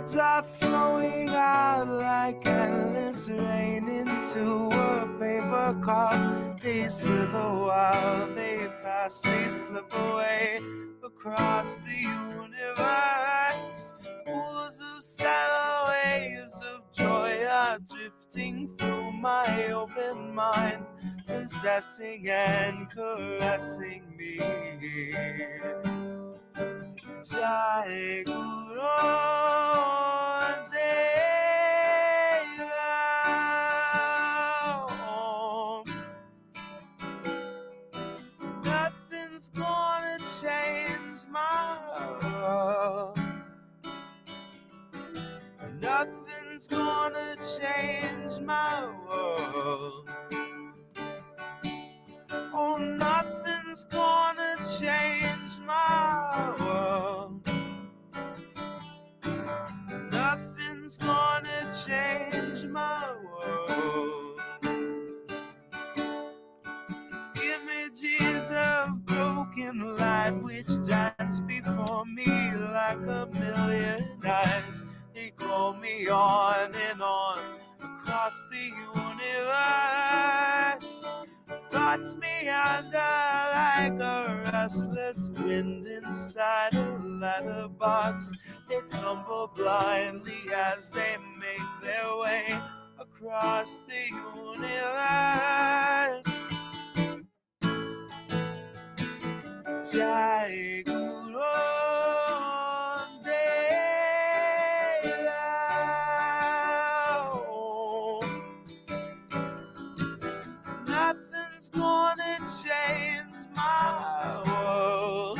Words are flowing out like endless rain into a paper cup. They slither while they pass, they slip away across the universe. Pools of sound, waves of joy are drifting through my open mind, possessing and caressing me. Jai Guru Deva Om. Nothing's gonna change my world. Nothing's gonna change my world. Oh, nothing's gonna change my world. Nothing's gonna change my world. Images of broken light which dance before me like a million eyes. They call me on and on across the universe. Thoughts meander like a restless wind inside a letterbox. They tumble blindly as they make their way across the universe. Jai Guru Deva Om. Nothing's gonna change my world.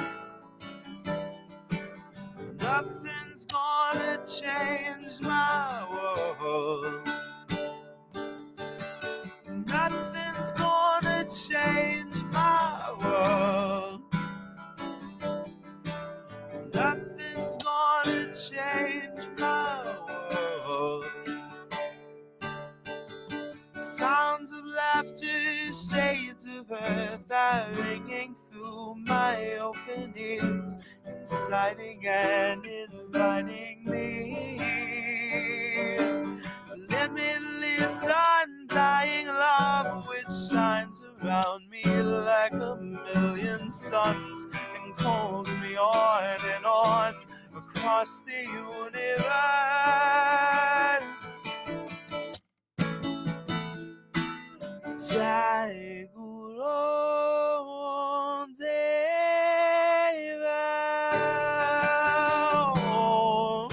Nothing's gonna change my world. Nothing's gonna change my world. Nothing's gonna change my world. Sounds of laughter, shades of earth are ringing through my open ears, inciting and inviting me. Limitless, undying love which shines around me like a million suns and calls me on and on across the universe. Jai Guru Deva Om.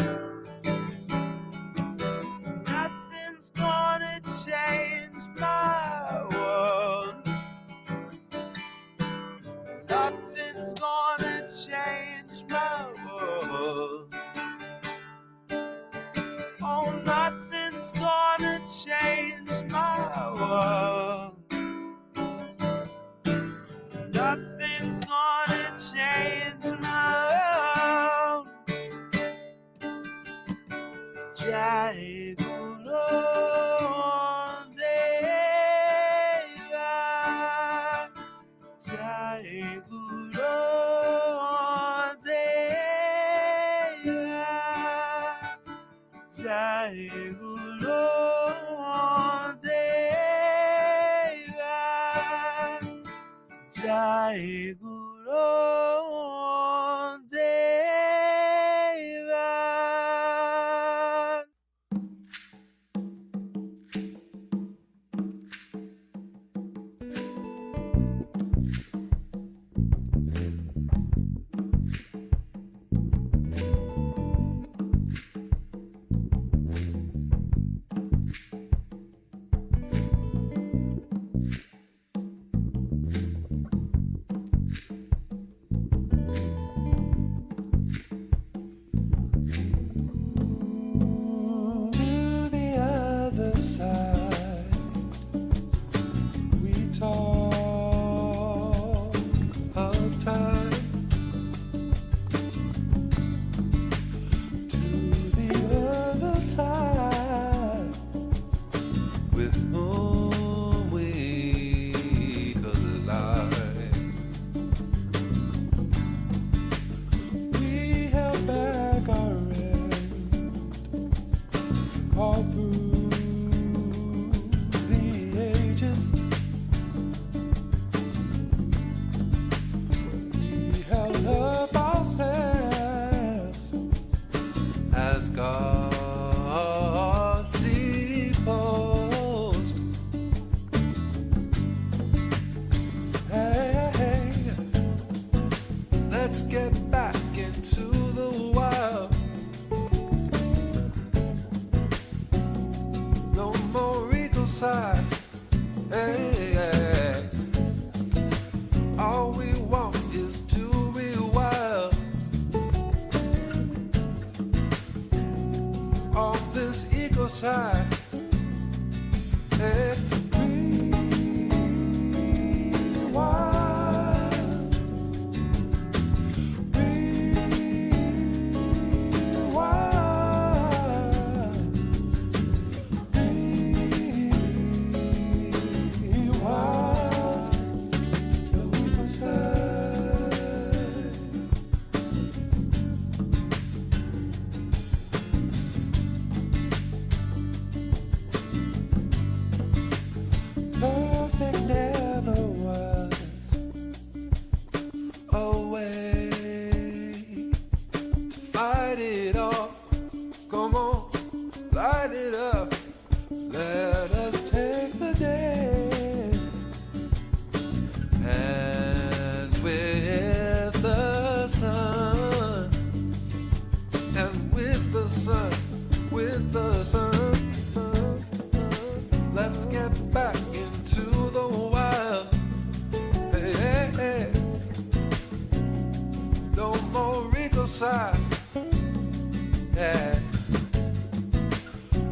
Nothing's gonna change my world. Nothing's gonna change my world. Oh, nothing's gonna change my world. Nothing's gonna change my world. Jai Guru Deva. Jai Guru Deva. Jai Guru Deva. Jai Guru Deva. into the wild. No more ego side. Hey, hey. All we want is to be wild. All this ego side. Hey.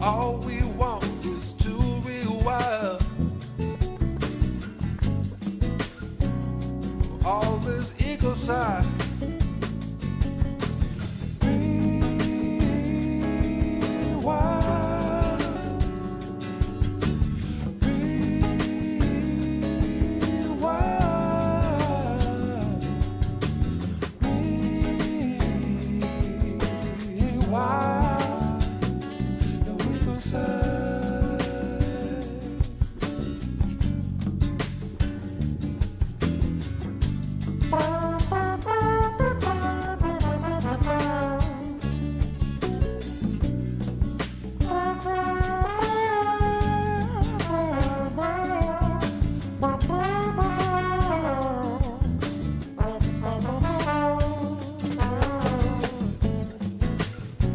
All we want is to be wild. All this ego side.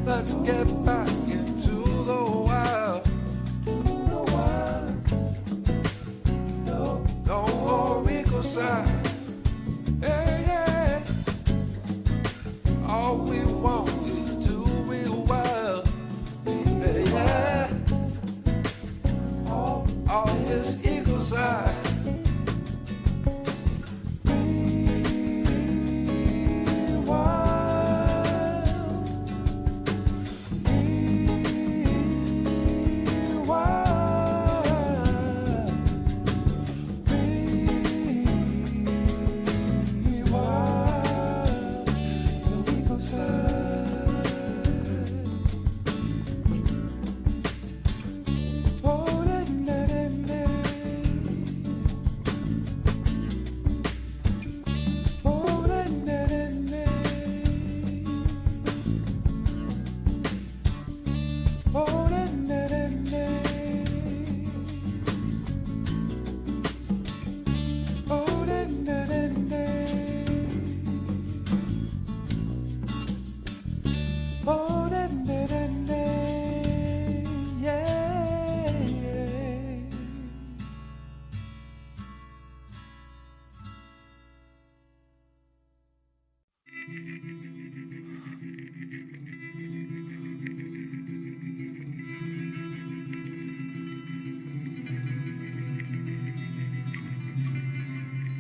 Let's get back into the wild. No more ego side. Hey, yeah. All we want is to be wild. Hey, yeah. All this ego side.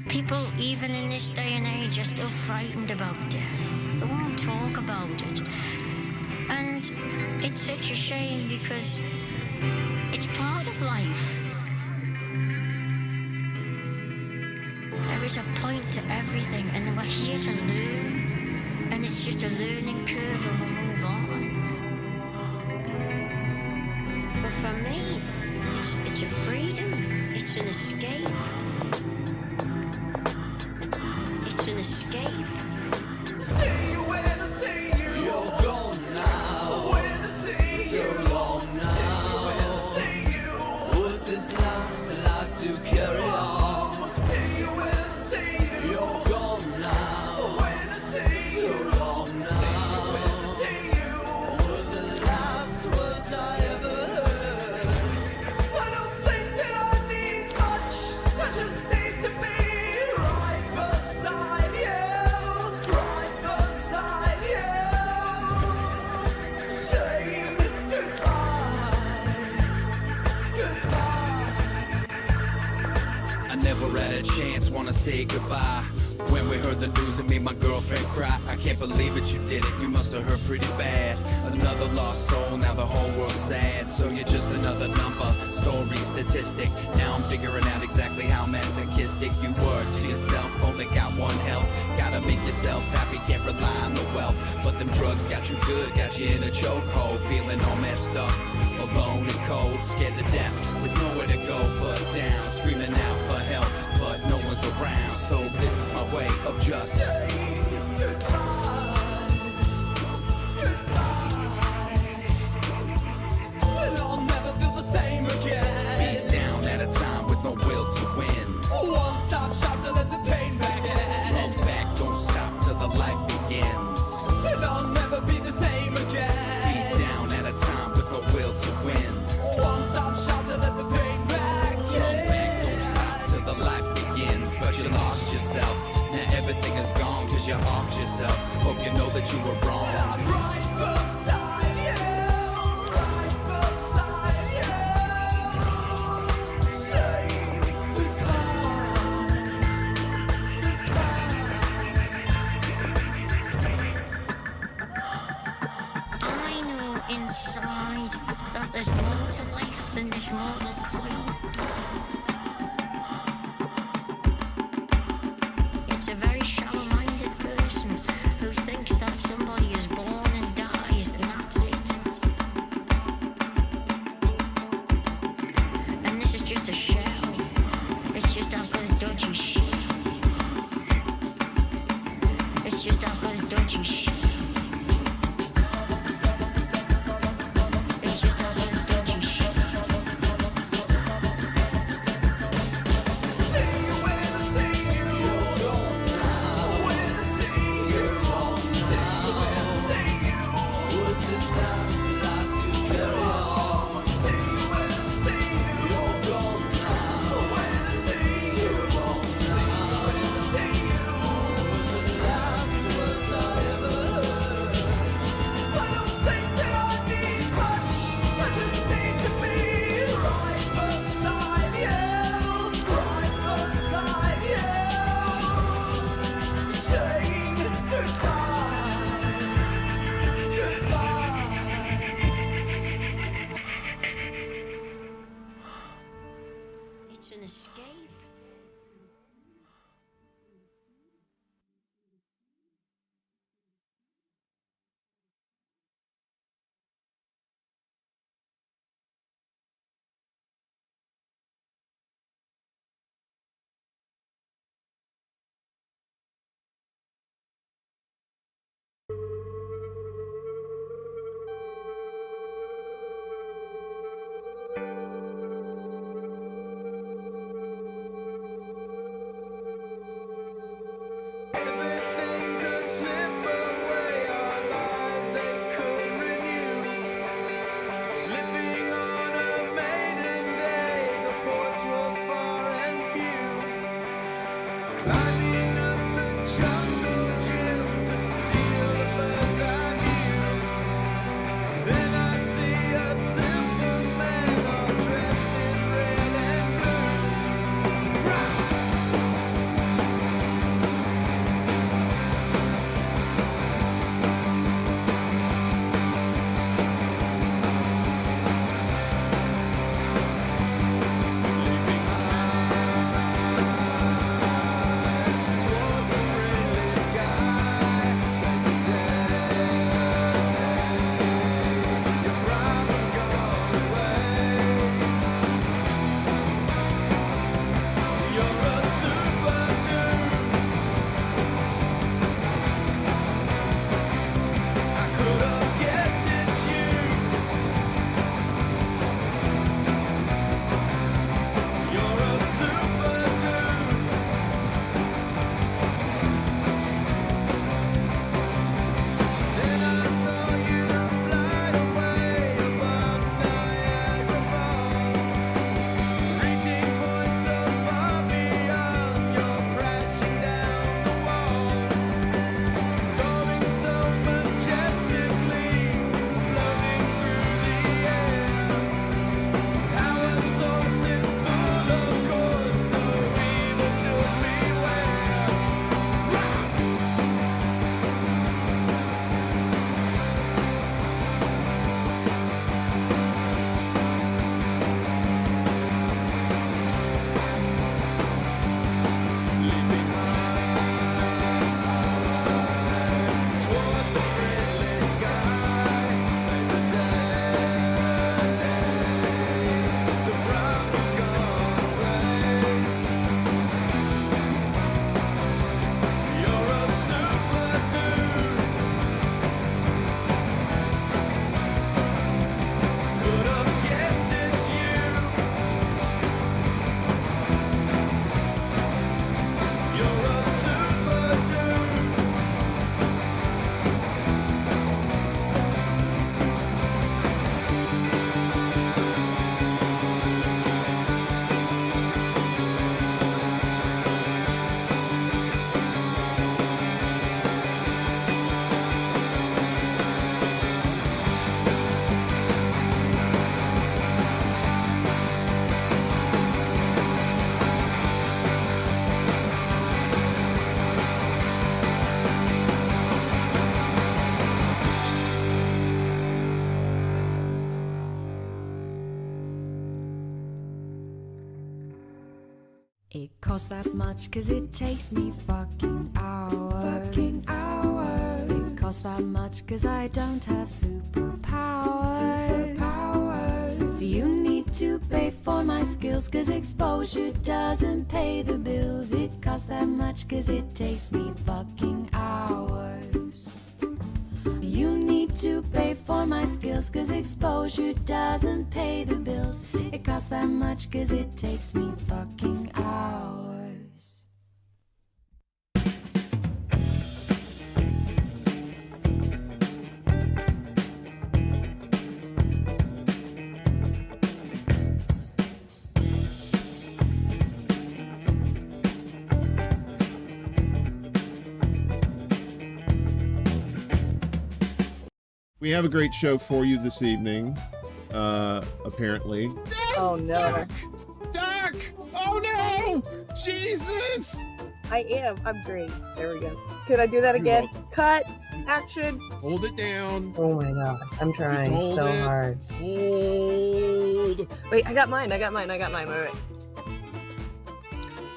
People, even in this day and age, are still frightened about death. They won't talk about it. And it's such a shame because it's part of life. There is a point to everything, and we're here to learn. And it's just a learning curve, and we'll move on. But for me, it's a freedom. It's an escape. An escape. See you when I see you. You're gone now. When I see you. So long now. See you when I see you. Would this life like to carry on? See you when I see you. You're gone now. When I see you. So long now. say goodbye. When we heard the news, it made my girlfriend cry. I can't believe it, you did it, you must have hurt pretty bad. Another lost soul, now the whole world's sad. So you're just another number, story, statistic. Now I'm figuring out exactly how masochistic you were to yourself. Only got one health, gotta make yourself happy, can't rely on the wealth. But them drugs got you good, got you in a chokehold. Feeling all messed up, alone and cold, scared to death, with nowhere to go but down. Screaming out for help, but no one's around. So this is my way of just saying goodbye, goodbye. And I'll never feel the same again. Beat down at a time with no will to win. One stop shop to let the pain back in. Run back, don't stop till the light begins. And I'll never be the same again. Beat down at a time with no will to win. One stop shop to let the pain back in. Run back, don't stop till the light begins. But you lost yourself. Now everything is gone cause you're off yourself. Hope you know that you were wrong. And I'm right beside you, right beside you. Say goodbye, goodbye. I know inside that there's more to life than this mortal coil. It's a very shallow-minded person who thinks that somebody is born and dies and that's it. And this is just a shell. It's just I've got a dodgy shit. It's just I've got a dodgy shit. It's just I've got a dodgy shit. It costs that much cause it takes me fucking hours. It costs that much cause I don't have superpowers. So you need to pay for my skills cause exposure doesn't pay the bills. It costs that much cause it takes me fucking hours. You need to pay for my skills cause exposure doesn't pay the bills. It costs that much cause it takes me fucking hours. We have a great show for you this evening, apparently. Oh no. Doc! Oh no! Jesus! I am. I'm great. There we go. Could I do that again? welcome. Cut. Action. Hold it down. Oh my god. I'm trying hold so it. hard. Hold. Wait, I got mine. Wait.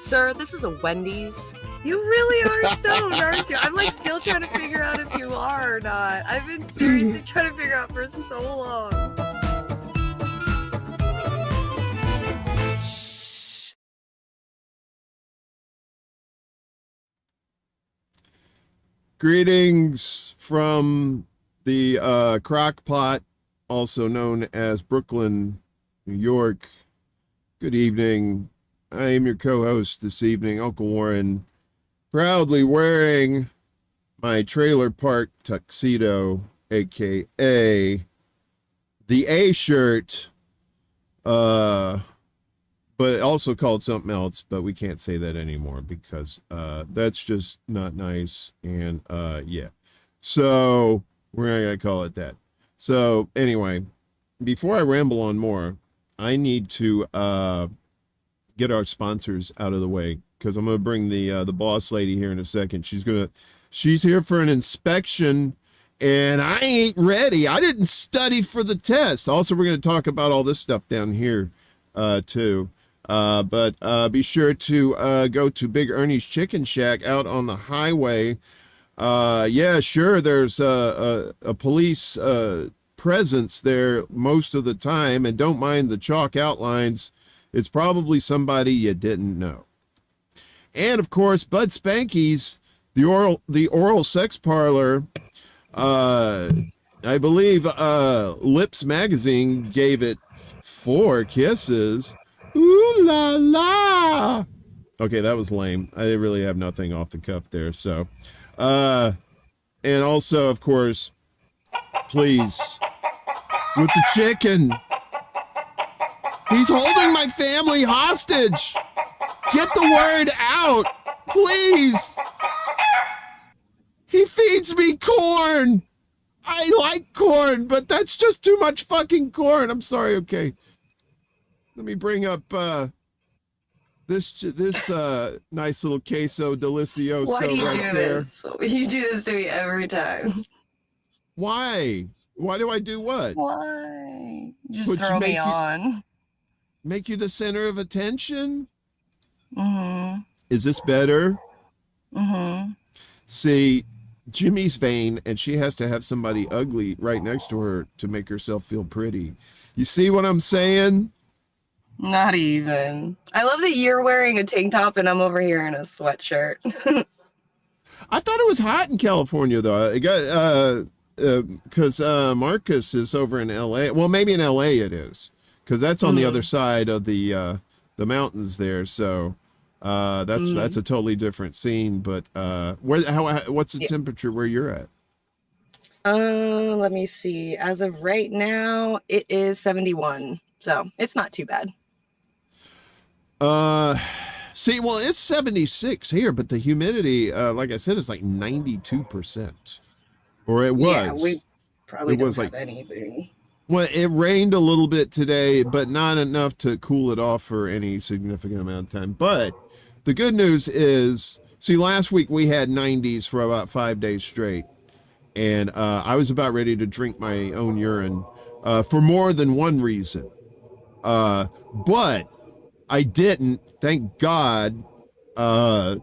Sir, this is a Wendy's. You really are stoned, aren't you? I'm like still trying to figure out if you are or not. I've been seriously trying to figure out for so long. Greetings from the crock pot, also known as Brooklyn, New York. Good evening. I am your co-host this evening, Uncle Warren, proudly wearing my trailer park tuxedo, aka the A shirt, but also called something else, but we can't say that anymore because that's just not nice. And yeah, so we're not gonna call it that. So anyway, before I ramble on more, I need to get our sponsors out of the way, because I'm gonna bring the boss lady here in a second. She's here for an inspection, and I ain't ready. I didn't study for the test. Also, we're gonna talk about all this stuff down here too. But be sure to go to Big Ernie's Chicken Shack out on the highway. Yeah, sure, there's a police presence there most of the time, and don't mind the chalk outlines. It's probably somebody you didn't know. And of course, Bud Spanky's, the oral sex parlor. I believe Lips magazine gave it 4 kisses. Ooh la la. Okay, that was lame. I really have nothing off the cuff there. So, and also, of course, please, with the chicken. He's holding my family hostage. Get the word out, please. He feeds me corn. I like corn, but that's just too much fucking corn. I'm sorry. Okay. Let me bring up this nice little queso delicioso Why do you right do there. this? You do this to me every time. Why? Why do I do what? Why? You Would just you throw make me you- on. Make you the center of attention? Mm-hmm. Is this better? Mm-hmm. See, Jimmy's vain, and she has to have somebody ugly right next to her to make herself feel pretty. You see what I'm saying? Not even. I love that you're wearing a tank top and I'm over here in a sweatshirt. I thought it was hot in California, though. It got because Marcus is over in L.A. Well, maybe in L.A. it is, because that's on the other side of the mountains there. So that's a totally different scene. But what's the temperature where you're at? Let me see. As of right now, it is 71. So it's not too bad. See, well, it's 76 here, but the humidity, like I said, is like 92%. Or it was. Yeah, we probably don't was have like- anything. Well, it rained a little bit today, but not enough to cool it off for any significant amount of time. But the good news is, see, last week we had 90s for about 5 days straight. And I was about ready to drink my own urine for more than one reason. But I didn't, thank God. I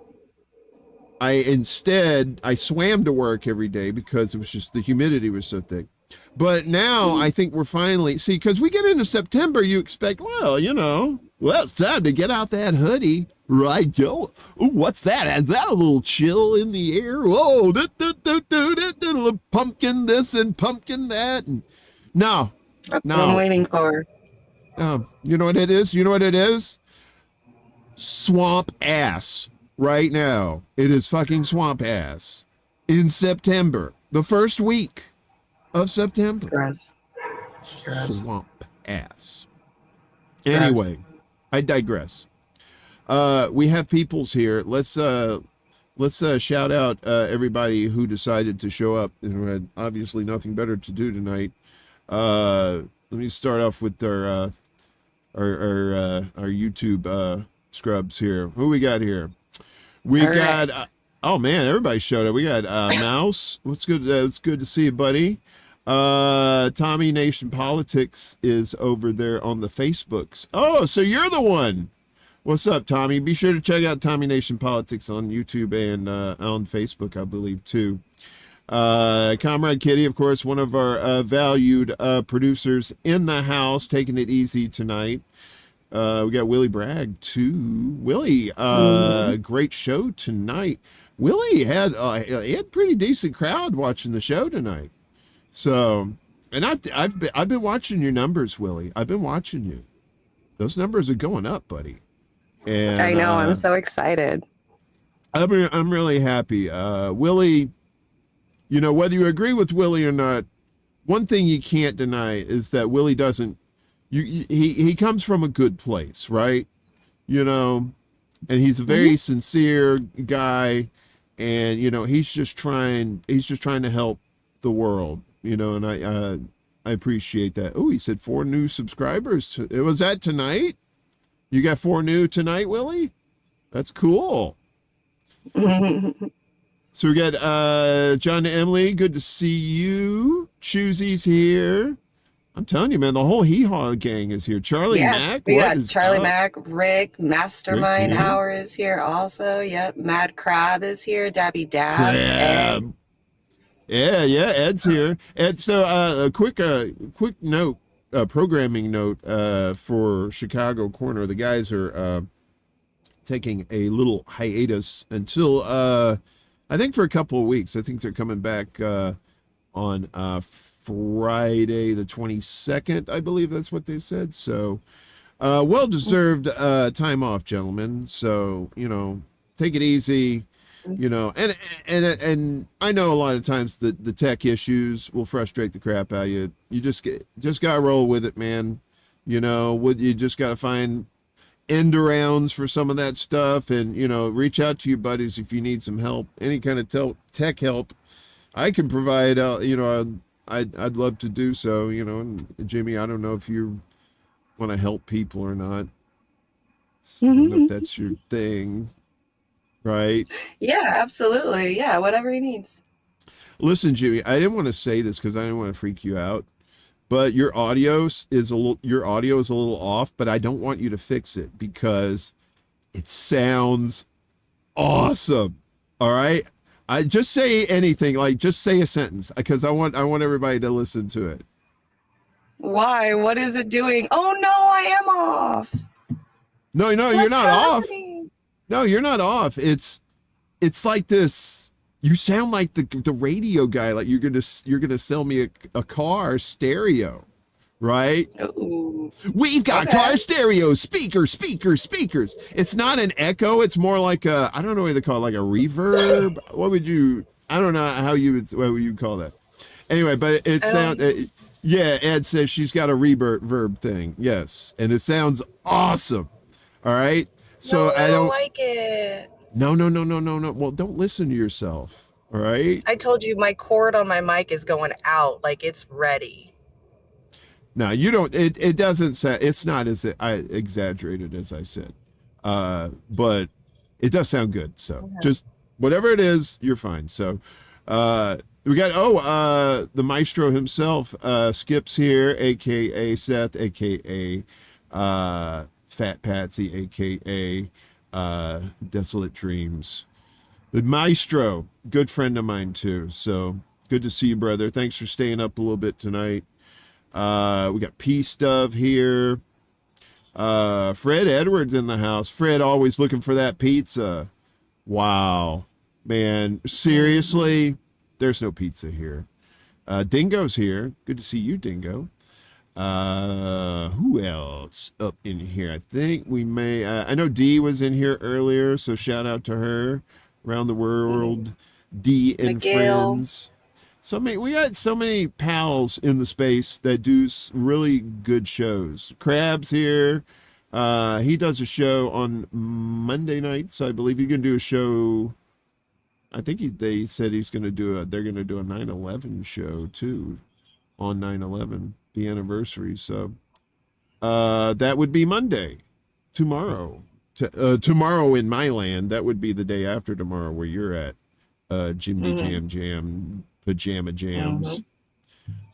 swam to work every day because it was just the humidity was so thick. But now I think we're finally, see, because we get into September, you expect, well, it's time to get out that hoodie, right? Go, ooh, what's that? Is that a little chill in the air? Whoa, pumpkin this and pumpkin that. And no, That's what I'm waiting for. you know what it is? You know what it is? Swamp ass right now. It is fucking swamp ass in September, the first week of September. Gross. Swamp ass. Anyway, I digress. We have peoples here. Let's shout out everybody who decided to show up and who had obviously nothing better to do tonight. Let me start off with our YouTube scrubs here. Who we got here? We All got right. oh man, everybody showed up. We got Mouse. What's good? It's good to see you, buddy. Tommy Nation Politics is over there on the Facebooks. Oh, so you're the one. What's up, Tommy? Be sure to check out Tommy Nation Politics on YouTube and on Facebook, I believe, too. Comrade Kitty, of course, one of our valued producers in the house, taking it easy tonight. We got Willie Bragg, too. Willie, great show tonight. Willie had a pretty decent crowd watching the show tonight. So, and I've been watching your numbers, Willie. I've been watching you. Those numbers are going up, buddy. And I know. I'm so excited. I'm really happy. Willie, whether you agree with Willie or not, one thing you can't deny is that Willie doesn't. He comes from a good place, right? And he's a very sincere guy, and he's just trying to help the world. And I appreciate that. Oh, he said 4 new subscribers. Was that tonight? You got 4 new tonight, Willie? That's cool. So we got John and Emily. Good to see you. Choosy's here. I'm telling you, man, the whole Hee Haw gang is here. Charlie Mack. We got Charlie Mack, Rick, Mastermind Hour is here also. Yep. Mad Crab is here. Dabby Dabs. Ed. Yeah, Ed's here. Ed, so a quick note, programming note for Chicago Corner. The guys are taking a little hiatus until I think for a couple of weeks. I think they're coming back on Friday the 22nd. I believe that's what they said. So well-deserved time off, gentlemen. So, take it easy. And I know a lot of times the tech issues will frustrate the crap out of you. You just gotta roll with it, man. You just gotta find end arounds for some of that stuff, and reach out to your buddies if you need some help, any kind of tech help I can provide. I'd love to do so. And Jimmy, I don't know if you want to help people or not. I don't know if that's your thing. Right? Yeah, absolutely. Yeah, whatever he needs. Listen, Jimmy, I didn't want to say this because I didn't want to freak you out, but your audio is a little off, but I don't want you to fix it because it sounds awesome. All right? I just say anything, just say a sentence because I want everybody to listen to it. Why? What is it doing? Oh no, I am off. No, you're not off. No, you're not off. It's like this. You sound like the radio guy. Like you're gonna sell me a car stereo, right? Ooh. We've got car stereo speakers. It's not an echo. It's more like I don't know what they call it, like a reverb. I don't know what would you call that. Anyway, but it sounds. Yeah, Ed says she's got a reverb thing. Yes, and it sounds awesome. All right. So I don't like it. No. Well, don't listen to yourself. All right. I told you my cord on my mic is going out. Like it's ready. No, you don't. It doesn't say. It's not as I exaggerated as I said. But it does sound good. So just whatever it is, you're fine. So we got the maestro himself, Skip's here, aka Seth, aka Phat Patsy, aka Desolate Dreams. The Maestro, good friend of mine too. So good to see you, brother. Thanks for staying up a little bit tonight. We got Peace Dove here. Fred Edwards in the house. Fred always looking for that pizza. Wow, man, seriously, there's no pizza here. Dingo's here. Good to see you, Dingo. Who else up in here? I think we may, I know Dee was in here earlier, so shout out to her. Around the world, Dee and Miguel. friends. So many, we got so many pals in the space that do really good shows. Crab's here. He does a show on Monday nights. I believe he's gonna do a show. I think they said they're gonna do a 9/11 show too, on 9/11, the anniversary. So that would be Monday, tomorrow. Tomorrow in my land, that would be the day after tomorrow where you're at. Jimmy Jam, Pajama Jams.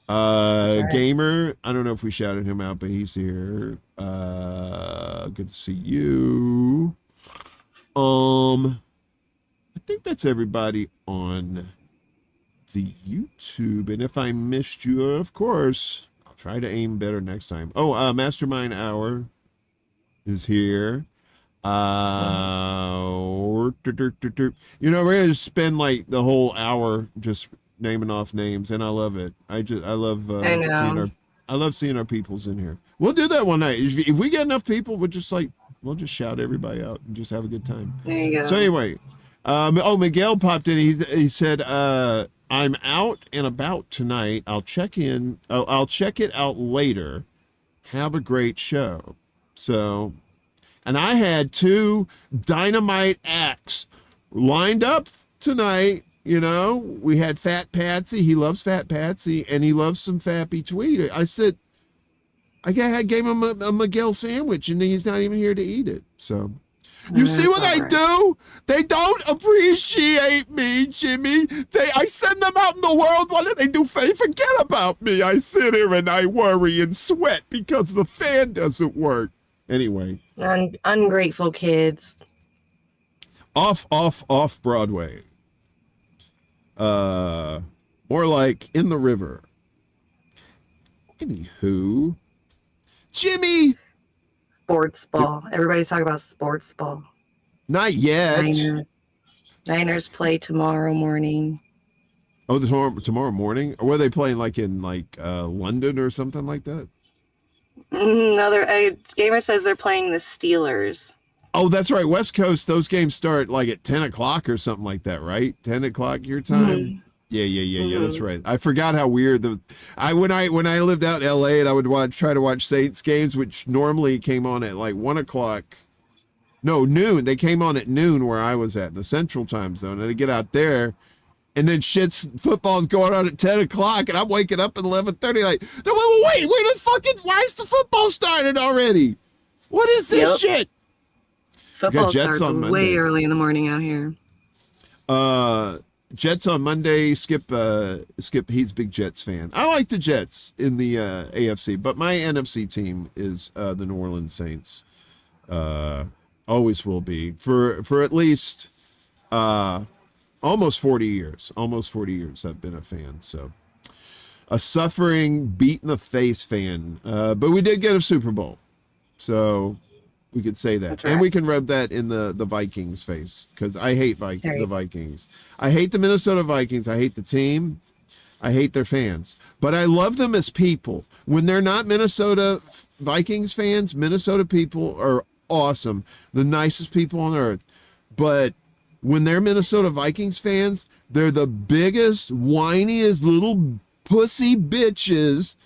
Right. Gamer, I don't know if we shouted him out, but he's here. Good to see you. I think that's everybody on the YouTube. And if I missed you, of course, I'll try to aim better next time. Oh, Mastermind Hour is here. You know, we're gonna spend like the whole hour just naming off names, and I love it. I love seeing our peoples in here. We'll do that one night. If we get enough people, we'll just shout everybody out and just have a good time. There you go. So anyway, Miguel popped in. He said, I'm out and about tonight. I'll check it out later. Have a great show. So, and I had 2 dynamite acts lined up tonight. You know, we had Phat Patsy. He loves Phat Patsy, and he loves some Fappy Tweed. I said, I gave him a Miguel sandwich, and he's not even here to eat it. So, you see what I do? They don't appreciate me, Jimmy. I send them out in the world. What do? They forget about me. I sit here and I worry and sweat because the fan doesn't work. Anyway. Ungrateful kids. Off Broadway. More like in the river. Anywho. Jimmy! Sports ball. Everybody's talking about sports ball. Not yet. Niners play tomorrow morning. Oh, tomorrow morning? Or were they playing like in London or something like that? Gamer says they're playing the Steelers. Oh, that's right. West Coast, those games start like at 10 o'clock or something like that, right? 10 o'clock your time? Yeah, that's right. I forgot how weird when I lived out in LA and I would try to watch Saints games, which normally came on at like 1 o'clock. No, noon. They came on at noon where I was at, the central time zone. And I get out there, and then football's going on at 10 o'clock, and I'm waking up at 11:30 like, no, wait, why is the football started already? What is this shit? Football Jets starts on Monday. way early in the morning out here. Jets on Monday. Skip, he's a big Jets fan. I like the Jets in the AFC, but my NFC team is the New Orleans Saints. Always will be for at least almost 40 years. Almost 40 years I've been a fan. So a suffering, beat in the face fan. But we did get a Super Bowl, so we could say that. That's right. And we can rub that in the Vikings face, because I hate the Vikings. I hate the Minnesota Vikings. I hate the team. I hate their fans. But I love them as people. When they're not Minnesota Vikings fans, Minnesota people are awesome. The nicest people on earth. But when they're Minnesota Vikings fans, they're the biggest, whiniest little pussy bitches.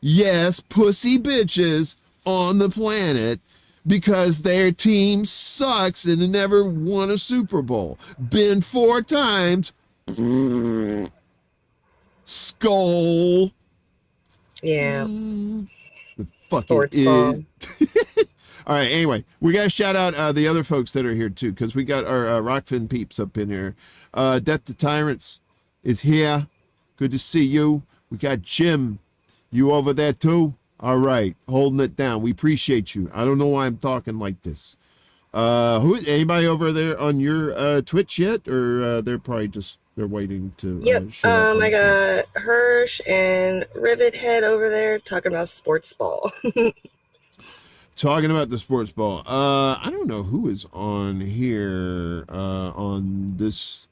Yes, pussy bitches on the planet. Because their team sucks and never won a Super Bowl. Been 4 times. Skull. Yeah. The fucking Sports ball. All right, anyway, we got to shout out the other folks that are here too, because we got our Rockfin peeps up in here. Death to Tyrants is here. Good to see you. We got Jim. You over there too? All right, holding it down. We appreciate you. I don't know why I'm talking like this. Anybody over there on your Twitch yet, or they're probably just they're waiting to Yep. show up? I got Hirsch and Rivet Head over there talking about sports ball. Talking about the sports ball. I don't know who is on here on this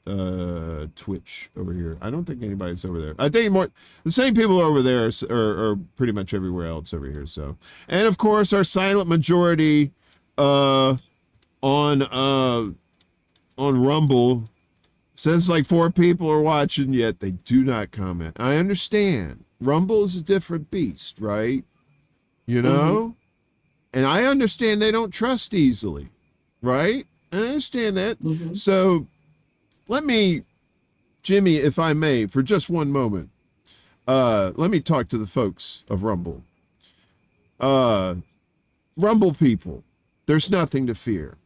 Twitch over here. I don't think anybody's over there. I think more the same people over there are pretty much everywhere else over here. So, and of course our silent majority on Rumble says like 4 people are watching, yet they do not comment. I understand. Rumble is a different beast, right? You know? And I understand they don't trust easily, right? I understand that. So let me, Jimmy, if I may, for just one moment, let me talk to the folks of Rumble. Rumble people, there's nothing to fear.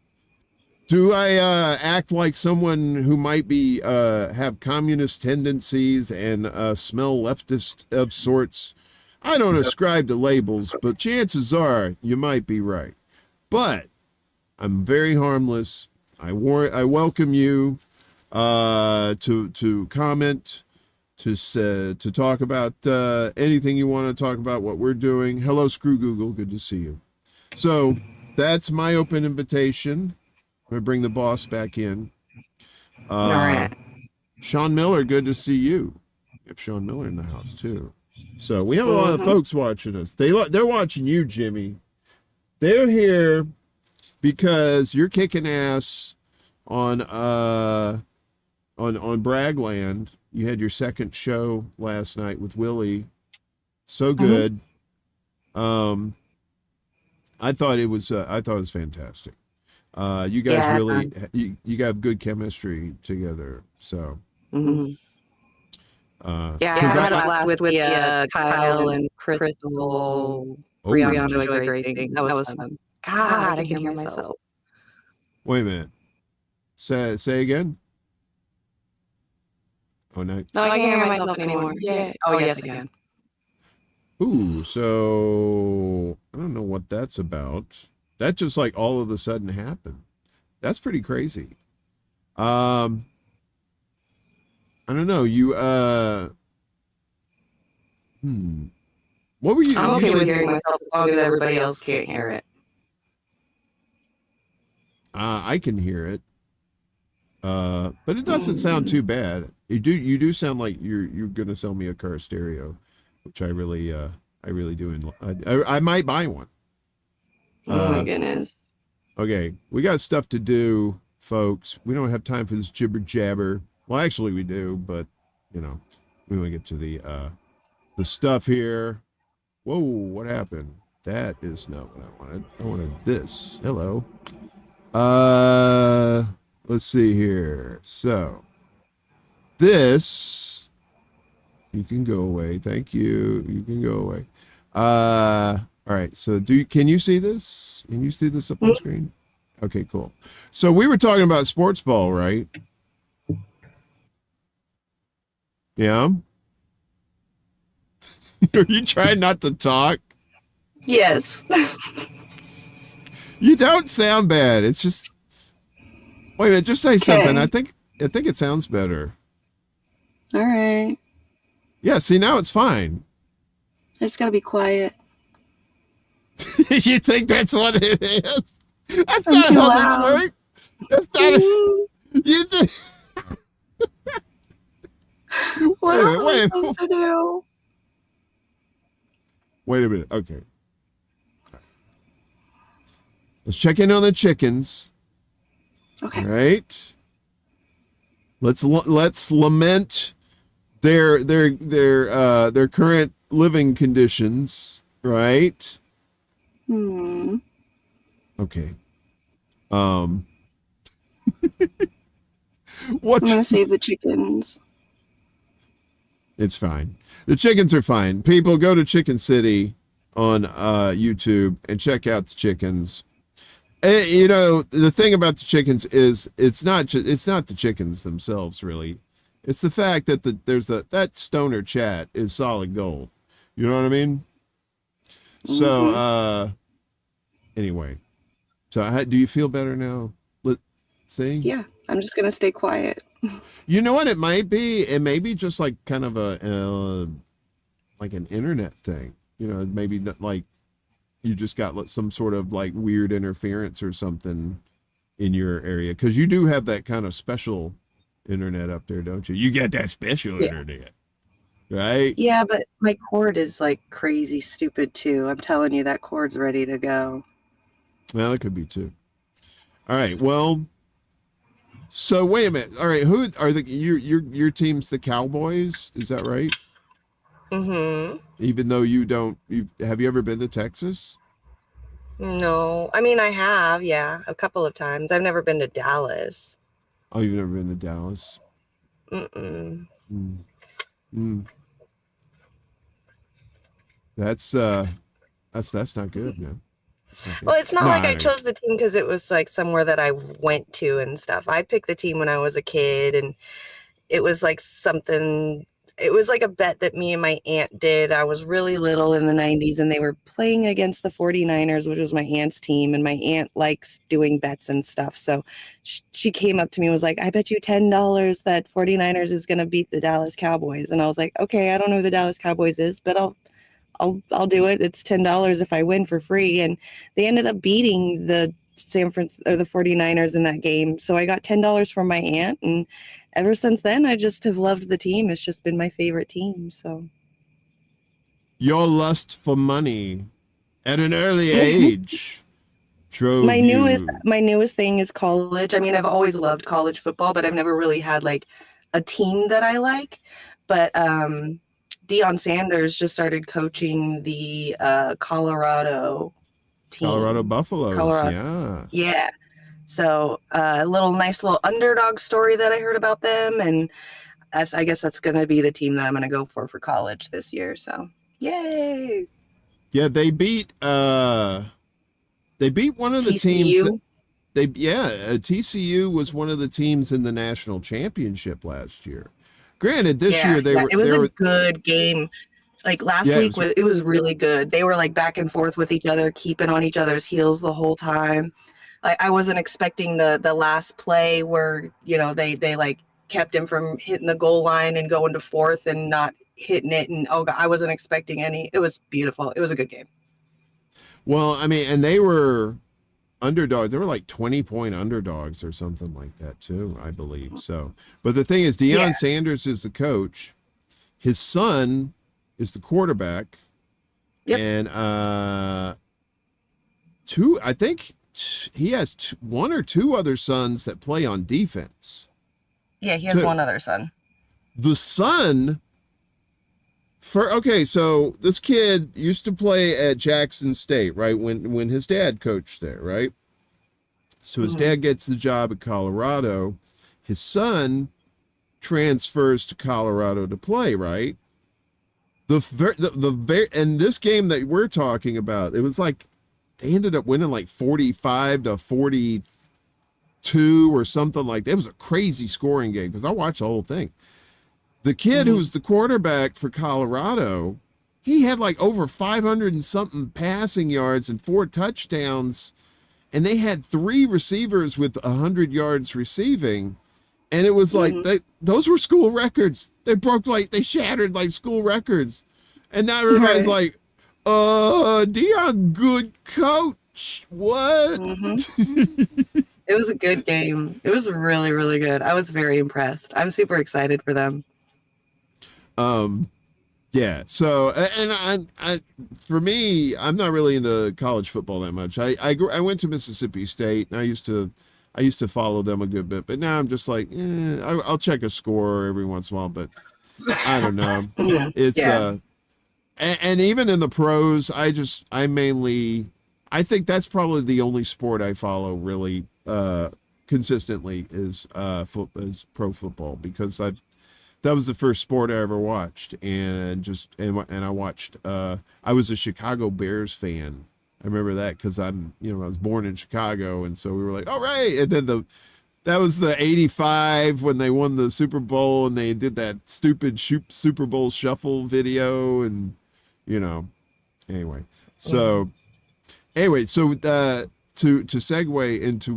Do I act like someone who might be have communist tendencies and smell leftist of sorts? I don't ascribe to labels, but chances are you might be right. But I'm very harmless. I welcome you to comment, to talk about anything you want to talk about, what we're doing. Hello, Screw Google. Good to see you. So that's my open invitation. I'm going to bring the boss back in. All right. Sean Miller, good to see you. We have Sean Miller in the house, too. So we have a lot of folks watching us. They're watching you, Jimmy. They're here because you're kicking ass on Bragland. You had your second show last night with Willie. So good. I thought it was fantastic. You guys really you got good chemistry together. So I had a blast with Kyle and Crystal. Brianna doing a great thing. That was fun. God, I can't hear myself. Wait a minute. Say again. Oh no. No, I can't hear myself anymore. Yeah. Oh yes, I can. Ooh, so I don't know what that's about. That just like all of a sudden happened. That's pretty crazy. I don't know. You what were you? I'm okay with hearing myself as long as everybody else can't hear it. I can hear it. But it doesn't sound too bad. You do sound like you're gonna sell me a car stereo, which I really do. I might buy one. Oh my goodness. Okay, we got stuff to do, folks. We don't have time for this jibber jabber. Well, actually we do, but you know, we want to get to the stuff here. Whoa, what happened? That is not what I wanted. I wanted this. Hello. Let's see here. So this, you can go away. Thank you. You can go away. All right. So can you see this? Can you see this up on screen? Okay, cool. So we were talking about sports ball, right? Yeah. Are you trying not to talk? Yes. You don't sound bad. It's just, wait a minute, just say something. I think it sounds better. All right. Yeah, see, now it's fine. I just gotta be quiet. You think that's what it is? That's I'm not too how loud. this works. That's not you think. What Wait a else am I minute, supposed to do? Wait a minute. Okay. Let's check in on the chickens. Okay. All right. Let's lament their current living conditions, right? Okay. What? I'm gonna save the chickens. It's fine. The chickens are fine. People, go to Chicken City on YouTube and check out the chickens. And, you know, the thing about the chickens is it's not the chickens themselves, really. It's the fact that there's that stoner chat is solid gold. You know what I mean? So, anyway, so do you feel better now? Let's see. Yeah, I'm just gonna stay quiet. You know what it might be? It may be just like kind of like an internet thing. You know, maybe like you just got some sort of like weird interference or something in your area, because you do have that kind of special internet up there, don't you? You get that special internet, right? Yeah, but my cord is like crazy stupid too. I'm telling you, that cord's ready to go. Well, it could be too. All right. Well, so wait a minute. All right. Who are your team's the Cowboys? Is that right? Mm-hmm. Even though have you ever been to Texas? No, I mean, I have, yeah, a couple of times. I've never been to Dallas. Oh, you've never been to Dallas? Mm-mm. That's not good, man. Well, it's not like I chose the team because it was like somewhere that I went to and stuff. I picked the team when I was a kid, and it was like something. It was like a bet that me and my aunt did. I was really little in the 90s, and they were playing against the 49ers, which was my aunt's team. And my aunt likes doing bets and stuff. So she came up to me and was like, I bet you $10 that 49ers is going to beat the Dallas Cowboys. And I was like, okay, I don't know who the Dallas Cowboys is, but I'll do it. It's $10 if I win for free. And they ended up beating the the 49ers in that game. So I got $10 from my aunt, and ever since then I just have loved the team. It's just been my favorite team. So your lust for money at an early age drove my newest thing is college. I mean, I've always loved college football, but I've never really had like a team that I like. But Deion Sanders just started coaching the Colorado team. Colorado Buffaloes. Yeah. So a nice little underdog story that I heard about them, and I guess that's going to be the team that I'm going to go for college this year. So yay! Yeah, they beat one of the TCU. teams. TCU was one of the teams in the national championship last year. Granted, this year it was a good game. Like last week, it was really good. They were like back and forth with each other, keeping on each other's heels the whole time. Like I wasn't expecting the last play where, you know, they like kept him from hitting the goal line and going to fourth and not hitting it. And God, I wasn't expecting any. It was beautiful. It was a good game. Well, I mean, and they were underdogs. They were like 20-point underdogs or something like that too, I believe. So, but the thing is, Deion Sanders is the coach. His son is the quarterback. Yep. And I think he has one or two other sons that play on defense. Yeah, he has one other son. The son so this kid used to play at Jackson State, right? When his dad coached there, right? So his dad gets the job at Colorado. His son transfers to Colorado to play, right? And this game that we're talking about, it was like they ended up winning like 45-42 or something like that. It was a crazy scoring game because I watched the whole thing. The kid who was the quarterback for Colorado, he had like over 500 and something passing yards and 4 touchdowns. And they had 3 receivers with 100 yards receiving. And it was like, those were school records. They shattered like school records. And now everybody's like, Deion, good coach. What? It was a good game. It was really, really good. I was very impressed. I'm super excited for them. Yeah. So, and for me, I'm not really into college football that much. I went to Mississippi State, and I used to follow them a good bit, but now I'm just like, I'll check a score every once in a while, but I don't know. It's and even in the pros, I think that's probably the only sport I follow really consistently is pro football, because that was the first sport I ever watched, and I watched. I was a Chicago Bears fan. I remember that because I was born in Chicago, and so we were like, all right. And then that was the '85 when they won the Super Bowl, and they did that stupid Super Bowl shuffle video, and Anyway, so to segue into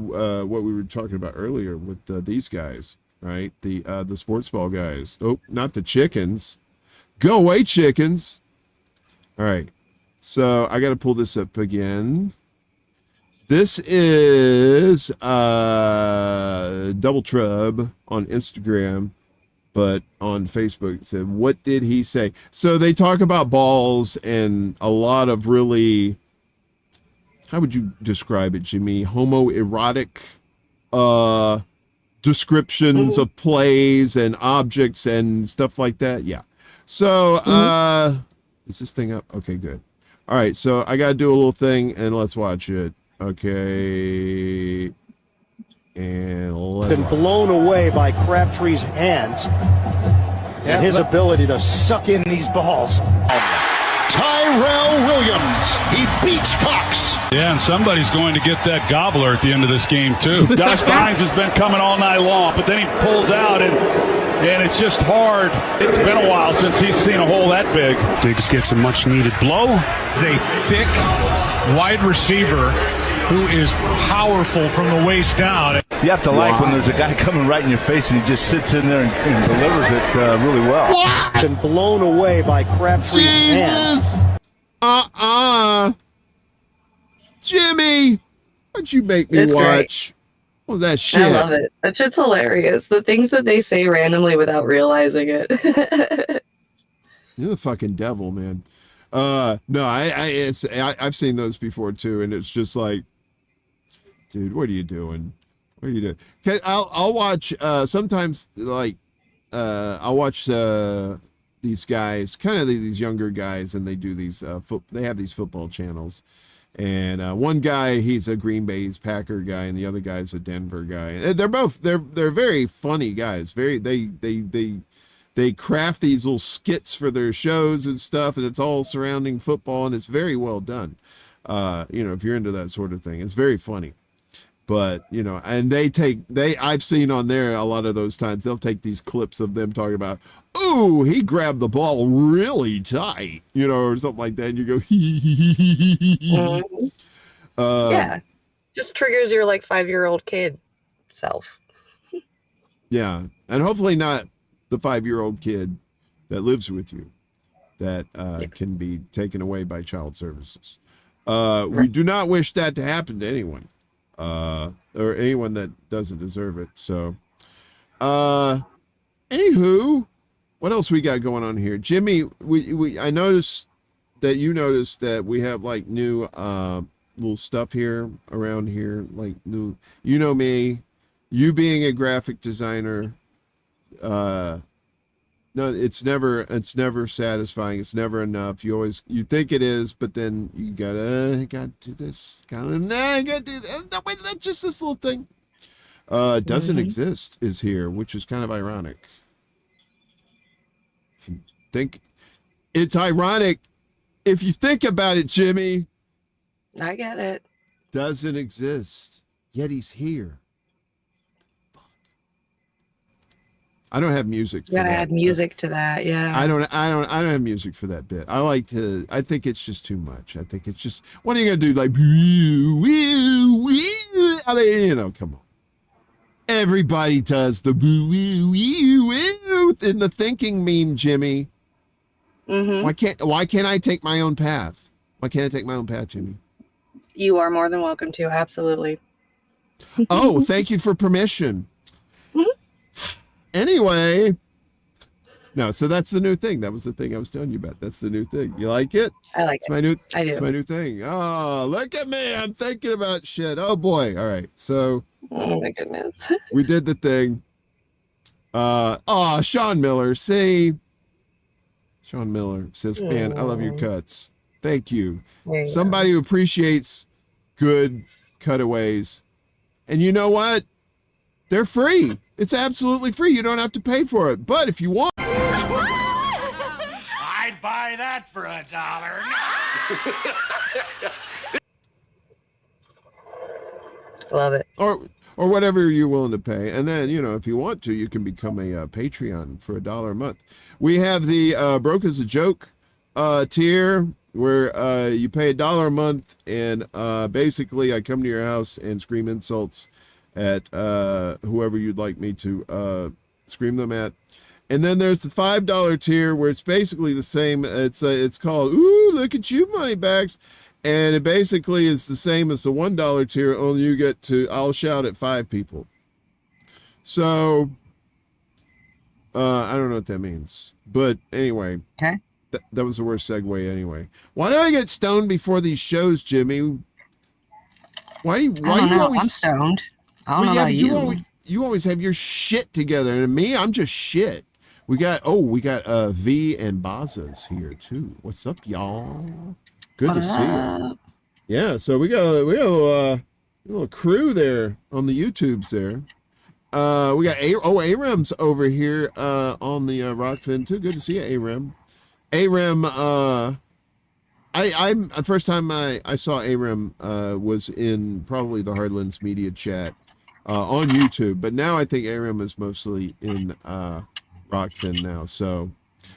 what we were talking about earlier with these guys, right? The sports ball guys. Oh, not the chickens. Go away, chickens. All right. So I got to pull this up again. This is Double Trub on Instagram, but on Facebook it said, what did he say? So they talk about balls and a lot of really, how would you describe it, Jimmy? Homoerotic descriptions of plays and objects and stuff like that. Yeah. So is this thing up? Okay, good. All right, so I got to do a little thing and let's watch it. Okay. And let's been blown away by Crabtree's hands and his ability to suck in these balls. Tyrell Williams, he beats Cox. Yeah, and somebody's going to get that gobbler at the end of this game, too. Josh Bynes has been coming all night long, but then he pulls out, and it's just hard. It's been a while since he's seen a hole that big. Diggs gets a much-needed blow. He's a thick wide receiver who is powerful from the waist down. You have to like when there's a guy coming right in your face and he just sits in there and delivers it really well. Been blown away by Crabtree's Jesus! Jimmy! Why'd you make me watch? What was that shit? I love it. That shit's hilarious. The things that they say randomly without realizing it. You're the fucking devil, man. No, I've seen those before too, and it's just like, dude, what are you doing? What are you doing? I'll watch sometimes like I'll watch these guys, kind of these younger guys, and they do these they have these football channels. And one guy, he's a Green Bay's Packer guy, and the other guy's a Denver guy. And they're very funny guys. They craft these little skits for their shows and stuff, and it's all surrounding football, and it's very well done. If you're into that sort of thing, it's very funny. But, and I've seen on there a lot of those times, they'll take these clips of them talking about, ooh, he grabbed the ball really tight, or something like that. And you go, yeah. Just triggers your 5-year-old kid self. Yeah. And hopefully not the 5-year-old kid that lives with you that can be taken away by child services. We do not wish that to happen to anyone. Or anyone that doesn't deserve it. So, anywho, what else we got going on here? Jimmy, I noticed that you noticed that we have new little stuff here around here, new, me, you being a graphic designer, no, it's never satisfying. It's never enough. You think it is, but then you gotta do this. Gotta do that. No, wait, that's just this little thing. Doesn't exist is here, which is kind of ironic. If you think it's ironic, if you think about it, Jimmy. I get it. Doesn't exist, yet he's here. I don't have music. You gotta add music to that, yeah. I don't have music for that bit. I think it's just too much. I think it's just, what are you gonna do? I mean, come on. Everybody does the in the thinking meme, Jimmy. Why can't I take my own path? Why can't I take my own path, Jimmy? You are more than welcome to, absolutely. Oh, thank you for permission. Anyway, no, so that's the new thing. That was the thing I was telling you about. That's the new thing. You like it? I like it. I do. It's my new thing. Oh, look at me. I'm thinking about shit. Oh, boy. All right. So. Oh, my goodness. We did the thing. Sean Miller. See? Sean Miller says, man, I love your cuts. Thank you. Somebody who appreciates good cutaways. And you know what? They're free. It's absolutely free. You don't have to pay for it. But if you want, I'd buy that for $1. Love it. Or whatever you're willing to pay. And then, if you want to, you can become a Patreon for $1 a month. We have the Broke as a Joke tier. where you pay $1 a month, and basically I come to your house and scream insults at whoever you'd like me to scream them at. And then there's the $5 tier where it's basically the same. It's called "Ooh, look at you, Moneybags," and it basically is the same as the $1 tier. Only you get to I'll shout at 5 people. So I don't know what that means, but anyway. Okay. That was the worst segue anyway. Why do I get stoned before these shows, Jimmy? Why you always... I'm stoned. I don't know about you. You always have your shit together, and me, I'm just shit. We got V and Bazas here too. What's up, y'all? Good to see you. Yeah, so we got a little crew there on the YouTubes there. We got Aram's over here on the Rockfin too. Good to see you, Aram. Aram, the first time I saw Aram was in probably the Hardlands Media Chat on YouTube, but now I think Aram is mostly in Rockfin now. So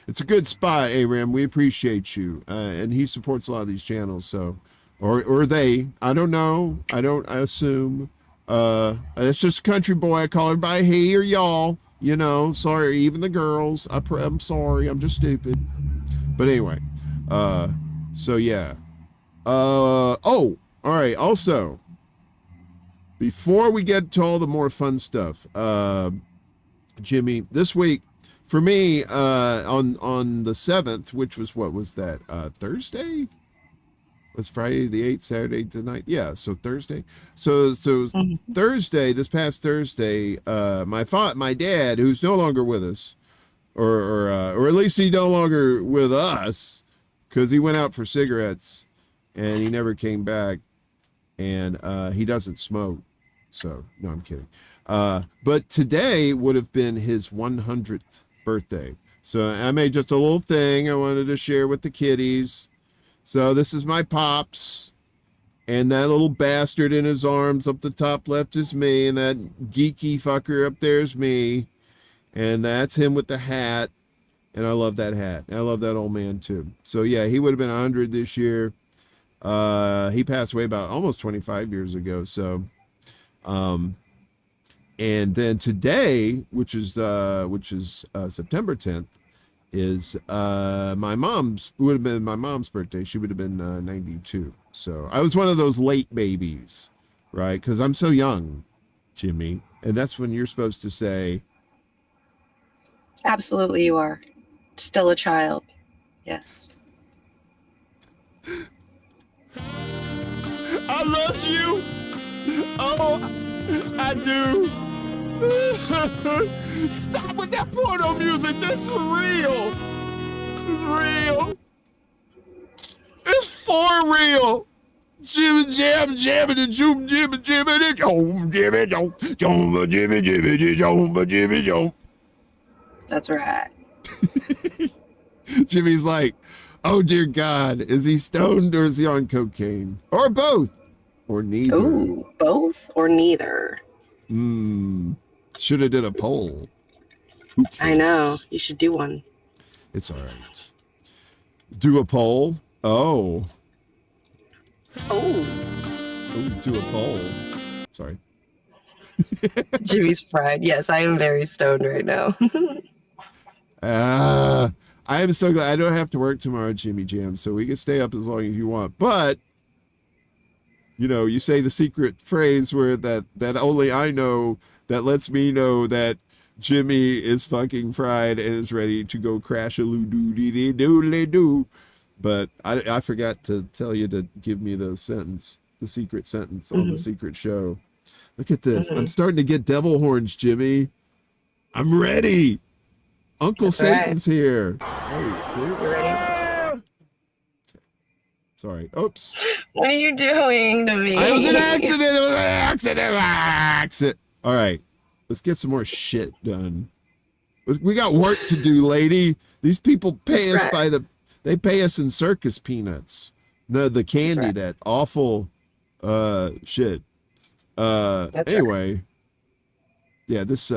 it's a good spot, Aram. We appreciate you, and he supports a lot of these channels. So, or they, I don't know, I assume. It's just a country boy. I call everybody he or y'all. You know, sorry, even the girls. I'm sorry. I'm just stupid. But anyway, so yeah. All right. Also, before we get to all the more fun stuff, Jimmy, this week for me, on the 7th, which was, what was that? Thursday? Was Friday the 8th, Saturday the 9th? Yeah, so Thursday. So Thursday, this past Thursday, my dad, who's no longer with us, or at least he's no longer with us, because he went out for cigarettes and he never came back, and he doesn't smoke. So no, I'm kidding. But today would have been his 100th birthday. So I made just a little thing I wanted to share with the kiddies. So this is my pops, and that little bastard in his arms up the top left is me, and that geeky fucker up there is me, and that's him with the hat, and I love that hat. I love that old man too. So yeah, he would have been 100 this year. He passed away about almost 25 years ago. So, and then today, which is September 10th, is my mom's birthday. She would have been 92. So I was one of those late babies, right? Because I'm so young, Jimmy, and that's when you're supposed to say, absolutely, you are still a child. Yes. I love you. Oh, I do. Stop with that porno music. This is real. It's real. It's for real. Jimmy jam jamming and zoom jimmy jimmy and jom jimmy jom jom jimmy jimmy jom jimmy jom. That's right. Jimmy's like, oh dear God, is he stoned or is he on cocaine? Or both. Or neither. Ooh, both or neither. Should have did a poll. I know. You should do one. It's all right. Do a poll? Oh. Do a poll. Sorry. Jimmy's pride. Yes, I am very stoned right now. I am so glad I don't have to work tomorrow, Jimmy Jam, so we can stay up as long as you want. But you know, you say the secret phrase where that only I know, that lets me know that Jimmy is fucking fried and is ready to go crash a loo-doo-dee-dee-doodly-doo. But I forgot to tell you to give me the secret sentence on the secret show. Look at this. I'm starting to get devil horns, Jimmy. I'm ready. Uncle Satan's here. Hey, see? You ready? Sorry. Oops. What are you doing to me? It was an accident. It was an accident. All right. Let's get some more shit done. We got work to do, lady. These people pay us they pay us in circus peanuts. The candy, that awful shit. Anyway. Yeah, this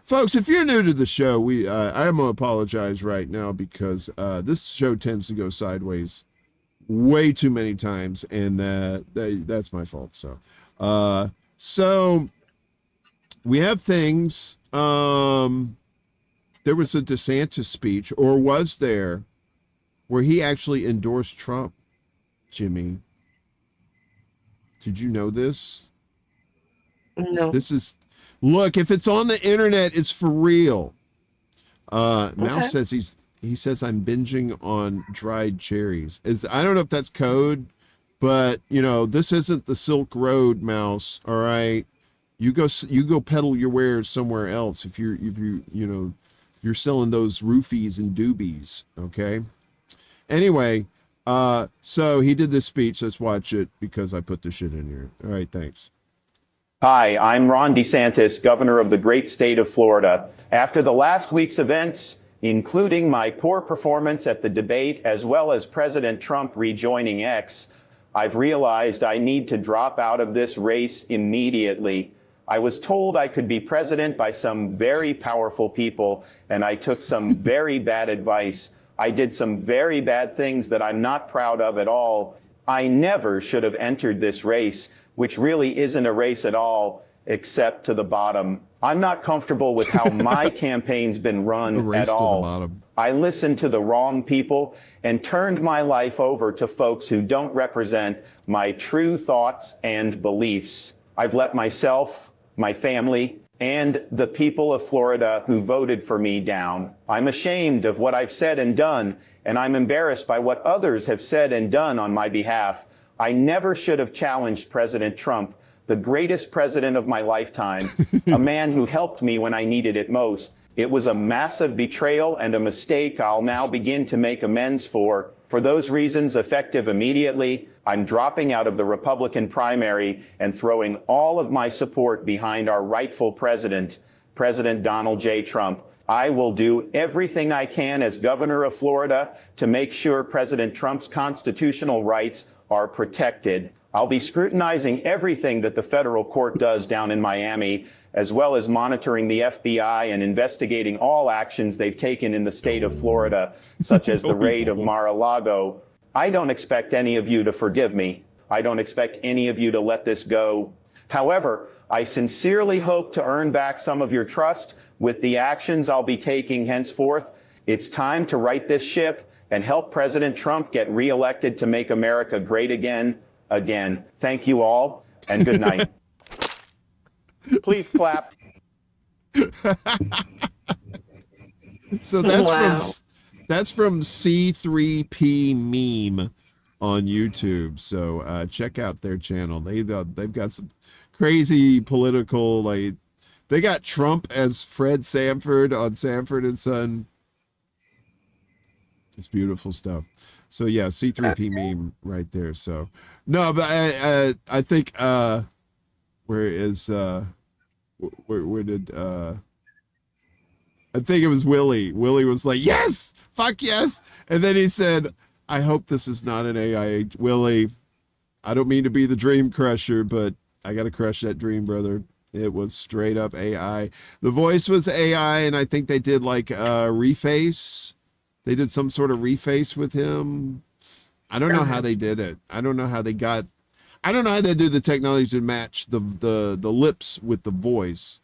folks, if you're new to the show, I'm gonna apologize right now because this show tends to go sideways way too many times, and that's my fault. So we have things. There was a DeSantis speech, or was there, where he actually endorsed Trump. Jimmy, did you know this? No. This is, look, if it's on the internet, it's for real. Mouse says he says I'm binging on dried cherries. I don't know if that's code, but you know, this isn't the Silk Road, Mouse. All right, you go peddle your wares somewhere else if you're selling those roofies and doobies. Okay. Anyway, so he did this speech. Let's watch it because I put the shit in here. All right, thanks. Hi, I'm Ron DeSantis, governor of the great state of Florida. After the last week's events, including my poor performance at the debate, as well as President Trump rejoining X, I've realized I need to drop out of this race immediately. I was told I could be president by some very powerful people, and I took some very bad advice. I did some very bad things that I'm not proud of at all. I never should have entered this race, which really isn't a race at all, except to the bottom. I'm not comfortable with how my campaign's been run at all. I listened to the wrong people and turned my life over to folks who don't represent my true thoughts and beliefs. I've let myself, my family, and the people of Florida who voted for me down. I'm ashamed of what I've said and done, and I'm embarrassed by what others have said and done on my behalf. I never should have challenged President Trump, the greatest president of my lifetime, a man who helped me when I needed it most. It was a massive betrayal and a mistake I'll now begin to make amends for. For those reasons, effective immediately, I'm dropping out of the Republican primary and throwing all of my support behind our rightful president, President Donald J. Trump. I will do everything I can as governor of Florida to make sure President Trump's constitutional rights are protected. I'll be scrutinizing everything that the federal court does down in Miami, as well as monitoring the FBI and investigating all actions they've taken in the state of Florida, such as the raid of Mar-a-Lago. I don't expect any of you to forgive me. I don't expect any of you to let this go. However, I sincerely hope to earn back some of your trust with the actions I'll be taking henceforth. It's time to right this ship and help President Trump get reelected to make America great again. Thank you all, and good night. Please clap. So that's from C3P Meme on YouTube. So check out their channel. They've got some crazy political, like they got Trump as Fred Sanford on Sanford and Son. It's beautiful stuff. So yeah, C3P Meme right there. So no, but I think where did I think it was Willie. Willie was like, yes, fuck yes. And then he said, I hope this is not an AI. Willie, I don't mean to be the dream crusher, but I got to crush that dream, brother. It was straight up AI. The voice was AI, and I think they did like reface. They did some sort of reface with him. I don't know how they did it. I don't know how they do the technology to match the lips with the voice.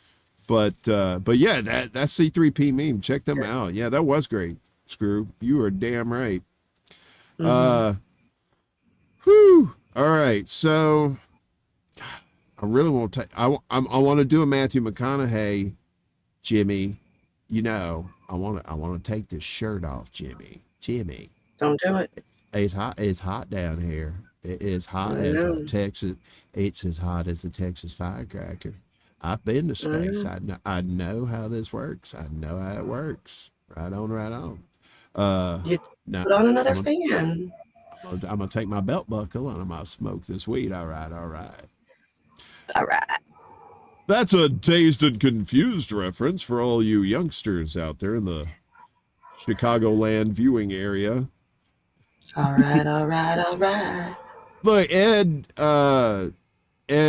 But yeah, that's C3P Meme. Check them out. Yeah, that was great. Screw, you are damn right. Whew. All right, so I really want to. I want to do a Matthew McConaughey, Jimmy. You know, I want to take this shirt off, Jimmy. Don't do it. It's hot. It's hot down here. It is hot as a Texas. It's as hot as a Texas firecracker. I've been to space. I know how this works. I know how it works. Right on, right on. Now, put on another fan. I'm gonna take my belt buckle and I'm gonna smoke this weed. All right. That's a Dazed and Confused reference for all you youngsters out there in the Chicagoland viewing area. All right. Look, Ed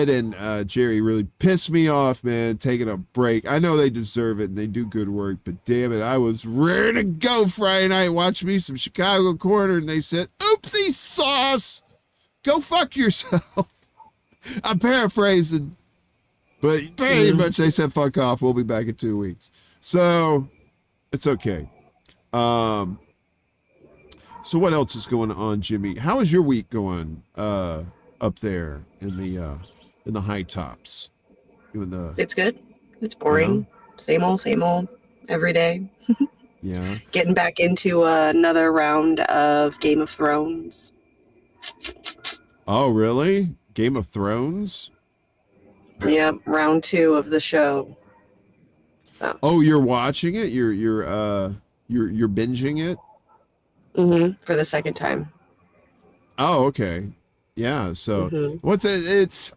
and Jerry really pissed me off, man, taking a break. I know they deserve it and they do good work, but damn it, I was ready to go Friday night, watch me some Chicago Corner, and they said, oops, Pussy sauce. Go fuck yourself. I'm paraphrasing, but pretty much they said fuck off. We'll be back in 2 weeks. So it's okay. So what else is going on, Jimmy? How is your week going up there in the high tops? It's good. It's boring. Same old every day. Yeah. Getting back into another round of Game of Thrones. Oh, really? Game of Thrones? Yep, round 2 of the show. So. Oh, you're watching it? You're binging it? For the second time. Oh, okay. Yeah, so what's it? It's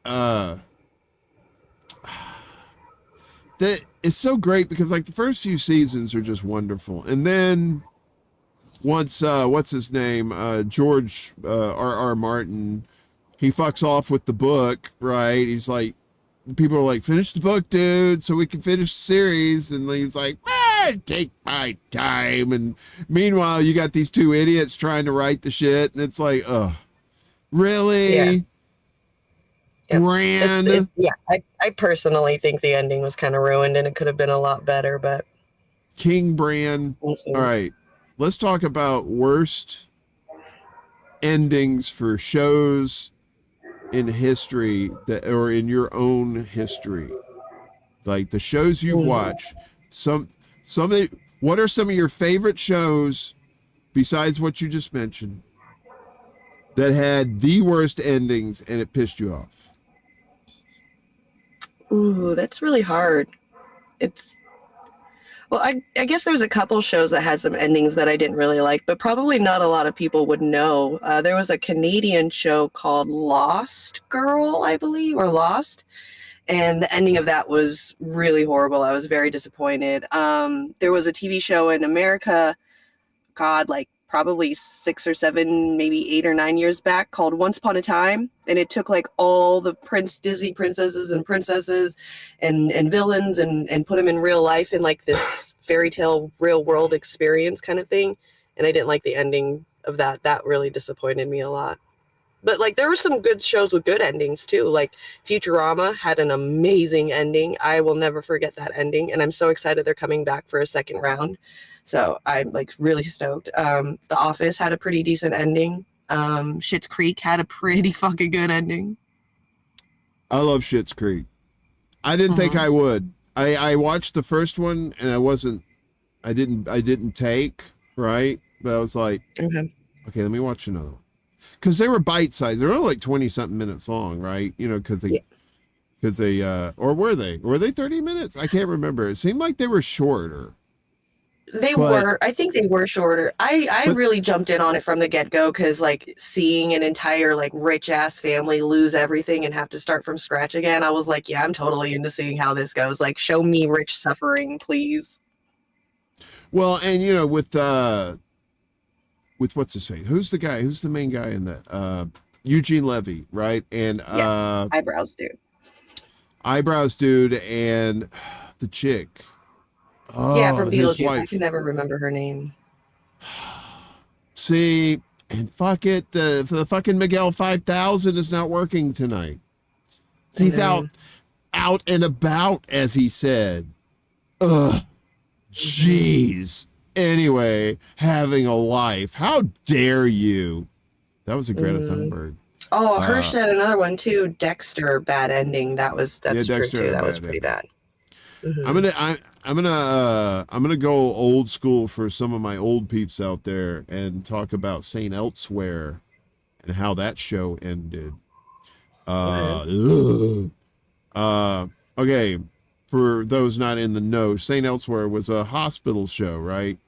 it's so great because like the first few seasons are just wonderful. And then once what's his name? George R.R. Martin, he fucks off with the book, right? He's like, people are like, finish the book, dude, so we can finish the series. And he's like, take my time. And meanwhile, you got these two idiots trying to write the shit, and it's like, really? Yeah. Brand? I personally think the ending was kind of ruined and it could have been a lot better, but King Bran. All right, let's talk about worst endings for shows in history that, or in your own history, like the shows you've watched. What are some of your favorite shows besides what you just mentioned that had the worst endings and it pissed you off? Ooh, that's really hard. Well, I guess there's a couple shows that had some endings that I didn't really like, but probably not a lot of people would know. There was a Canadian show called Lost Girl, I believe, or Lost. And the ending of that was really horrible. I was very disappointed. There was a TV show in America, like probably 6 or 7, maybe 8 or 9 years back, called Once Upon a Time. And it took like all the Disney princesses and princesses and villains and put them in real life in like this fairy tale real world experience kind of thing. And I didn't like the ending of that. That really disappointed me a lot. But like there were some good shows with good endings too. Like Futurama had an amazing ending. I will never forget that ending. And I'm so excited they're coming back for a second round. So I'm like really stoked. The Office had a pretty decent ending. Schitt's Creek had a pretty fucking good ending. I love Schitt's Creek. I didn't think I would. I watched the first one and I didn't take, right? But I was like, okay, let me watch another one. Because they were bite-sized. They were only like 20-something minutes long, right? You know, because they, or were they? Were they 30 minutes? I can't remember. It seemed like they were shorter. I think they were shorter. I really jumped in on it from the get-go because like seeing an entire like rich ass family lose everything and have to start from scratch again, I was like, yeah, I'm totally into seeing how this goes. Like, show me rich suffering, please. Well, and you know, with what's his face? Who's the main guy in that? Eugene Levy, right? And Eyebrows dude and the chick. From Beetlejuice. I can never remember her name. See, and fuck it, the fucking Miguel 5000 is not working tonight. He's out and about, as he said. Ugh, jeez. Anyway, having a life. How dare you? That was a Greta Thunberg. Oh, Hirsch had another one too. Dexter, bad ending. That's true too. That was pretty bad. I'm gonna go old school for some of my old peeps out there and talk about St. Elsewhere and how that show ended. Okay, for those not in the know, St. Elsewhere was a hospital show, right?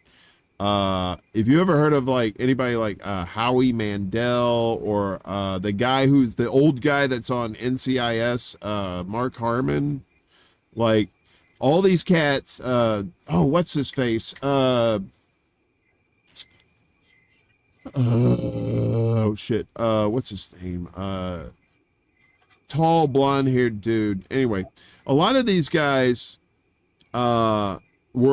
If you ever heard of like anybody like Howie Mandel or the guy who's the old guy that's on NCIS, Mark Harmon, like all these cats, what's his face? What's his name? Tall blonde-haired dude. Anyway, a lot of these guys were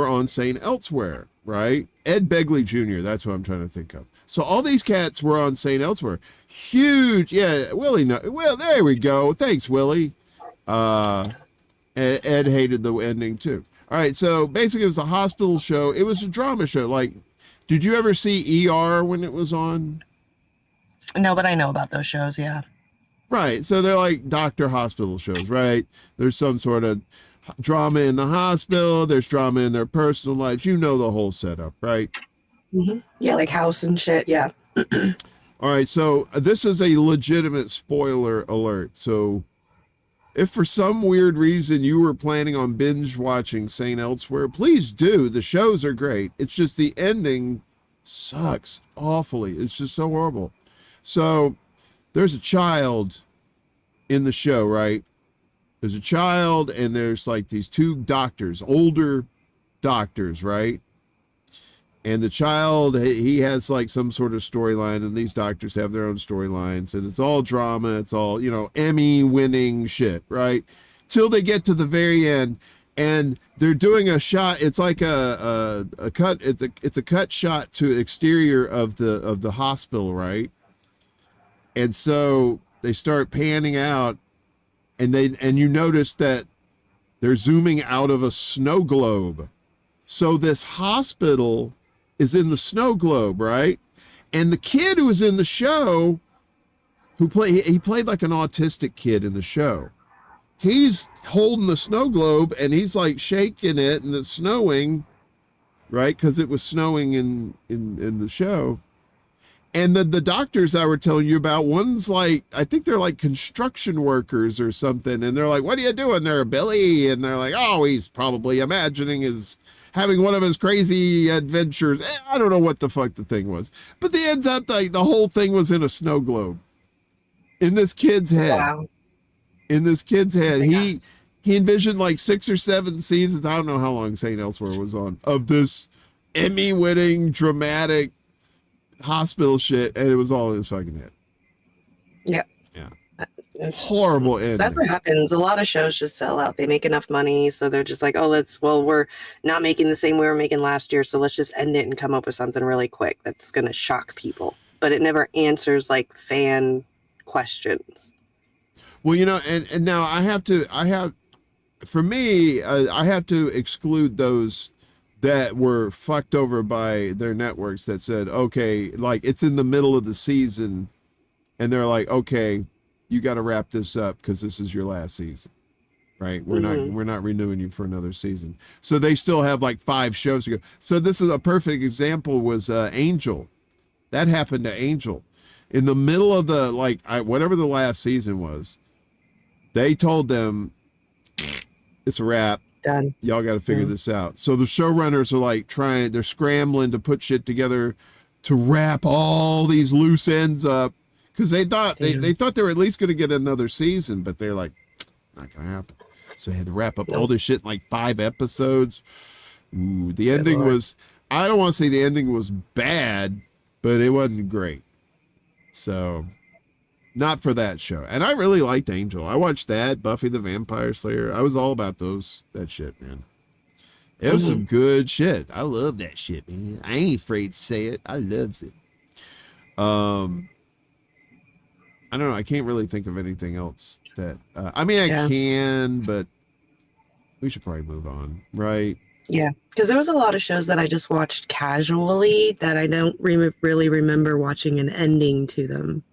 on St. Elsewhere, right? Ed Begley Jr., that's what I'm trying to think of. So all these cats were on St. Elsewhere. Huge. Yeah, Willie. Well, there we go. Thanks, Willie. Ed hated the ending too. All right, so basically it was a hospital show. It was a drama show. Like, did you ever see ER when it was on? No, but I know about those shows, yeah. Right, so they're like doctor hospital shows, right? There's some sort of drama in the hospital. There's drama in their personal lives. You know the whole setup, right? Mm-hmm. Yeah, like House and shit, yeah. All right, so this is a legitimate spoiler alert. So if for some weird reason you were planning on binge watching St. Elsewhere, please do. The shows are great. It's just the ending sucks awfully. It's just so horrible. So there's a child in the show, right? There's a child and there's like these two doctors, older doctors, right? And the child, he has like some sort of storyline, and these doctors have their own storylines, and it's all drama. It's all, you know, Emmy winning shit, right? Till they get to the very end, and they're doing a shot. It's like a cut. It's a cut shot to exterior of the hospital, right? And so they start panning out, and you notice that they're zooming out of a snow globe. So this hospital is in the snow globe, right? And the kid who was in the show, he played like an autistic kid in the show. He's holding the snow globe and he's like shaking it, and it's snowing, right? Because it was snowing in the show. And the doctors I were telling you about, one's like, I think they're like construction workers or something. And they're like, what are you doing there, Billy? And they're like, oh, he's probably imagining having one of his crazy adventures. I don't know what the fuck the thing was, but the ends up like the whole thing was in a snow globe in this kid's head. Wow. In this kid's head. He envisioned like 6 or 7 seasons. I don't know how long St. Elsewhere was on, of this Emmy winning dramatic hospital shit. And it was all in his fucking head. Yeah. Yeah. It's horrible ending. That's what happens. A lot of shows just sell out. They make enough money, so they're just like, oh, we're not making the same we were making last year, so let's just end it and come up with something really quick that's going to shock people. But it never answers like fan questions. Well, you know, and now I have to exclude those that were fucked over by their networks that said, okay, like it's in the middle of the season and they're like, okay, you got to wrap this up because this is your last season, right? We're not renewing you for another season. So they still have like 5 shows to go. So this is a perfect example was Angel. That happened to Angel in the middle of the, whatever the last season was. They told them it's a wrap. Done. Y'all got to figure this out. So the showrunners are like they're scrambling to put shit together to wrap all these loose ends up. Because they thought they thought they were at least going to get another season, but they're like, not going to happen. So they had to wrap up all this shit in like 5 episodes. Ooh, the ending was, I don't want to say the ending was bad, but it wasn't great. So, not for that show. And I really liked Angel. I watched that, Buffy the Vampire Slayer. I was all about that shit, man. It was some good shit. I love that shit, man. I ain't afraid to say it. I loves it. I don't know. I can't really think of anything else that, I can, but we should probably move on, right? Yeah, because there was a lot of shows that I just watched casually that I don't really remember watching an ending to them.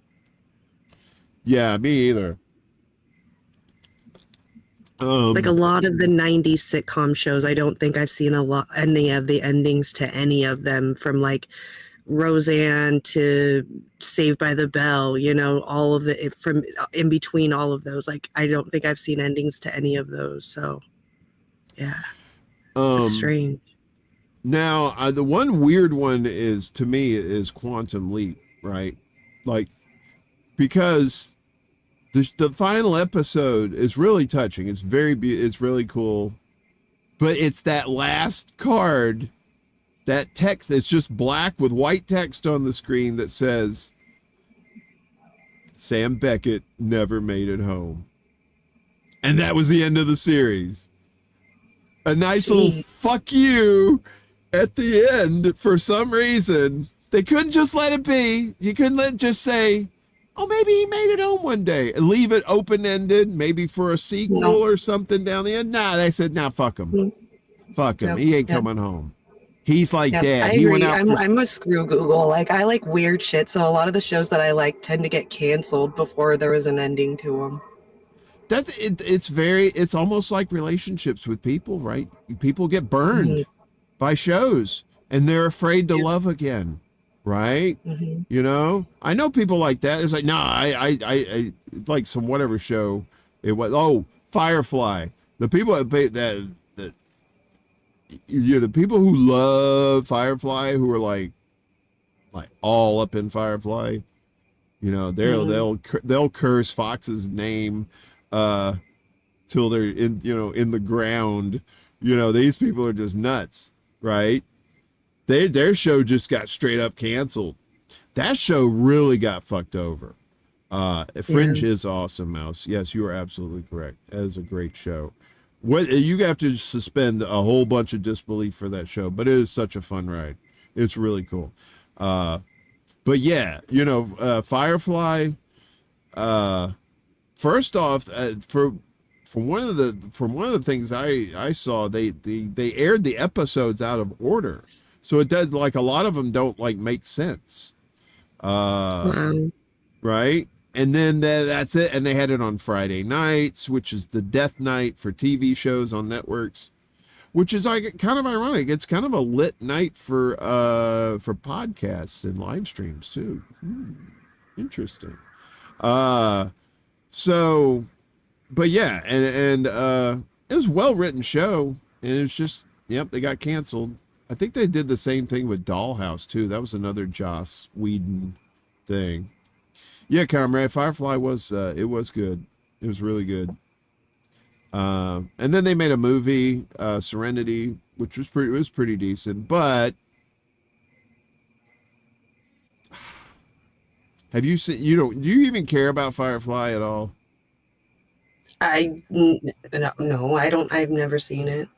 Yeah, me either. Like a lot of the 90s sitcom shows, I don't think I've seen any of the endings to any of them, from like Roseanne to Saved by the Bell, you know, all of it from in between all of those. Like, I don't think I've seen endings to any of those. So, yeah, it's strange. Now, the one weird one to me is Quantum Leap, right? Like, because the final episode is really touching. It's it's really cool, but it's that last card. That text that's just black with white text on the screen that says, Sam Beckett never made it home. And that was the end of the series. A nice little fuck you at the end for some reason. They couldn't just let it be. You couldn't just say, oh, maybe he made it home one day and leave it open-ended, maybe for a sequel or something down the end. Nah, they said, nah, fuck him. Fuck him. He ain't coming home. He's like Dad. I He agree. went out I'm a screw Google. Like, I like weird shit, so a lot of the shows that I like tend to get canceled before there was an ending to them. That's it. It's almost like relationships with people, right? People get burned by shows and they're afraid to love again. Right? You know, I know people like that. It's like, no, I like some whatever show it was. Oh, Firefly. The people that you know, the people who love Firefly, who are like all up in Firefly, you know, they'll curse Fox's name till they're in the ground. You know, these people are just nuts, right? Their show just got straight up canceled. That show really got fucked over. Fringe is awesome, Mouse. Yes, you are absolutely correct. That is a great show. You have to suspend a whole bunch of disbelief for that show, but it is such a fun ride. It's really cool. But yeah, you know, Firefly. First off, from one of the things I saw, they aired the episodes out of order. So it does, like, a lot of them don't like make sense. Right? And then that's it. And they had it on Friday nights, which is the death night for TV shows on networks, which is like kind of ironic. It's kind of a lit night for podcasts and live streams too. Interesting. So, but yeah, and it was a well-written show, and it was just, yep, they got canceled. I think they did the same thing with Dollhouse too. That was another Joss Whedon thing. Yeah, comrade, Firefly was it was good. It was really good. And then they made a movie, Serenity, which was pretty decent. But have you seen? Do you even care about Firefly at all? No, I don't. I've never seen it.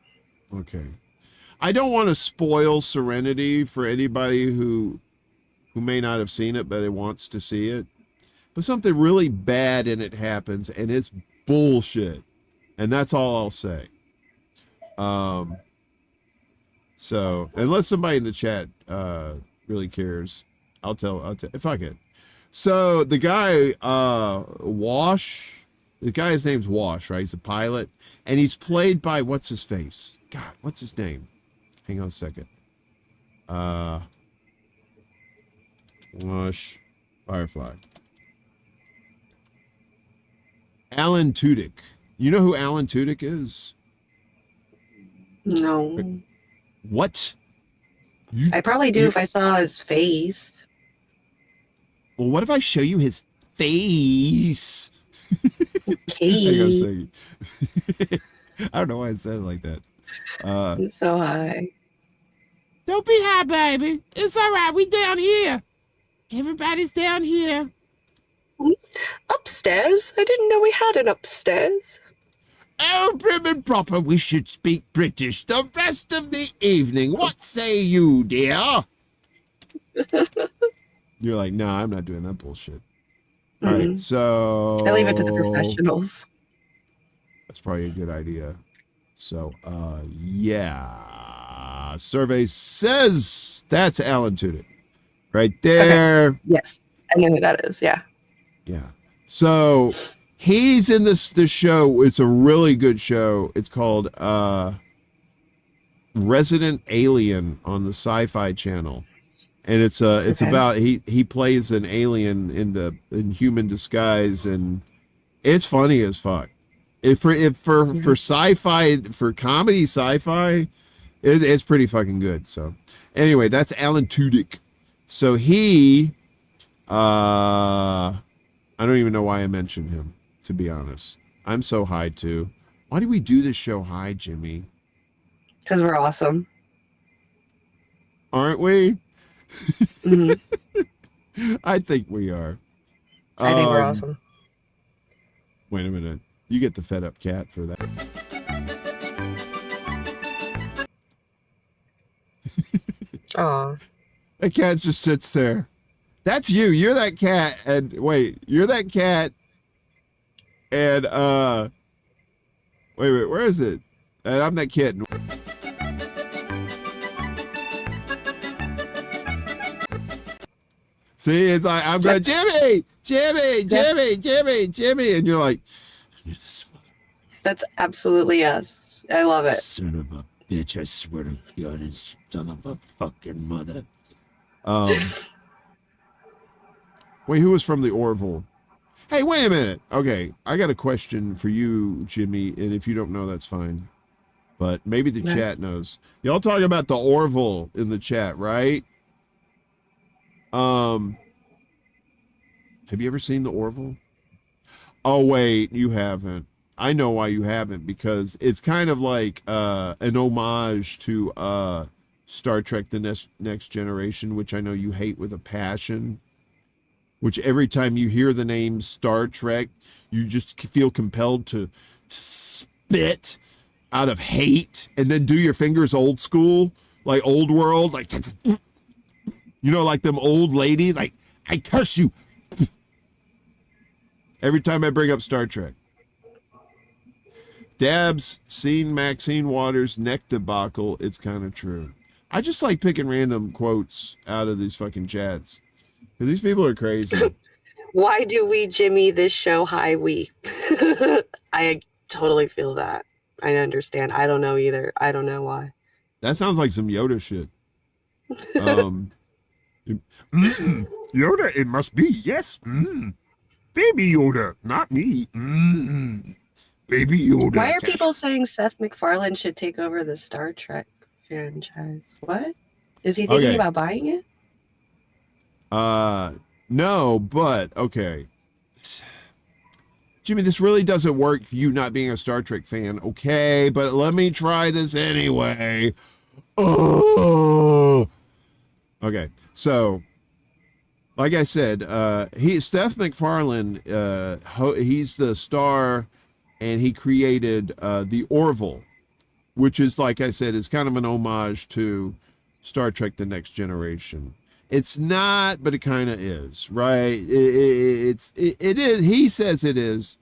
Okay. I don't want to spoil Serenity for anybody who may not have seen it, but it wants to see it. But something really bad in it happens, and it's bullshit. And that's all I'll say. So unless somebody in the chat really cares, I'll tell if I can. So the guy, the guy's name's Wash, right? He's a pilot, and he's played by what's his face? God, what's his name? Hang on a second. Wash, Firefly. Alan Tudyk. You know who Alan Tudyk is? No. What? I probably do if I saw his face. Well, what if I show you his face? Okay. I don't know why I said it like that. I'm so high. Don't be high, baby. It's all right. We down here. Everybody's down here. Upstairs? I didn't know we had an upstairs. Oh, prim and proper, we should speak British the rest of the evening. What say you, dear? You're like, nah, I'm not doing that bullshit. All right, so... I leave it to the professionals. That's probably a good idea. So, yeah. Survey says that's Alan Tudyk. Right there. Okay. Yes, I know who that is, yeah. Yeah. So he's in this show. It's a really good show. It's called Resident Alien on the Sci-Fi Channel. And it's about he plays an alien in human disguise, and it's funny as fuck. For sci-fi, for comedy sci-fi, it's pretty fucking good. So anyway, that's Alan Tudyk. So he I don't even know why I mentioned him, to be honest. I'm so high too. Why do we do this show high, Jimmy? Because we're awesome. Aren't we? Mm-hmm. I think we are. I think we're awesome. Wait a minute. You get the fed up cat for that. Aw. That cat just sits there. That's you. You're that cat. And wait, you're that cat. And wait, where is it? And I'm that kitten. See, it's like I'm going, Jimmy, and you're like, that's absolutely us. I love it. Son of a bitch! I swear to God, it's son of a fucking mother. Wait, who was from the Orville? Hey, wait a minute. Okay, I got a question for you, Jimmy, and if you don't know, that's fine. But maybe the chat knows. Y'all talk about the Orville in the chat, right? Have you ever seen the Orville? Oh, wait, you haven't. I know why you haven't, because it's kind of like an homage to Star Trek The Next Generation, which I know you hate with a passion, which every time you hear the name Star Trek, you just feel compelled to spit out of hate and then do your fingers old school, like old world, like, you know, like them old ladies, like, I curse you. Every time I bring up Star Trek. Dabs seen Maxine Waters' neck debacle. It's kind of true. I just like picking random quotes out of these fucking chats. Because these people are crazy. Why do we Jimmy this show high we? I totally feel that. I understand. I don't know either. I don't know why. That sounds like some Yoda shit. Yoda, it must be. Yes. Baby Yoda, not me. Baby Yoda. Why are people saying Seth MacFarlane should take over the Star Trek franchise? What? Is he thinking about buying it? No, but okay. Jimmy, this really doesn't work, you not being a Star Trek fan. Okay, but let me try this anyway. Oh. Okay, so like I said, Seth MacFarlane, he's the star, and he created the Orville, which is, like I said, is kind of an homage to Star Trek The Next Generation. It's not, but it kind of is, right? It is. He says it is.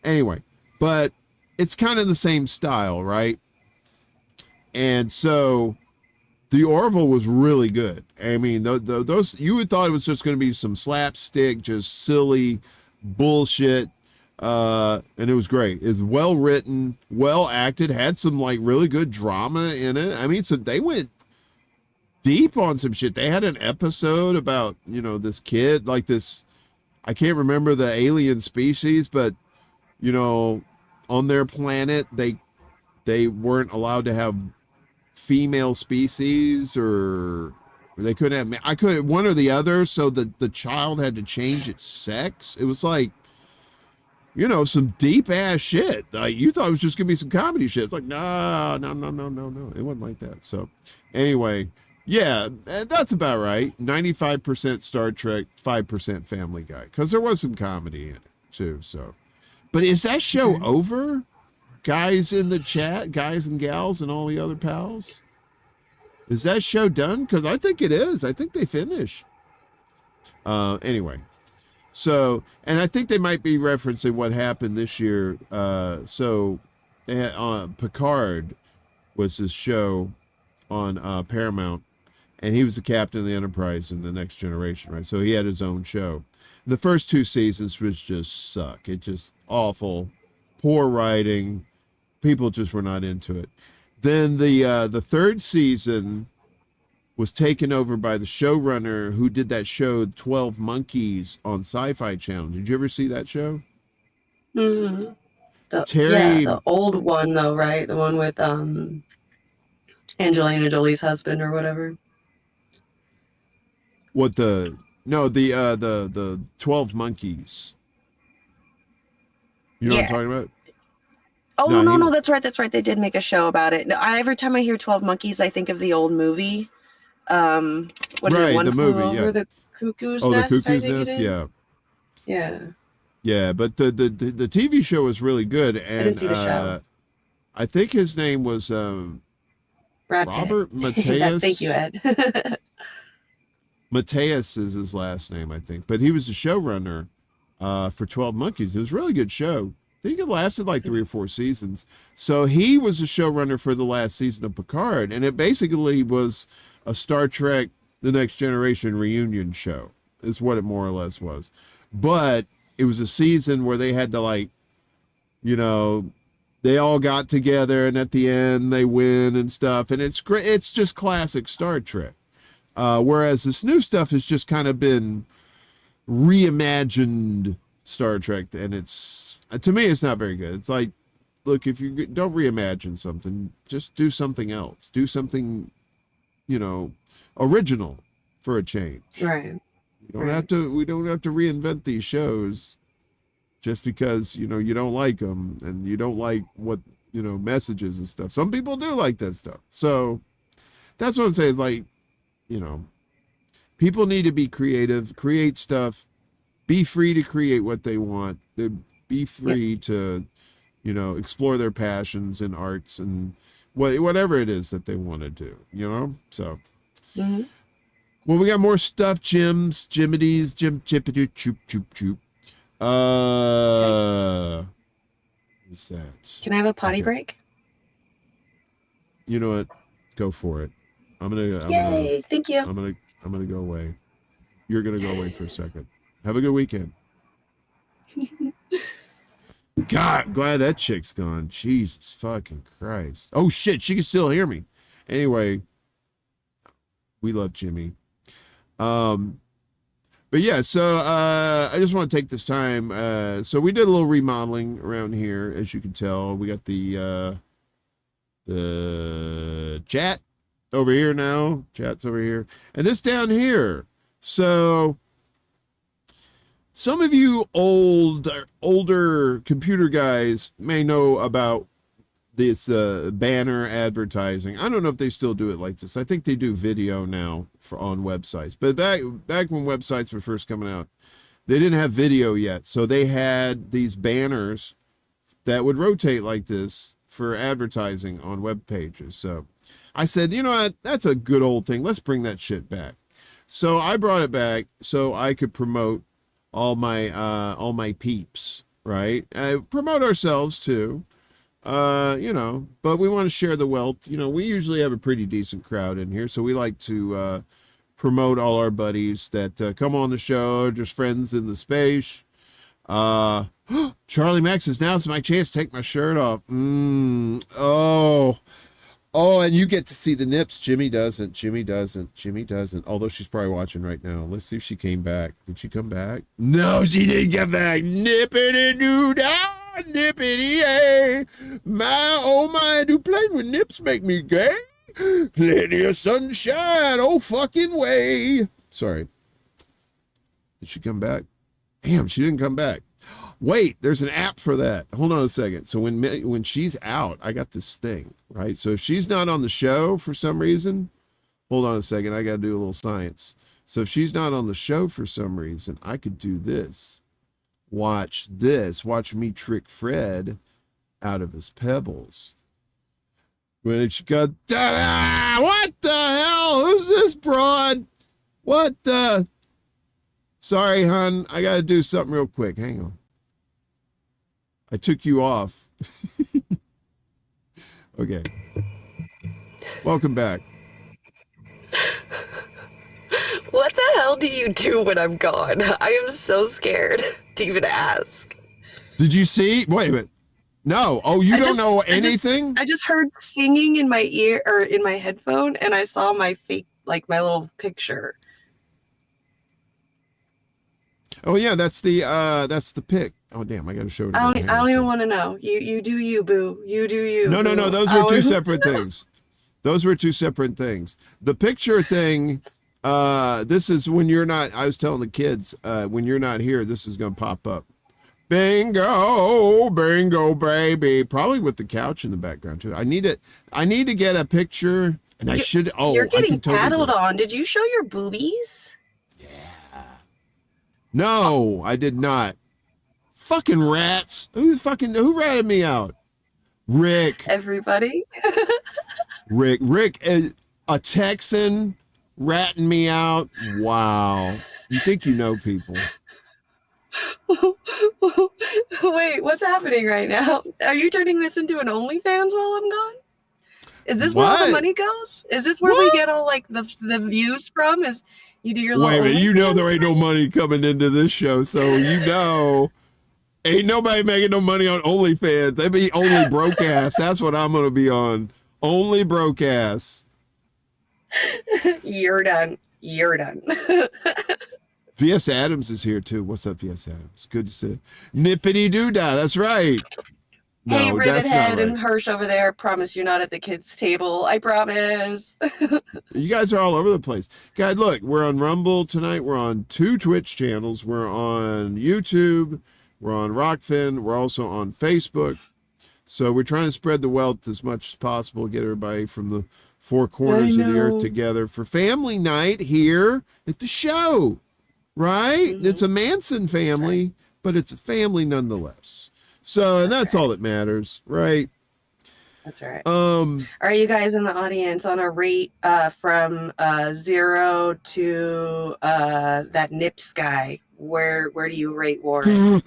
Anyway, but it's kind of the same style, right? And so the Orville was really good. I mean, those you would thought it was just going to be some slapstick, just silly bullshit, and it was great. It's well written, well acted, had some like really good drama in it. I mean, so they went deep on some shit. They had an episode about, you know, this kid, like this, I can't remember the alien species, but you know, on their planet they weren't allowed to have female species, or they couldn't have one or the other, so the child had to change its sex. It was like, you know, some deep ass shit. Like, you thought it was just gonna be some comedy shit. It's like, no. It wasn't like that. So anyway, yeah, that's about right. 95% Star Trek, 5% Family Guy, because there was some comedy in it too. So, but is that show over? Guys in the chat, guys and gals and all the other pals, is that show done? Because I think it is. I think they finish. Anyway, so, and I think they might be referencing what happened this year. So they had, Picard was this show on Paramount, and he was the captain of the Enterprise in The Next Generation, right? So he had his own show. The first 2 seasons was just suck. It just awful, poor writing. People just were not into it. Then the 3rd season was taken over by the showrunner who did that show 12 Monkeys on Sci-Fi Channel. Did you ever see that show? Mm-hmm. Terry, the old one though, right? The one with Angelina Jolie's husband or whatever. What the 12 Monkeys. You know what I'm talking about? Oh, no, that's right. They did make a show about it. No, every time I hear 12 Monkeys, I think of the old movie. What is it? One the Flew movie, Over the Cuckoo's Oh, Nest, the Cuckoo's I think Nest, it is. yeah. Yeah. Yeah, but the TV show was really good, and I didn't see the show. I think his name was Brad Robert Pitt. Mateus. Thank you, Ed. Mateus is his last name, I think. But he was the showrunner for 12 Monkeys. It was a really good show. I think it lasted like 3 or 4 seasons. So he was the showrunner for the last season of Picard, and it basically was a Star Trek The Next Generation reunion show, is what it more or less was. But it was a season where they had to, like, you know, they all got together, and at the end they win and stuff, and it's great. It's just classic Star Trek. Whereas this new stuff has just kind of been reimagined Star Trek, and it's, to me, it's not very good. It's like, look, if you don't reimagine something, just do something else. Do something, you know, original for a change. Right. We don't have to reinvent these shows just because, you know, you don't like them and you don't like what, you know, messages and stuff. Some people do like that stuff. So that's what I'm saying. Like, you know, people need to be creative, create stuff, be free to create what they want. Be free to, you know, explore their passions in arts and whatever it is that they want to do, you know? So, well, we got more stuff, Jims, Jimmities, Jim, Chippity, choop, choop, choop. What's that? Can I have a potty break? You know what? Go for it. Yay, thank you. I'm gonna go away. You're gonna go away for a second. Have a good weekend. God, glad that chick's gone. Jesus fucking Christ. Oh shit, she can still hear me. Anyway, we love Jimmy. But yeah, so I just want to take this time. So we did a little remodeling around here, as you can tell. We got the chat over here now. Chat's over here. And this down here. So some of you older computer guys may know about this banner advertising. I don't know if they still do it like this. I think they do video now on websites. But back when websites were first coming out, they didn't have video yet. So they had these banners that would rotate like this for advertising on web pages. So I said, you know what? That's a good old thing. Let's bring that shit back. So I brought it back so I could promote all my peeps, right? Promote ourselves too. You know, but we want to share the wealth. You know, we usually have a pretty decent crowd in here, so we like to promote all our buddies that come on the show, just friends in the space. Charlie Max says, now's my chance to take my shirt off. Oh, and you get to see the nips. Jimmy doesn't. Although she's probably watching right now. Let's see if she came back. Did she come back? No, she didn't come back. Nippity doo da, nippity hey. My, oh my, do playing with nips make me gay? Plenty of sunshine, oh fucking way. Sorry. Did she come back? Damn, she didn't come back. Wait, there's an app for that. Hold on a second. So when she's out, I got this thing, right? So if she's not on the show for some reason, hold on a second. I got to do a little science. So if she's not on the show for some reason, I could do this. Watch this. Watch me trick Fred out of his pebbles. When she goes, ta-da! What the hell? Who's this broad? What the? Sorry, hon. I got to do something real quick. Hang on. I took you off. Okay. Welcome back. What the hell do you do when I'm gone? I am so scared to even ask. Did you see? Wait a minute. No. Oh, you don't know anything? I just heard singing in my ear or in my headphone, and I saw my fake, like my little picture. Oh yeah, that's the pic. Oh damn, I gotta show it. I don't even want to know. You do you, boo. You do you. No. Those were two separate things. Those were two separate things. The picture thing. This is when you're not. I was telling the kids, when you're not here, this is gonna pop up. Bingo, baby. Probably with the couch in the background too. I need to get a picture, and I should. Oh, you're getting paddled on. Did you show your boobies? No, I did not. Fucking rats. Who ratted me out? Rick. Everybody. Rick, a Texan ratting me out. Wow. You think you know people. Wait, what's happening right now? Are you turning this into an OnlyFans while I'm gone? Is this where all the money goes? Is this where we get all like the views from? Is you do your Wait a minute, you know OnlyFans there ain't no money coming into this show, so you know ain't nobody making no money on OnlyFans. They be only broke ass. That's what I'm gonna be on. Only broke ass. You're done. You're done. V.S. Adams is here too. What's up, V.S. Adams? Good to see. Nippity doo dah. That's right. Hey, No, that's not Rivethead right. and Hirsch over there. Promise you're not at the kids' table. I promise. You guys are all over the place. Guys, look, we're on Rumble tonight. We're on 2 Twitch channels. We're on YouTube. We're on Rockfin. We're also on Facebook. So we're trying to spread the wealth as much as possible, get everybody from the 4 corners of the earth together for family night here at the show, right? It's a Manson family, but it's a family nonetheless. So, and that's all that matters, right? That's right. Are you guys in the audience on a rate from 0 to that Nips guy? Where do you rate Warren? 0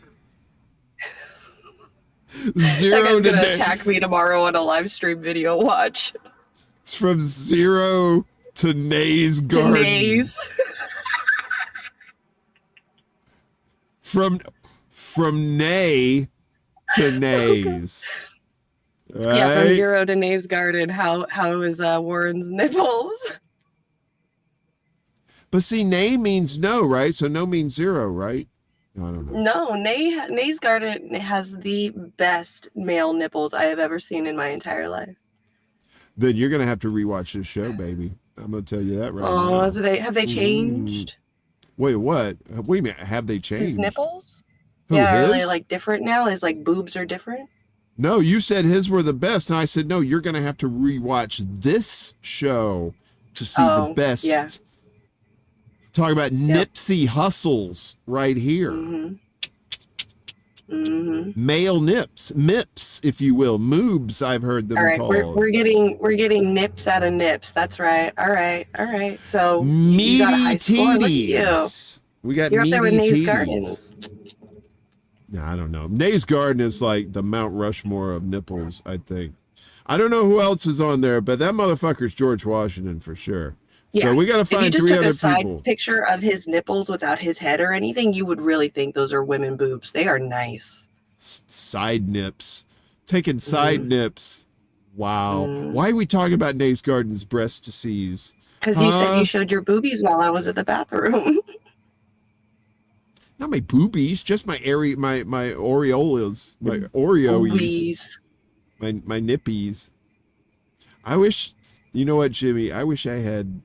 that guy's to gonna attack me tomorrow on a live stream video watch. It's from 0 to Nay's garden. To Nay's. From Nay to Nay's. Right? Yeah, from 0 to Nay's garden. How is Warren's nipples? But see, Nay means no, right? So no means 0, right? I don't know. No, Nay's garden has the best male nipples I have ever seen in my entire life. Then you're gonna have to rewatch this show, baby. I'm gonna tell you that right now. Oh, so have they changed? Wait, what? What do you mean? Have they changed? His nipples? Who, yeah, his? are they like different now? His like boobs are different? No, you said his were the best, and I said no. You're gonna have to rewatch this show to see the best. Yeah. Talk about Nipsey Hustles right here. Male nips, mips, if you will, moobs. I've heard them All right, called. we're getting nips out of nips. That's right. All right. So Meaty you got a high score. Look at you. titties. We got You're up there with meaty Nay's titties. Gardens. No, I don't know. Nay's Garden is like the Mount Rushmore of nipples, I think. I don't know who else is on there, but that motherfucker's George Washington for sure. Yeah. So we got to If you find just 3 took other a side people. picture of his nipples without his head or anything, you would really think those are women boobs. They are nice. Side nips. Taking side nips. Wow. Why are we talking about Nay's Garden's breast disease? Because you said you showed your boobies while I was at the bathroom. Not my boobies, just my my areolas, my Oreos, my nippies. I wish, you know what, Jimmy? I wish I had.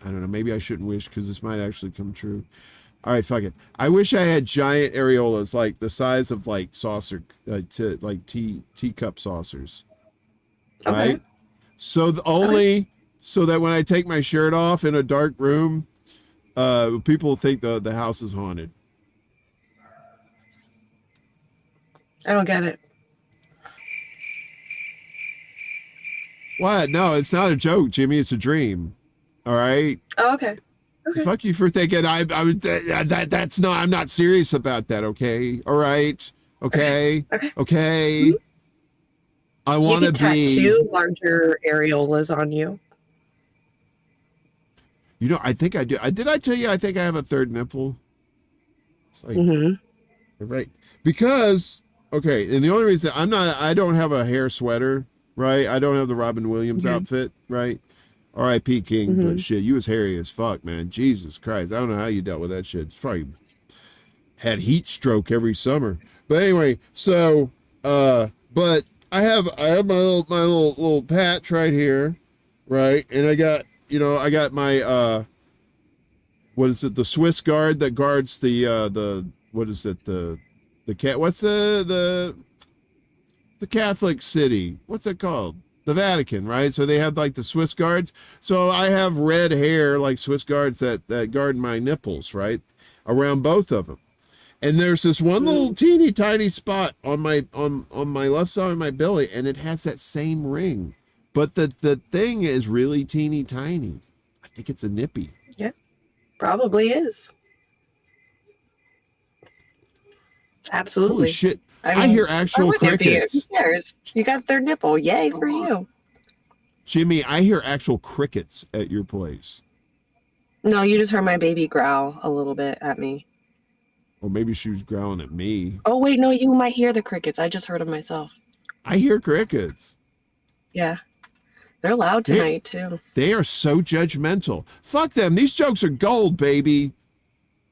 I don't know. Maybe I shouldn't wish because this might actually come true. All right, fuck it. I wish I had giant areolas, like the size of like saucer, like teacup saucers. Okay. Right. So so that when I take my shirt off in a dark room, people think the house is haunted. I don't get it. What? No, it's not a joke, Jimmy. It's a dream. All right. Oh, okay. Fuck you for thinking that's not. I'm not serious about that. Okay. All right. Okay. Okay. I want to be. Tattoo larger areolas on you. You know, I think I do. Did I tell you? I think I have a third nipple. It's like, right, because okay, and the only reason I don't have a hair sweater, right? I don't have the Robin Williams outfit, right? R.I.P. King, but shit, you was hairy as fuck, man. Jesus Christ, I don't know how you dealt with that shit. It's probably had heat stroke every summer. But anyway, so but I have my little patch right here, right? And I got my what is it? The Swiss guard that guards the what is it? The cat? What's the Catholic city? What's it called? The Vatican, right? So they have like the Swiss guards. So I have red hair like Swiss guards that guard my nipples, right? Around both of them. And there's this one little teeny tiny spot on my left side of my belly, and it has that same ring. But the thing is really teeny tiny. think it's a nippy. Yeah, probably is. Absolutely. Holy shit. I I hear actual crickets. Who cares? You got their nipple. Yay for you. Jimmy, I hear actual crickets at your place. No, you just heard my baby growl a little bit at me. Or maybe she was growling at me. Oh, wait, no, you might hear the crickets. I just heard them myself. I hear crickets. Yeah. They're loud tonight, too. They are so judgmental. Fuck them. These jokes are gold, baby.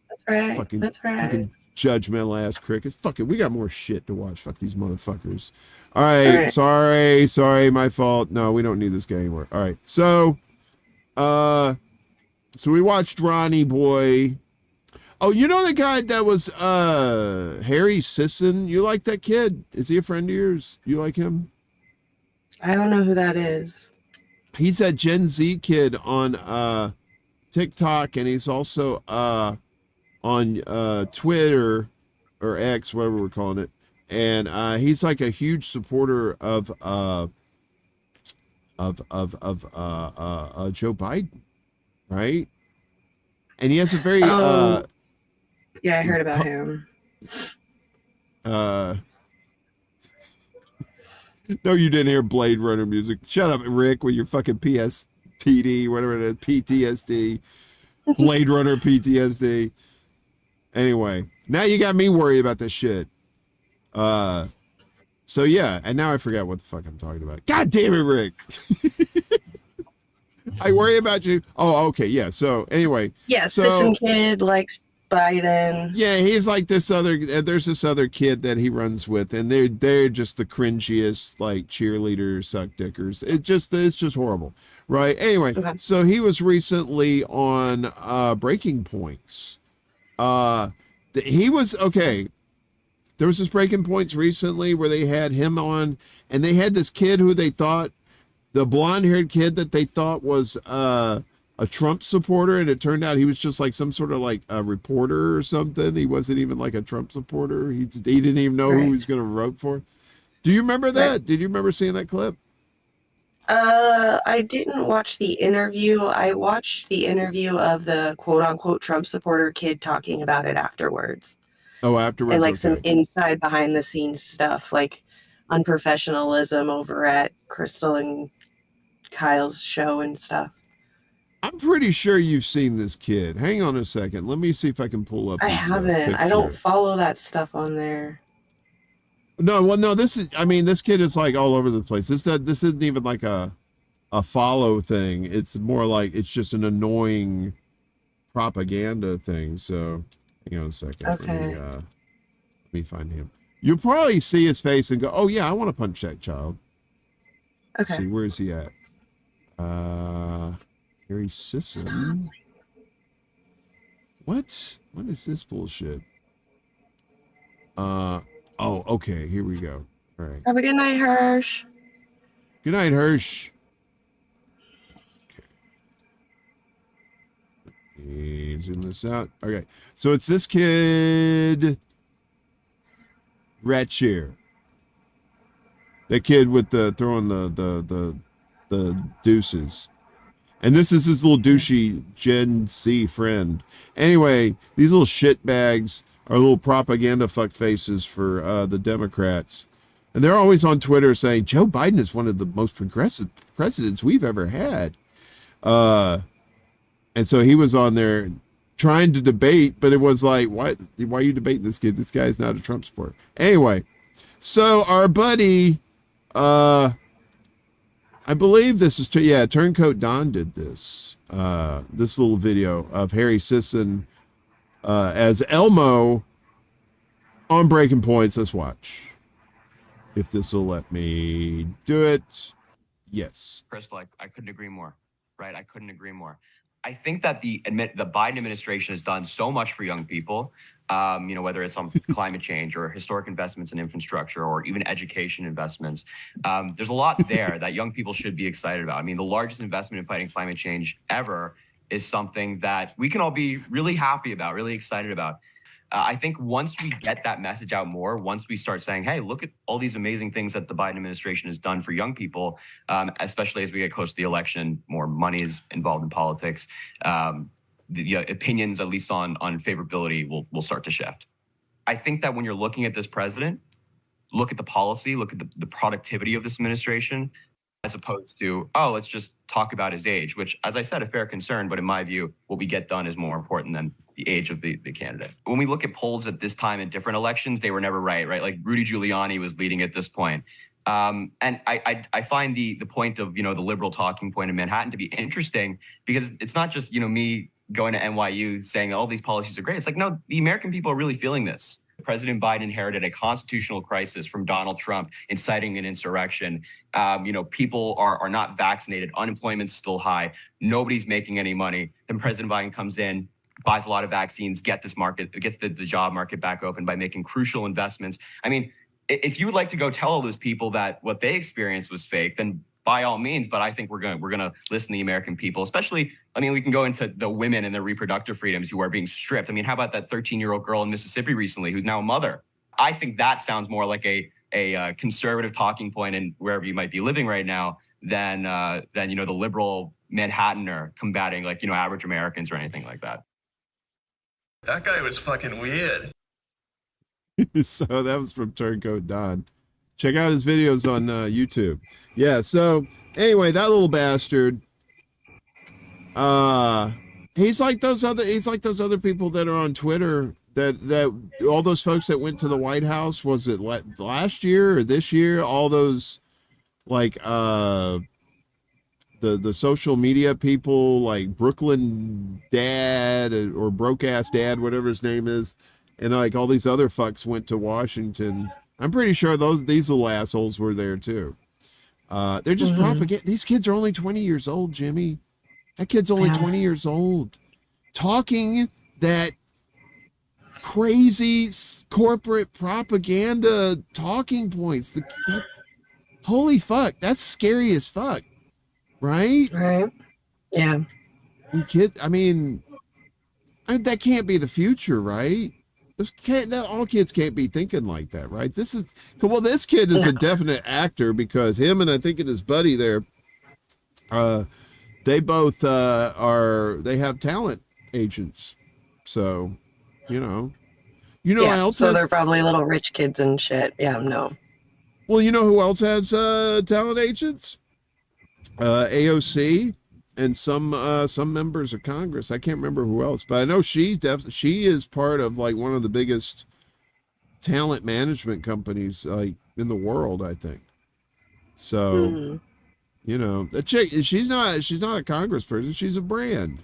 That's right. That's right. Fucking judgmental ass crickets. Fuck it. We got more shit to watch. Fuck these motherfuckers. All right. Sorry. My fault. No, we don't need this guy anymore. All right. So we watched Ronnie Boy. Oh, you know the guy that was Harry Sisson? You like that kid? Is he a friend of yours? You like him? I don't know who that is. He's that Gen Z kid on TikTok, and he's also on Twitter or X, whatever we're calling it. And he's like a huge supporter of Joe Biden, right? And he has a very yeah, I heard about him. No, you didn't hear Blade Runner music. Shut up, Rick, with your fucking PSTD, whatever it is, PTSD. Blade Runner PTSD. Anyway, now you got me worried about this shit. So yeah, and now I forgot what the fuck I'm talking about. God damn it, Rick. I worry about you. Oh, okay, yeah. So anyway. Yeah, Sisson kid likes Biden. Yeah, he's like there's this other kid that he runs with, and they're just the cringiest, like, cheerleader suck dickers. It's just horrible. Right. Anyway, So he was recently on Breaking Points. He was okay. There was this Breaking Points recently where they had him on, and they had this kid who they thought, the blonde-haired kid that they thought was a Trump supporter, and it turned out he was just like some sort of like a reporter or something. He wasn't even like a Trump supporter. He didn't even know who he was going to vote for. Do you remember that? Right. Did you remember seeing that clip? I didn't watch the interview. I watched the interview of the quote-unquote Trump supporter kid talking about it afterwards. Oh, afterwards. And like some inside behind-the-scenes stuff, like unprofessionalism over at Crystal and Kyle's show and stuff. I'm pretty sure you've seen this kid. Hang on a second. Let me see if I can pull up. I haven't. I don't follow that stuff on there. No, well, no. This kid is like all over the place. This isn't even like a follow thing. It's more like it's just an annoying propaganda thing. So, hang on a second. Okay. Let me find him. You'll probably see his face and go, "Oh yeah, I want to punch that child." Okay. Let's see, where is he at? Harry Sisson. What is this bullshit? Oh, okay, here we go. All right. Have a good night, Hirsch. Good night, Hirsch. Okay. Zoom this out. Okay. So it's this kid. Rat chair. That kid with the throwing the deuces. And this is his little douchey Gen Z friend. Anyway, these little shit bags are little propaganda fuck faces for the Democrats. And they're always on Twitter saying, Joe Biden is one of the most progressive presidents we've ever had. And so he was on there trying to debate, but it was like, why are you debating this kid? This guy's not a Trump supporter. Anyway, so our buddy, I believe this is Turncoat Don did this little video of Harry Sisson as Elmo on Breaking Points. Let's watch if this will let me do it. Yes. Crystal, I couldn't agree more. Right, I couldn't agree more. I think that the Biden administration has done so much for young people, whether it's on climate change or historic investments in infrastructure or even education investments. There's a lot there that young people should be excited about. I mean, the largest investment in fighting climate change ever is something that we can all be really happy about, really excited about. I think once we get that message out more, once we start saying, hey, look at all these amazing things that the Biden administration has done for young people, especially as we get close to the election, more money is involved in politics. The opinions, at least on favorability, will start to shift. I think that when you're looking at this president, look at the policy, look at the productivity of this administration, as opposed to, oh, let's just talk about his age, which, as I said, a fair concern, but in my view, what we get done is more important than the age of the candidate. When we look at polls at this time in different elections, they were never right? Like Rudy Giuliani was leading at this point. And I find the point of, the liberal talking point in Manhattan to be interesting, because it's not just, me going to NYU saying all these policies are great. It's like, no, the American people are really feeling this. President Biden inherited a constitutional crisis from Donald Trump, inciting an insurrection. People are not vaccinated. Unemployment's still high. Nobody's making any money. Then President Biden comes in, buys a lot of vaccines, gets the job market back open by making crucial investments. I mean, if you would like to go tell all those people that what they experienced was fake, then by all means, but I think we're gonna listen to the American people, especially, we can go into the women and their reproductive freedoms who are being stripped. How about that 13-year-old girl in Mississippi recently who's now a mother? I think that sounds more like a conservative talking point in wherever you might be living right now than the liberal Manhattaner combating average Americans or anything like that. That guy was fucking weird. So that was from Turncoat Don. Check out his videos on YouTube. Yeah, so anyway, that little bastard, he's like those other people that are on Twitter, that all those folks that went to the White House, was it last year or this year? All those the social media people, like Brooklyn Dad or Broke Ass Dad, whatever his name is, and all these other fucks went to Washington. I'm pretty sure these little assholes were there too. They're just propaganda. These kids are only 20 years old, Jimmy. That kid's only 20 years old. Talking that crazy corporate propaganda talking points. Holy fuck, that's scary as fuck. Right? Right. Yeah. You kid, that can't be the future, right? All kids can't be thinking like that, right? This kid is a definite actor, because him and I think his buddy there, they both they have talent agents. So, who else? So they're probably little rich kids and shit. Yeah, no. Well, you know who else has talent agents? AOC. And some members of Congress. I can't remember who else, but I know she is part of one of the biggest talent management companies in the world, I think. So, the chick, she's not a congressperson. She's a brand.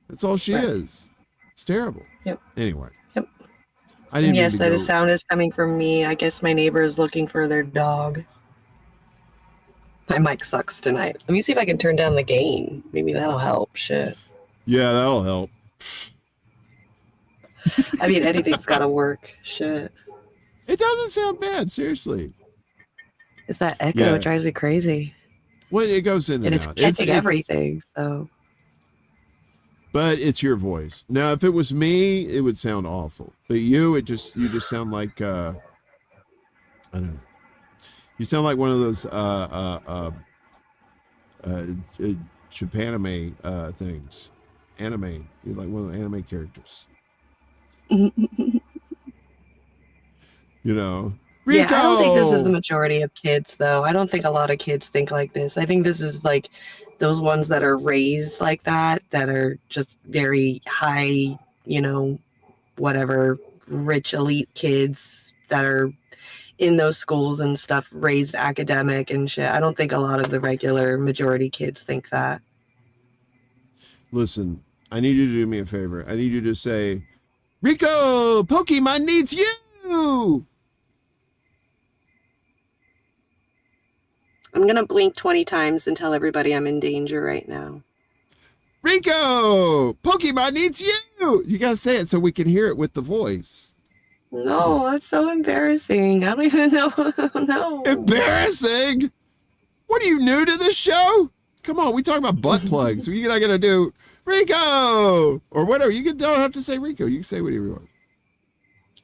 That's all she is. It's terrible. Yep. Anyway. Yep. I didn't. Yes, the sound is coming from me. I guess my neighbor is looking for their dog. My mic sucks tonight. Let me see if I can turn down the gain. Maybe that'll help. Shit. Yeah, that'll help. Anything's got to work. Shit. It doesn't sound bad, seriously. It's that echo. Yeah. It drives me crazy. Well, it goes in and it's out. Catching everything, so. But it's your voice. Now, if it was me, it would sound awful. But you just sound like, I don't know. You sound like one of those Japanime things. Anime. You're like one of the anime characters. Rico! Yeah, I don't think this is the majority of kids, though. I don't think a lot of kids think like this. I think this is those ones that are raised like that are just very high, whatever, rich elite kids that are in those schools and stuff, raised academic and shit. I don't think a lot of the regular majority kids think that. Listen, I need you to do me a favor. I need you to say, Rico, Pokemon needs you! I'm going to blink 20 times and tell everybody I'm in danger right now. Rico, Pokemon needs you! You got to say it so we can hear it with the voice. No, that's so embarrassing. I don't even know. No. Embarrassing? What are you, new to this show? Come on, we talk about butt plugs. So you're not going to do Rico or whatever. You don't have to say Rico. You can say whatever you want.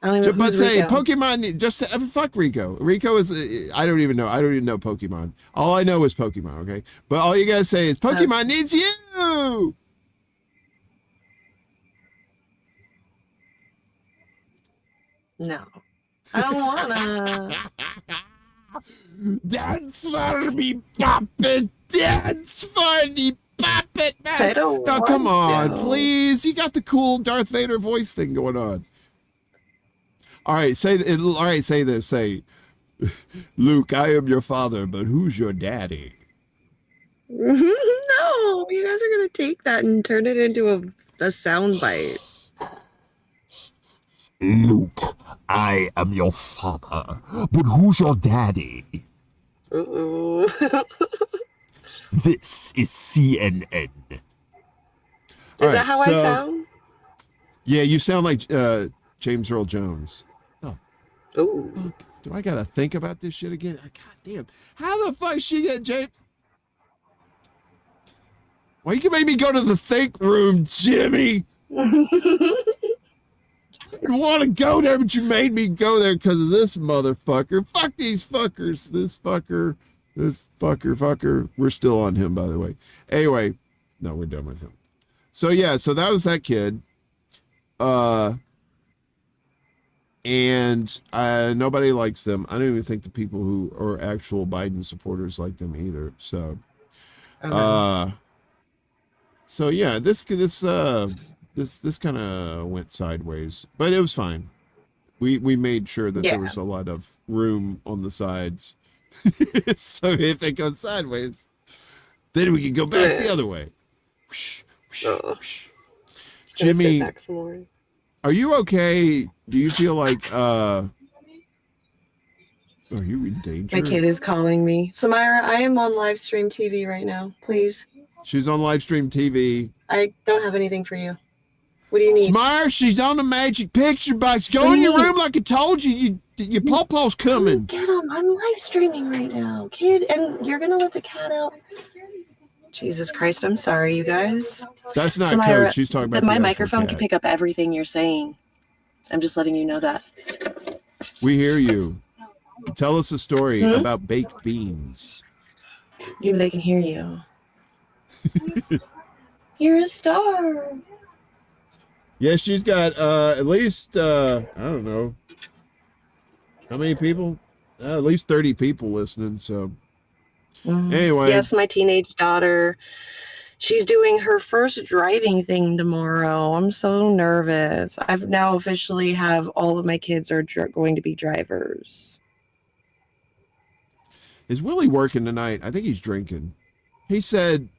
I don't even know. But Who's say Rico? Pokemon. Just fuck Rico. Rico is. I don't even know. I don't even know Pokemon. All I know is Pokemon. Okay, but all you gotta say is Pokemon needs you. No, I don't wanna. Dance for me, Puppet. Dance for me, Puppet. I don't Now, come on, to. please. You got the cool Darth Vader voice thing going on. All right, say it. All right, say this. Say, Luke, I am your father, but who's your daddy? No, you guys are gonna take that and turn it into a sound bite. Luke, I am your father, but who's your daddy? Ooh. This is CNN. Is that how I sound? Yeah, you sound like James Earl Jones. Oh. Ooh. Do I gotta think about this shit again? God damn. How the fuck she get James? Why you can make me go to the think room, Jimmy? I didn't want to go there, but you made me go there because of this motherfucker. Fuck these fuckers. This fucker. We're still on him, by the way. Anyway, no, we're done with him. So yeah, so that was that kid. And nobody likes them. I don't even think the people who are actual Biden supporters like them either. So, so yeah, this kind of went sideways, but it was fine. We made sure that there was a lot of room on the sides. So if it goes sideways, then we can go back the other way. Jimmy, are you okay? Do you feel like are you in danger? My kid is calling me. Samira, I am on live stream TV right now. Please. She's on live stream TV. I don't have anything for you. What do you need? Samira, she's on the magic picture box. Go in your room like I told you. Your pawpaw's coming. Get him. I'm live streaming right now, kid. And you're gonna let the cat out. Jesus Christ, I'm sorry, you guys. That's not Samira, code. She's talking about my the microphone cat. can pick up everything you're saying. I'm just letting you know that. We hear you. Tell us a story about baked beans. Maybe they can hear you. You're a star. Yeah, she's got at least I don't know how many people. At least 30 people listening. So anyway, Yes, my teenage daughter. She's doing her first driving thing tomorrow. I'm so nervous. I've now officially have all of my kids are going to be drivers. is Willie working tonight? I think he's drinking. He said,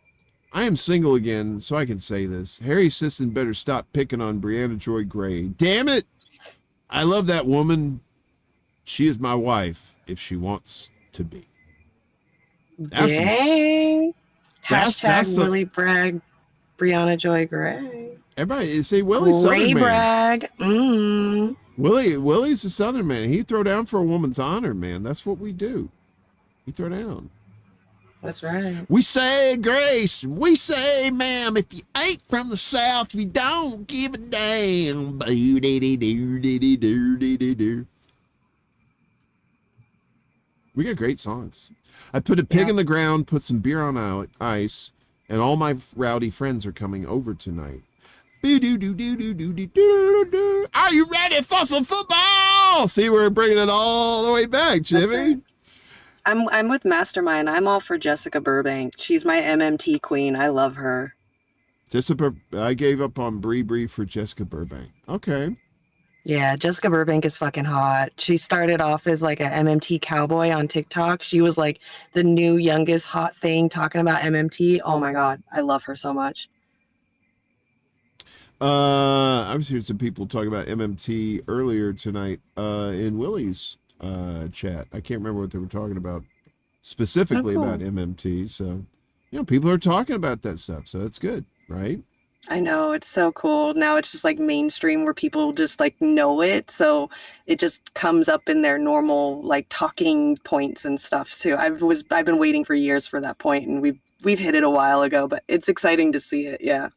I am single again, so I can say this. Harry Sisson better stop picking on Brianna Joy Gray. Damn it! I love that woman. She is my wife if she wants to be. That's Dang. That's Willie brag, Brianna Joy Gray. Everybody say Willie's Gray Southern man. brag. Willie's a Southern man. He throw down for a woman's honor, man. That's what we do. We throw down. That's right. We say grace. We say, ma'am, if you ain't from the South, you don't give a damn. We got great songs. I put a pig in the ground, put some beer on ice, and all my rowdy friends are coming over tonight. Are you ready for some football? See, we're bringing it all the way back, Jimmy. I'm with Mastermind. I'm all for Jessica Burbank. She's my MMT queen. I love her. I gave up on Bree for Jessica Burbank. Okay. Yeah, Jessica Burbank is fucking hot. She started off as like a MMT cowboy on TikTok. She was like the new youngest hot thing talking about MMT. Oh my God. I love her so much. I was hearing some people talking about MMT earlier tonight in Willie's chat. I can't remember what they were talking about specifically about MMT. So, people are talking about that stuff. So that's good, right? I know, it's so cool. Now it's just like mainstream where people just like know it. So it just comes up in their normal like talking points and stuff too. I've been waiting for years for that point, and we've hit it a while ago, but it's exciting to see it. Yeah.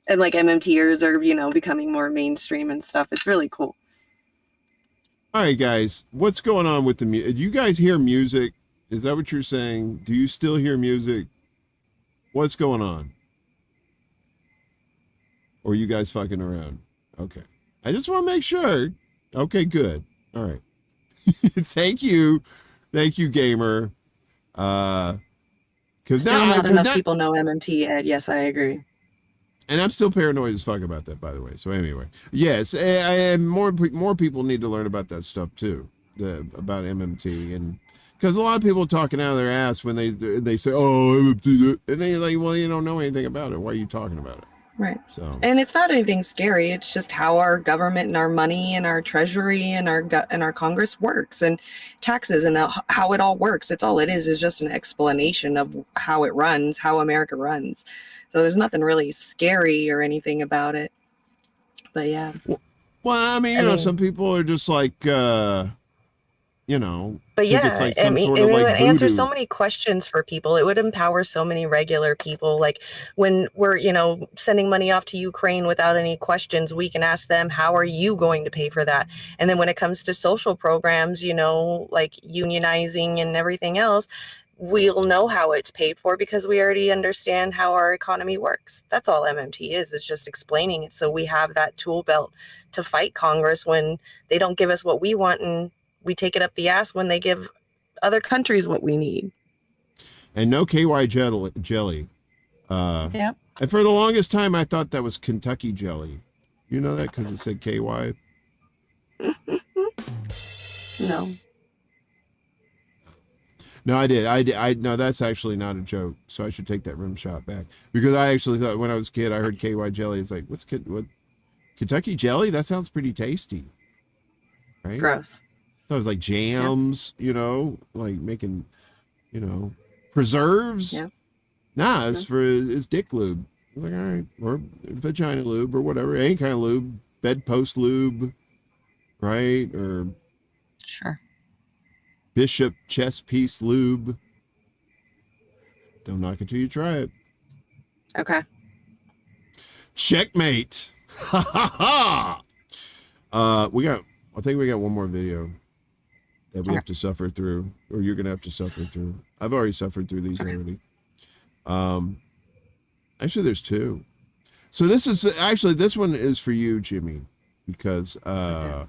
And like MMTers are, becoming more mainstream and stuff. It's really cool. All right, guys, what's going on with the music? Do you guys hear music? Is that what you're saying? Do you still hear music? What's going on? Or are you guys fucking around? Okay. I just want to make sure. Okay, good. All right. Thank you. Thank you, gamer. Because Still not enough people know MMT, Ed. Yes, I agree. And I'm still paranoid as fuck about that, by the way. So anyway, yes, and more people need to learn about that stuff too, about MMT, and because a lot of people are talking out of their ass when they say, "Oh, MMT," and then you're like, "Well, you don't know anything about it. Why are you talking about it?" Right. So, and it's not anything scary. It's just how our government and our money and our treasury and our Congress works, and taxes and how it all works. It's all it is just an explanation of how it runs, how America runs. So there's nothing really scary or anything about it. But yeah. Well, I mean, some people are just like, you know. But yeah, it's like I some mean, sort it of would like answer voodoo. so many questions for people. It would empower so many regular people. Like when we're, sending money off to Ukraine without any questions, we can ask them, how are you going to pay for that? And then when it comes to social programs, like unionizing and everything else, we'll know how it's paid for because we already understand how our economy works. That's all MMT is. It's just explaining it. So we have that tool belt to fight Congress when they don't give us what we want, and we take it up the ass when they give other countries what we need. And no KY jelly. Yeah. And for the longest time, I thought that was Kentucky jelly. You know that because it said KY? No. No, I did. No, that's actually not a joke. So I should take that rim shot back. Because I actually thought when I was a kid, I heard KY jelly. It's like, what? Kentucky jelly? That sounds pretty tasty. Right? Gross. So it was like jams, like making, preserves. Yeah. Nah, it's dick lube. I was like, all right, or vagina lube or whatever, any kind of lube, bedpost lube, right? Or sure. Bishop chess piece lube. Don't knock it till you try it. Okay. Checkmate. Ha ha ha. I think we got one more video that we have to suffer through, or you're gonna have to suffer through. I've already suffered through these already. Actually, there's two. So this one is for you, Jimmy, because you're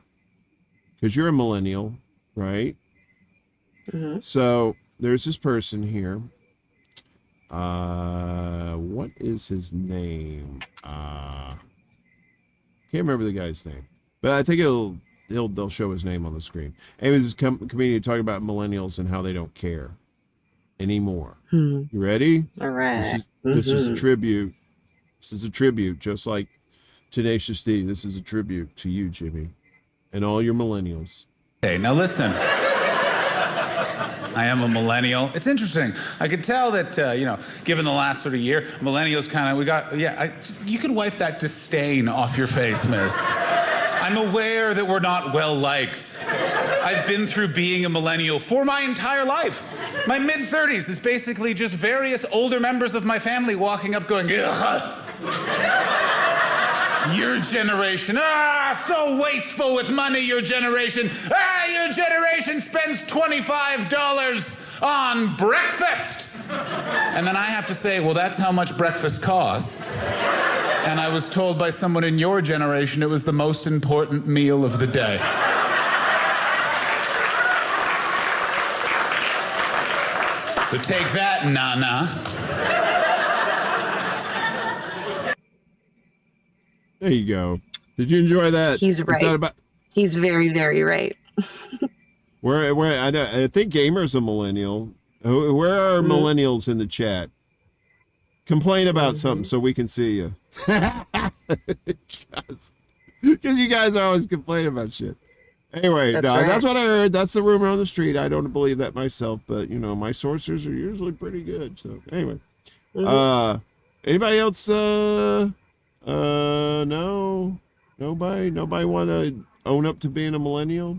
a millennial, right? Mm-hmm. So there's this person here. What is his name? Can't remember the guy's name, but I think they'll show his name on the screen. Anyways, this comedian talking about millennials and how they don't care anymore. You ready? All right. This is a tribute. This is a tribute, just like Tenacious D. This is a tribute to you, Jimmy, and all your millennials. Hey, now listen. I am a millennial. It's interesting. I could tell that, given the last sort of year, millennials you can wipe that disdain off your face, miss. I'm aware that we're not well-liked. I've been through being a millennial for my entire life. My mid-30s is basically just various older members of my family walking up going, ugh. Your generation, so wasteful with money, your generation. Your generation spends $25 on breakfast. And then I have to say, well, that's how much breakfast costs. And I was told by someone in your generation it was the most important meal of the day. So take that, Nana. There you go. Did you enjoy that? He's right. He's very, very right. I think Gamer's a millennial. Where are millennials in the chat? Complain about something so we can see you. Because you guys are always complaining about shit. Anyway, that's what I heard. That's the rumor on the street. I don't believe that myself, but my sources are usually pretty good. So anyway, anybody else? No, nobody want to own up to being a millennial.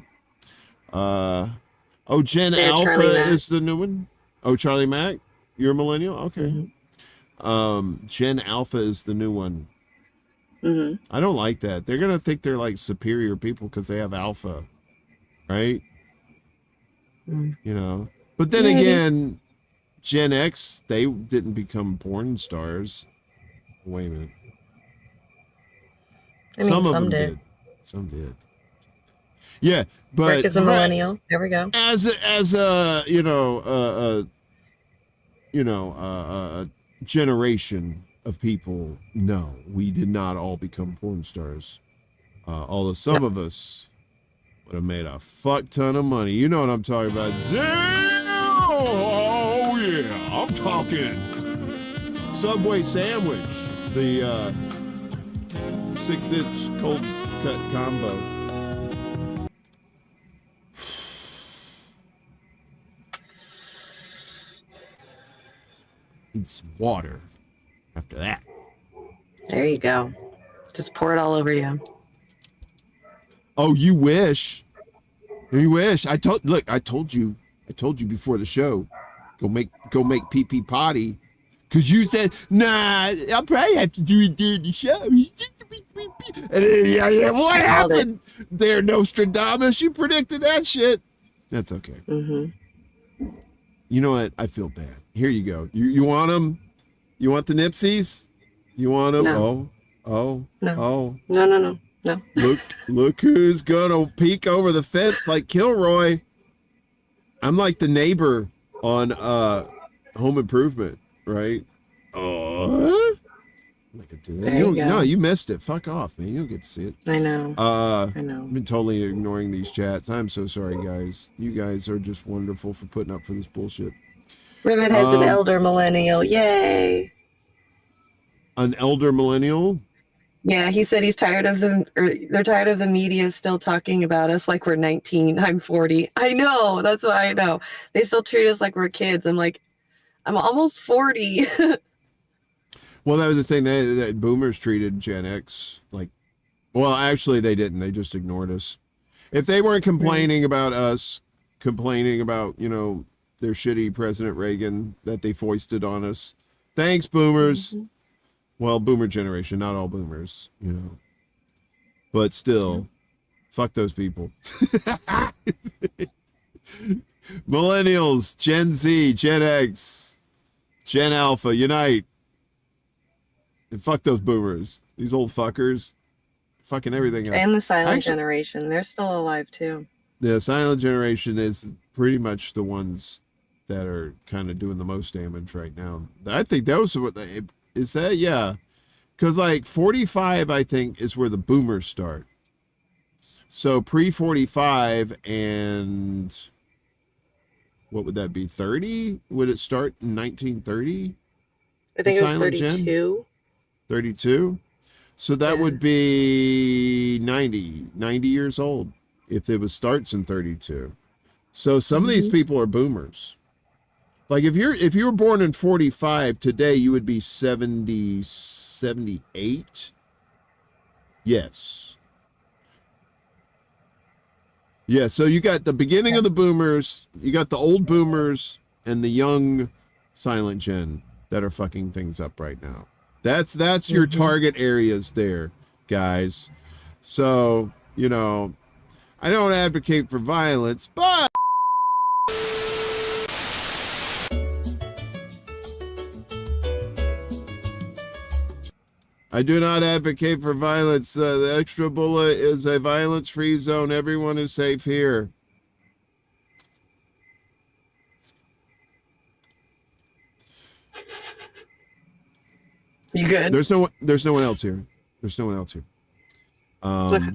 Gen Alpha is the new one. Oh, Charlie Mack, you're a millennial. Okay. Gen Alpha is the new one. I don't like that. They're gonna think they're like superior people because they have alpha. right? Mm. You know, but then again, Gen X, they didn't become porn stars. Wait a minute. I mean, Some of some them did. did. Some did. Yeah, but Rick is a millennial. There we go. as a a generation of people, no, we did not all become porn stars. Although some of us would have made a fuck ton of money. You know what I'm talking about? Damn! Oh yeah, I'm talking Subway sandwich, the 6-inch cold cut combo. Need some water after that. There you go. Just pour it all over you. Oh, you wish. You wish. I told you before the show. Go make pee potty. Cause you said, nah, I'll probably have to do it during the show. And then, what happened there, Nostradamus? You predicted that shit. That's okay. Mm-hmm. You know what? I feel bad. Here you go. You want them? You want the Nipsies? You want them? No. Oh. No. Look who's gonna peek over the fence like Kilroy. I'm like the neighbor on Home Improvement, right? Oh, I could do that. No, you missed it. Fuck off, man. You don't get to see it. I know. I know. I've been totally ignoring these chats. I'm so sorry, guys. You guys are just wonderful for putting up for this bullshit. Rivethead's an elder millennial. Yay. An elder millennial? Yeah, he said he's tired of they're tired of the media still talking about us like we're 19. I'm 40. I know. That's why I know. They still treat us like we're kids. I'm like, I'm almost 40. Well, that was the thing that boomers treated Gen X like, well, actually they didn't. They just ignored us. If they weren't complaining about us, complaining about, their shitty President Reagan that they foisted on us. Thanks, boomers. Mm-hmm. Well, boomer generation, not all boomers, but still, fuck those people. Millennials, Gen Z, Gen X, Gen Alpha, unite. And fuck those boomers. These old fuckers. Fucking everything else. And the silent generation. They're still alive too. The silent generation is pretty much the ones that are kind of doing the most damage right now. I think those are what they... Is that? Yeah. Because like 45, I think, is where the boomers start. So pre-45 and what would that be? 30? Would it start in 1930? I think it was 32. 32? So that would be 90 years old if it starts in 32. So some of these people are boomers. Like if you were born in 45 today, you would be 78. Yes. Yeah, so you got the beginning of the boomers, you got the old boomers and the young silent gen that are fucking things up right now. That's your target areas there, guys. So, I don't advocate for violence, but I do not advocate for violence. The extra Bulla is a violence-free zone. Everyone is safe here. You good? There's no one else here. There's no one else here. Okay.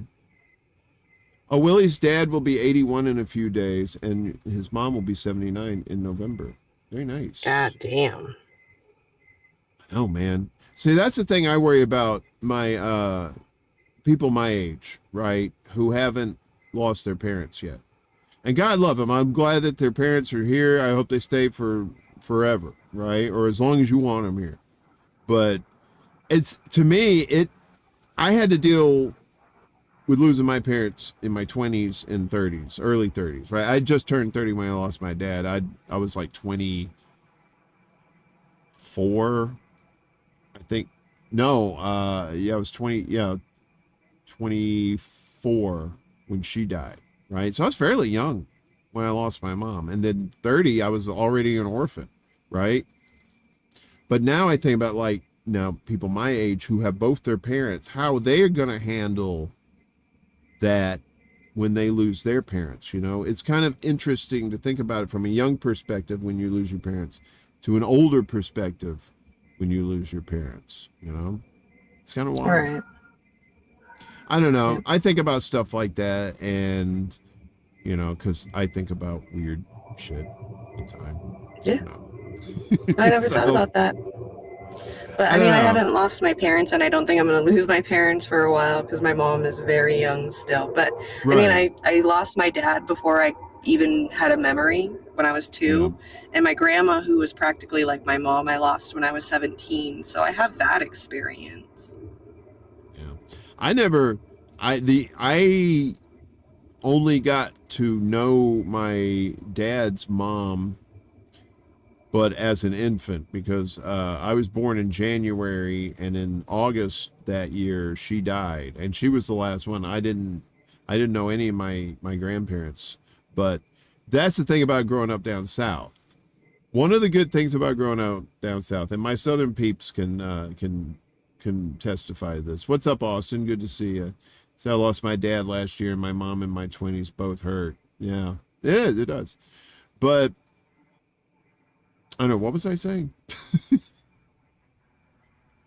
Willie's dad will be 81 in a few days, and his mom will be 79 in November. Very nice. God damn. Oh man. See, that's the thing I worry about my people my age, right, who haven't lost their parents yet. And God love them. I'm glad that their parents are here. I hope they stay for forever, right? Or as long as you want them here. But I had to deal with losing my parents in my 20s and 30s, early 30s, right? I just turned 30 when I lost my dad. I was like 24, I think. No, I was 24 when she died. right? So I was fairly young when I lost my mom. And then 30, I was already an orphan, right? But now I think about like now people my age who have both their parents, how they're going to handle that when they lose their parents. You know, it's kind of interesting to think about it from a young perspective when you lose your parents to an older perspective when you lose your parents, you know, it's kind of wild. Right. I don't know. I think about stuff like that, and you know, because I think about weird shit all the time. Yeah. You know? I never thought about that. But I mean, I haven't lost my parents, and I don't think I'm going to lose my parents for a while because my mom is very young still. But I mean, I lost my dad before I even had a memory when I was 2. And my grandma, who was practically like my mom, I lost when I was 17. So I have that experience. I only got to know my dad's mom, but as an infant, because I was born in January, and in August that year she died, and she was the last one. I didn't know any of my grandparents, but that's the thing about growing up down south. One of the good things about growing up down south, and my southern peeps can testify to this. What's up, Austin? Good to see you. So I lost my dad last year, and my mom in my 20s both hurt. Yeah, it does. But I don't know, what was I saying?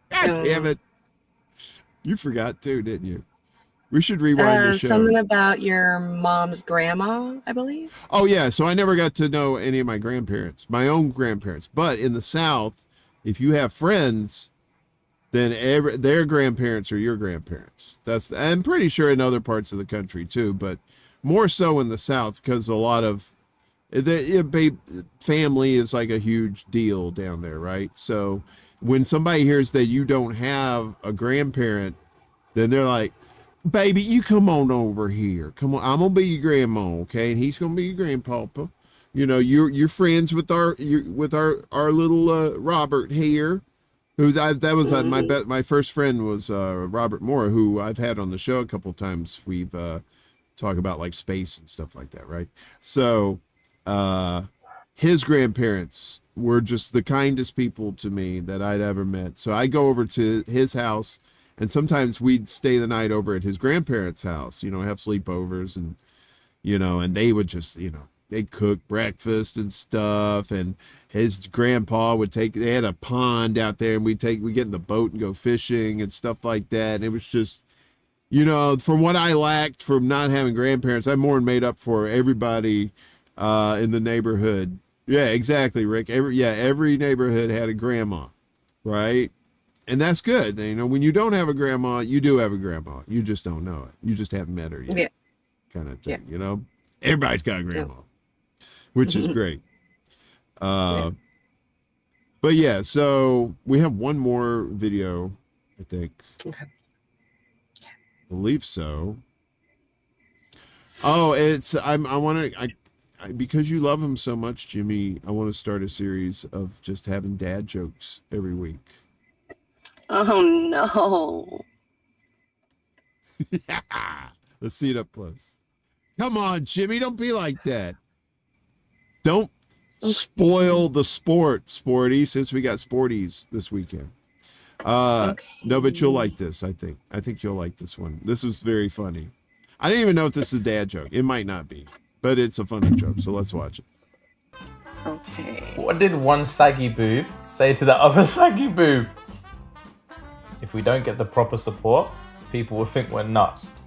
God damn it. You forgot too, didn't you? We should rewind the show. Something about your mom's grandma, I believe. Oh, yeah. So I never got to know any of my grandparents, my own grandparents. But in the South, if you have friends, then their grandparents are your grandparents. I'm pretty sure in other parts of the country too, but more so in the South, because a lot of family is like a huge deal down there, right? So when somebody hears that you don't have a grandparent, then they're like, baby, you come on over here. Come on, I'm gonna be your grandma, okay? And he's gonna be your grandpapa. You know, you're friends with our little Robert here. My first friend was Robert Moore, who I've had on the show a couple of times. We've talked about like space and stuff like that, right? So his grandparents were just the kindest people to me that I'd ever met. So I go over to his house, and sometimes we'd stay the night over at his grandparents' house, you know, have sleepovers, and you know, and they would just, you know, they'd cook breakfast and stuff, and his grandpa they had a pond out there, and we'd get in the boat and go fishing and stuff like that. And it was just, you know, from what I lacked from not having grandparents, I more than made up for everybody in the neighborhood. Yeah, exactly, Rick. Every neighborhood had a grandma, right? And that's good. You know, when you don't have a grandma, you do have a grandma. You just don't know it. You just haven't met her yet. Yeah. Kind of thing, you know? Everybody's got a grandma. Which is great. But yeah, so we have one more video, I think. Okay. I believe so. Oh, because you love him so much, Jimmy, I want to start a series of just having dad jokes every week. Oh no. Let's see it up close. Come on, Jimmy, don't be like that. Don't spoil the sporty, since we got sporties this weekend. No, but you'll like this, I think. I think you'll like this one. This is very funny. I didn't even know if this is a dad joke. It might not be, but it's a funny joke, so let's watch it. Okay. What did one saggy boob say to the other saggy boob? If we don't get the proper support, people will think we're nuts.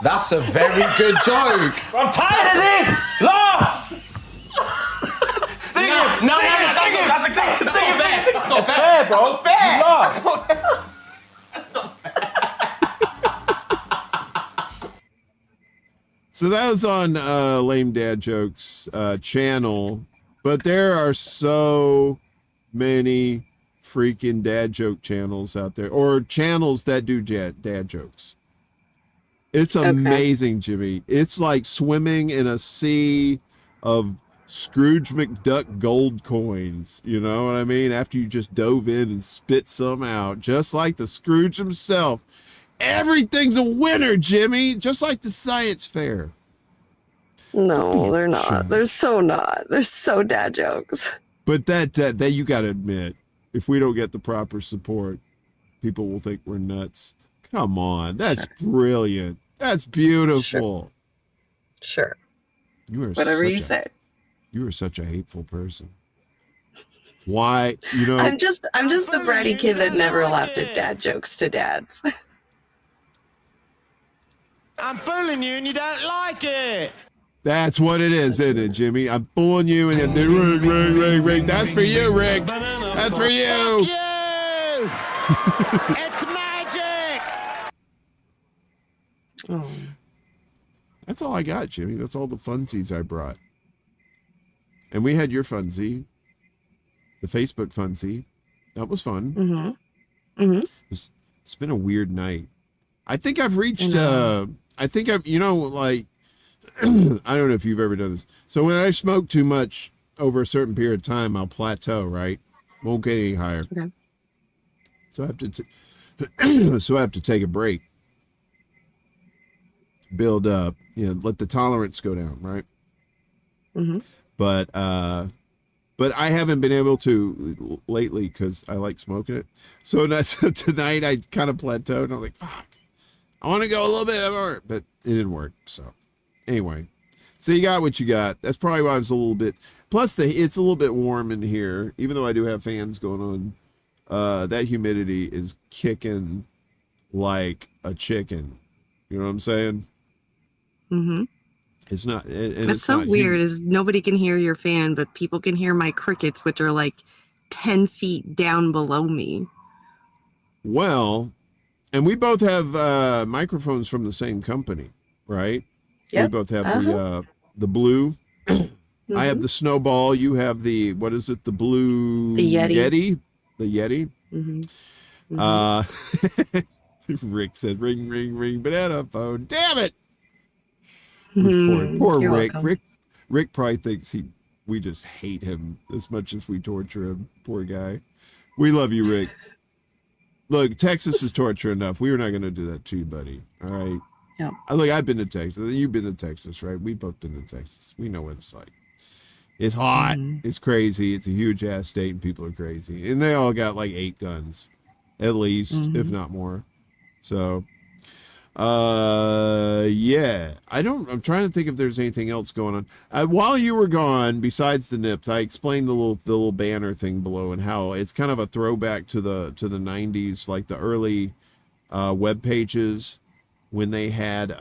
That's a very good joke. I'm tired of this. Laugh. Sting him. No, that's not fair. That's not fair, bro. That's not fair. So that was on Lame Dad Jokes channel, but there are so many freaking dad joke channels out there, or channels that do dad jokes. It's amazing, Jimmy. It's like swimming in a sea of Scrooge McDuck gold coins. You know what I mean? After you just dove in and spit some out, just like the Scrooge himself. Everything's a winner, Jimmy, just like the science fair. No, they're not. They're so not. They're so dad jokes. But that you got to admit, if we don't get the proper support, people will think we're nuts. Come on, that's brilliant. That's beautiful. Sure. You are whatever you say. You are such a hateful person. Why? You know, I'm just the bratty kid that never laughed at dad jokes to dads. I'm fooling you and you don't like it. That's what it is, isn't it, Jimmy? I'm fooling you, and Rick. That's for you, Rick. That's for you. It's magic. Oh. That's all I got, Jimmy. That's all the funsies I brought. And we had your funsie, the Facebook funsie. That was fun. Mm-hmm. Mm-hmm. It's been a weird night. I think I've reached, I think I've, you know, like, I don't know if you've ever done this. So when I smoke too much over a certain period of time, I'll plateau, right? Won't get any higher. Okay. So I have to take a break. Build up, you know, let the tolerance go down, right? Mm-hmm. But I haven't been able to lately because I like smoking it. So tonight I kind of plateaued and I'm like, fuck, I want to go a little bit more, but it didn't work. So anyway, so you got what you got. That's probably why I was a little bit, plus it's a little bit warm in here, even though I do have fans going on. That humidity is kicking like a chicken. You know what I'm saying? Mm-hmm. It's not. It's so weird is nobody can hear your fan, but people can hear my crickets, which are like 10 feet down below me. Well, and we both have microphones from the same company, right? Yep. We both have the blue. Mm-hmm. I have the Snowball. You have the, what is it? The blue Yeti. The Yeti. Mm-hmm. Rick said, ring, ring, ring, banana phone. Damn it. Mm-hmm. Poor You're Rick. welcome. Rick probably thinks we just hate him as much as we torture him. Poor guy. We love you, Rick. Look, Texas is torture enough. We were not going to do that to you, buddy. All right. Yeah. Look, I've been to Texas. You've been to Texas, right? We've both been to Texas. We know what it's like. It's hot. Mm-hmm. It's crazy. It's a huge ass state, and people are crazy. And they all got like 8 guns, at least, if not more. So, yeah. I'm trying to think if there's anything else going on. While you were gone, besides the nips, I explained the little banner thing below and how it's kind of a throwback to the 90s, like the early web pages. When they had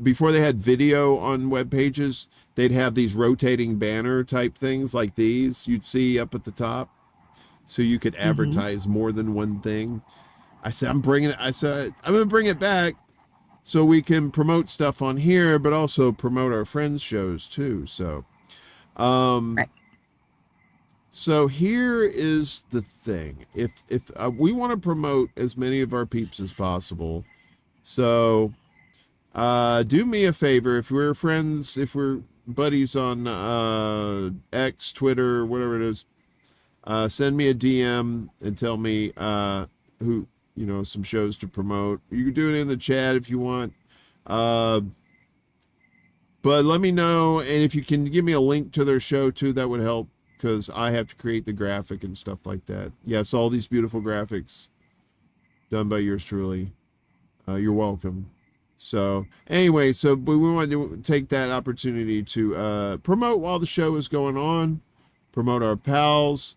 before they had video on web pages, they'd have these rotating banner type things like these you'd see up at the top, so you could advertise more than one thing. I said I'm going to bring it back so we can promote stuff on here, but also promote our friends' shows too. So, right. So here is the thing: if we want to promote as many of our peeps as possible. So, do me a favor. If we're friends, if we're buddies on X, Twitter, whatever it is, send me a DM and tell me who, you know, some shows to promote. You can do it in the chat if you want. But let me know, and if you can give me a link to their show too, that would help, because I have to create the graphic and stuff like that. Yes, all these beautiful graphics done by yours truly. You're welcome. So anyway, we want to take that opportunity to promote while the show is going on, promote our pals,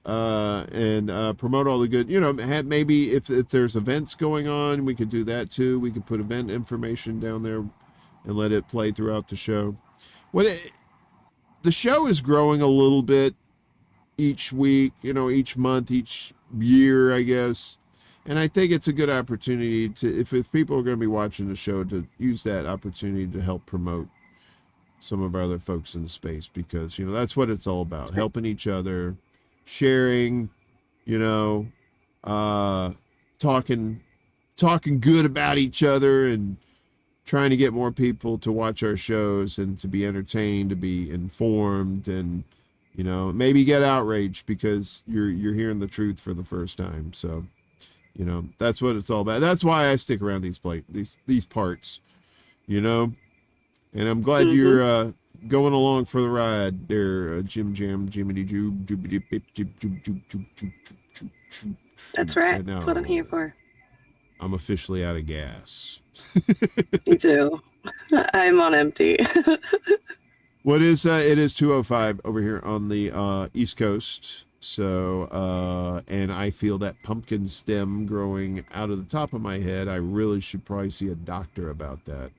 and promote all the good, you know, maybe if there's events going on, we could do that too. We could put event information down there and let it play throughout the show. The show is growing a little bit each week, you know, each month, each year, I guess. And I think it's a good opportunity to, if people are going to be watching the show, to use that opportunity to help promote some of our other folks in the space, because, you know, that's what it's all about. Helping each other, sharing, you know, talking good about each other, and trying to get more people to watch our shows and to be entertained, to be informed, and, you know, maybe get outraged because you're hearing the truth for the first time. So, You know, that's what it's all about. That's why I stick around these parts, you know. And I'm glad you're going along for the ride there, Jim Jam, Jiminy Joob, Joobity Pip, Jib, Joob, Joob, Joob, Joob, Joob, Joob. That's right. That's what I'm here for. I'm officially out of gas. Me too. I'm on empty. What is it is 2:05 over here on the East Coast. So and I feel that pumpkin stem growing out of the top of my head. I really should probably see a doctor about that.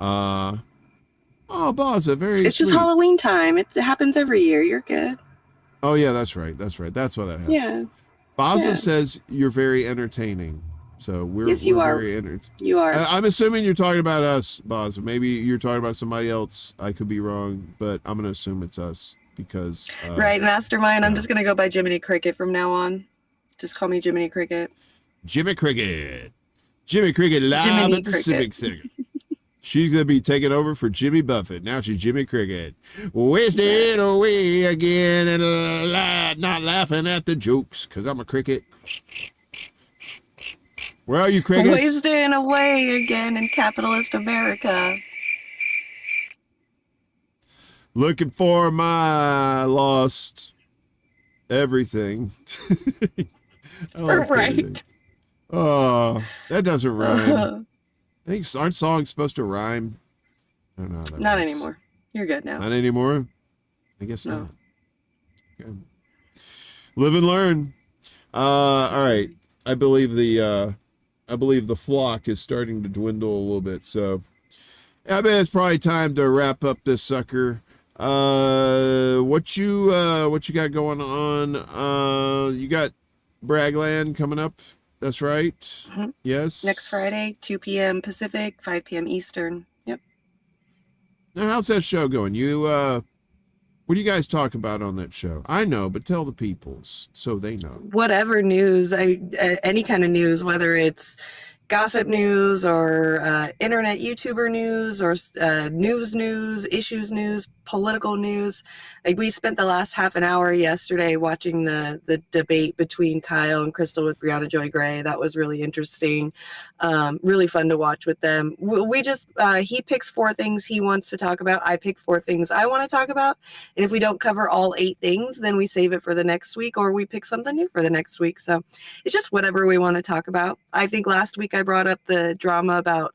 Oh, Baza, very It's just sweet. Halloween time. It happens every year. You're good. Oh yeah, that's right. That's right. That's why that happens. Yeah. Baza Yeah. says you're very entertaining. So Yes, you are. very You are. I'm assuming you're talking about us, Baza. Maybe you're talking about somebody else. I could be wrong, but I'm gonna assume it's us because Right, Mastermind. I'm just going to go by Jiminy Cricket from now on. Just call me Jiminy Cricket. Jimmy Cricket. Jimmy Cricket live Jiminy at the Cricket. Civic Center. She's going to be taking over for Jimmy Buffett. Now she's Jimmy Cricket. Wasting away again and not laughing at the jokes because I'm a cricket. Where are you, crickets? Wasting away again in capitalist America. Looking for my lost everything. I lost Right. everything. Oh, that doesn't rhyme. I think aren't songs supposed to rhyme? I don't know. How that Not works. anymore. You're good now. Not anymore? I guess No. not. Okay. Live and learn. All right. I believe the flock is starting to dwindle a little bit. So I bet it's probably time to wrap up this sucker. What you got going on? You got Bragland coming up. That's right. Mhm. Yes. Next Friday, 2 p.m. Pacific, 5 p.m. Eastern. Yep. Now, how's that show going? What do you guys talk about on that show? I know, but tell the peoples so they know. Whatever news, any kind of news, whether it's gossip news or internet YouTuber news or news, issues news, political news. Like we spent the last half an hour yesterday watching the debate between Kyle and Crystal with Brianna Joy Gray. That was really interesting. Really fun to watch with them. We just, he picks 4 things he wants to talk about. I pick 4 things I want to talk about. And if we don't cover all 8 things, then we save it for the next week or we pick something new for the next week. So it's just whatever we want to talk about. I think last week I brought up the drama about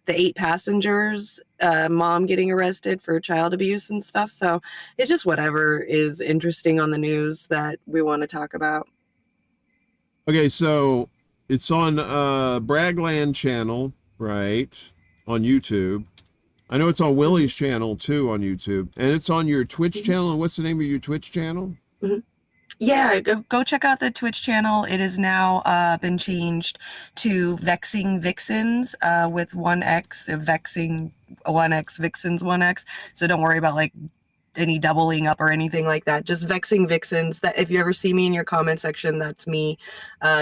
the 8 passengers, mom getting arrested for child abuse and stuff. So it's just whatever is interesting on the news that we want to talk about. Okay, so it's on Bragland channel, right? On YouTube. I know it's on Willie's channel too on YouTube. And it's on your Twitch channel. And what's the name of your Twitch channel? Mm-hmm. Yeah, go check out the Twitch channel. It has now been changed to Vexing Vixens with 1X, Vexing 1X, Vixens 1X. So don't worry about like any doubling up or anything like that. Just Vexing Vixens. That if you ever see me in your comment section, that's me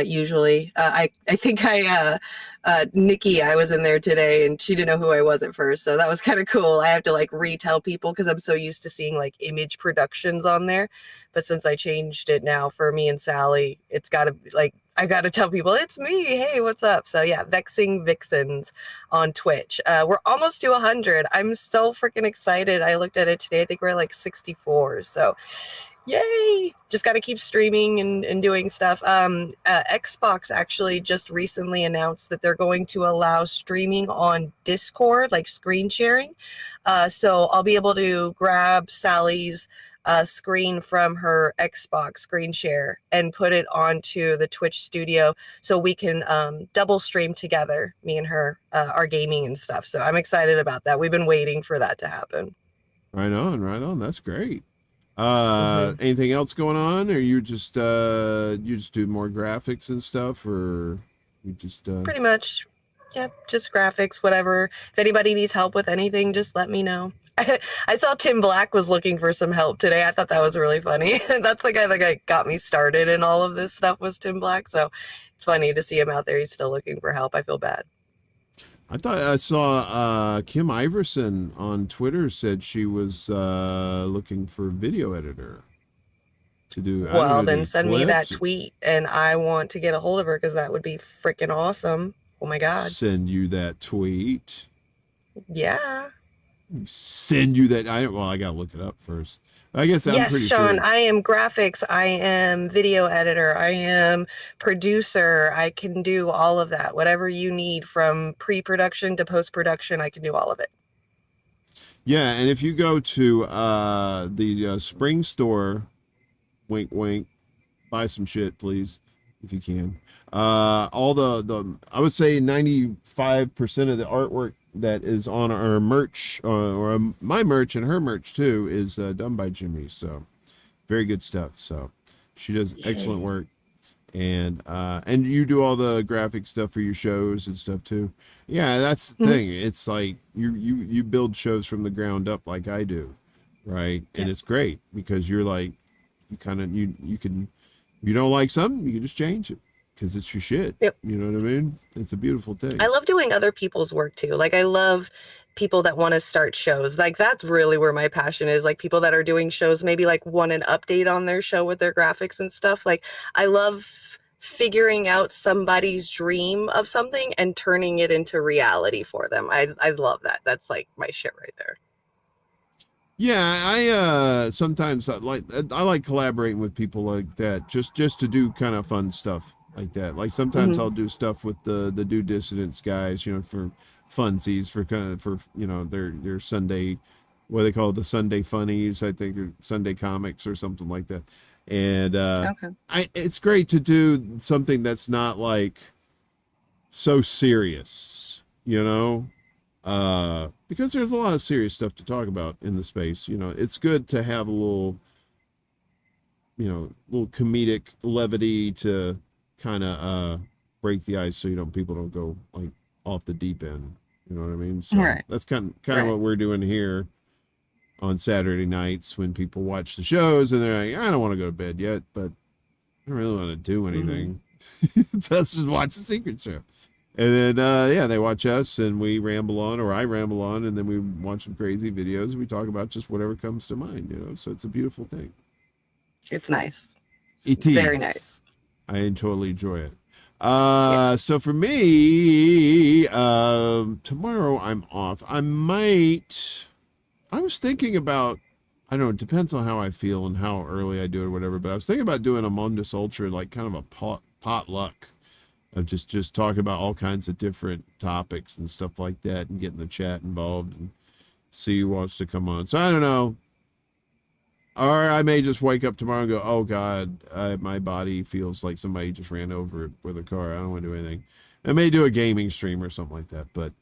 usually. I think Nikki, I was in there today and she didn't know who I was at first. So that was kind of cool. I have to like retell people because I'm so used to seeing like image productions on there. But since I changed it now for me and Sally, it's got to like, I got to tell people it's me. Hey, what's up? So yeah, Vexing Vixens on Twitch. We're almost to 100. I'm so freaking excited. I looked at it today. I think we're like 64. So yay. Just got to keep streaming and doing stuff. Xbox actually just recently announced that they're going to allow streaming on Discord, like screen sharing. So I'll be able to grab Sally's screen from her Xbox screen share and put it onto the Twitch studio so we can double stream together, me and her, our gaming and stuff. So I'm excited about that. We've been waiting for that to happen. Right on. That's great. Anything else going on, or you just do more graphics and stuff, or you just Pretty much. Yeah, just graphics, whatever. If anybody needs help with anything, just let me know. I saw Tim Black was looking for some help today. I thought that was really funny. That's the guy that got me started in all of this stuff was Tim Black. So it's funny to see him out there. He's still looking for help. I feel bad. I thought I saw Kim Iverson on Twitter said she was looking for video editor. to do. I don't Well, know, then do send me that clips? tweet, and I want to get a hold of her because that would be freaking awesome. Oh my god. Send you that tweet. Yeah. Send you that. I gotta look it up first. I guess I'm Yes, pretty Sean, sure. I am graphics. I am video editor. I am producer. I can do all of that. Whatever you need from pre-production to post-production, I can do all of it. Yeah, and if you go to the spring store, wink wink, buy some shit, please, if you can. All the I would say 95% of the artwork that is on our merch, or my merch and her merch too, is done by Jimmy. So very good stuff. So she does excellent work, and you do all the graphic stuff for your shows and stuff too. Yeah, that's the thing. It's like you build shows from the ground up like I do, right? And it's great because you're like, you can, you don't like something, you can just change it because it's your shit. Yep. You know what I mean? It's a beautiful thing. I love doing other people's work too. Like I love people that want to start shows. Like that's really where my passion is. Like people that are doing shows, maybe like want an update on their show with their graphics and stuff. Like I love figuring out somebody's dream of something and turning it into reality for them. I love that. That's like my shit right there. Yeah, I sometimes I like collaborating with people like that, just to do kind of fun stuff like that. Like sometimes I'll do stuff with the Do Dissidents guys, you know, for funsies, for you know, their Sunday, what they call it, the Sunday funnies, I think, or Sunday comics or something like that. And it's great to do something that's not like so serious, you know. Because there's a lot of serious stuff to talk about in the space. You know, it's good to have a little comedic levity to kind of break the ice, so people don't go like off the deep end. You know what I mean? So that's kind of what we're doing here on Saturday nights when people watch the shows and they're like, I don't want to go to bed yet, but I don't really want to do anything. Let's just watch the Secret Show. And then, they watch us and we ramble on, or I ramble on, and then we watch some crazy videos and we talk about just whatever comes to mind, you know? So it's a beautiful thing. It's nice. It is. Very nice. I totally enjoy it. So for me, tomorrow I'm off. I was thinking about, I don't know, it depends on how I feel and how early I do it or whatever, but I was thinking about doing a Mundus Ultra, like kind of a potluck. Of just talking about all kinds of different topics and stuff like that, and getting the chat involved and see who wants to come on. So I don't know. Or I may just wake up tomorrow and go, oh God, my body feels like somebody just ran over it with a car. I don't want to do anything. I may do a gaming stream or something like that. But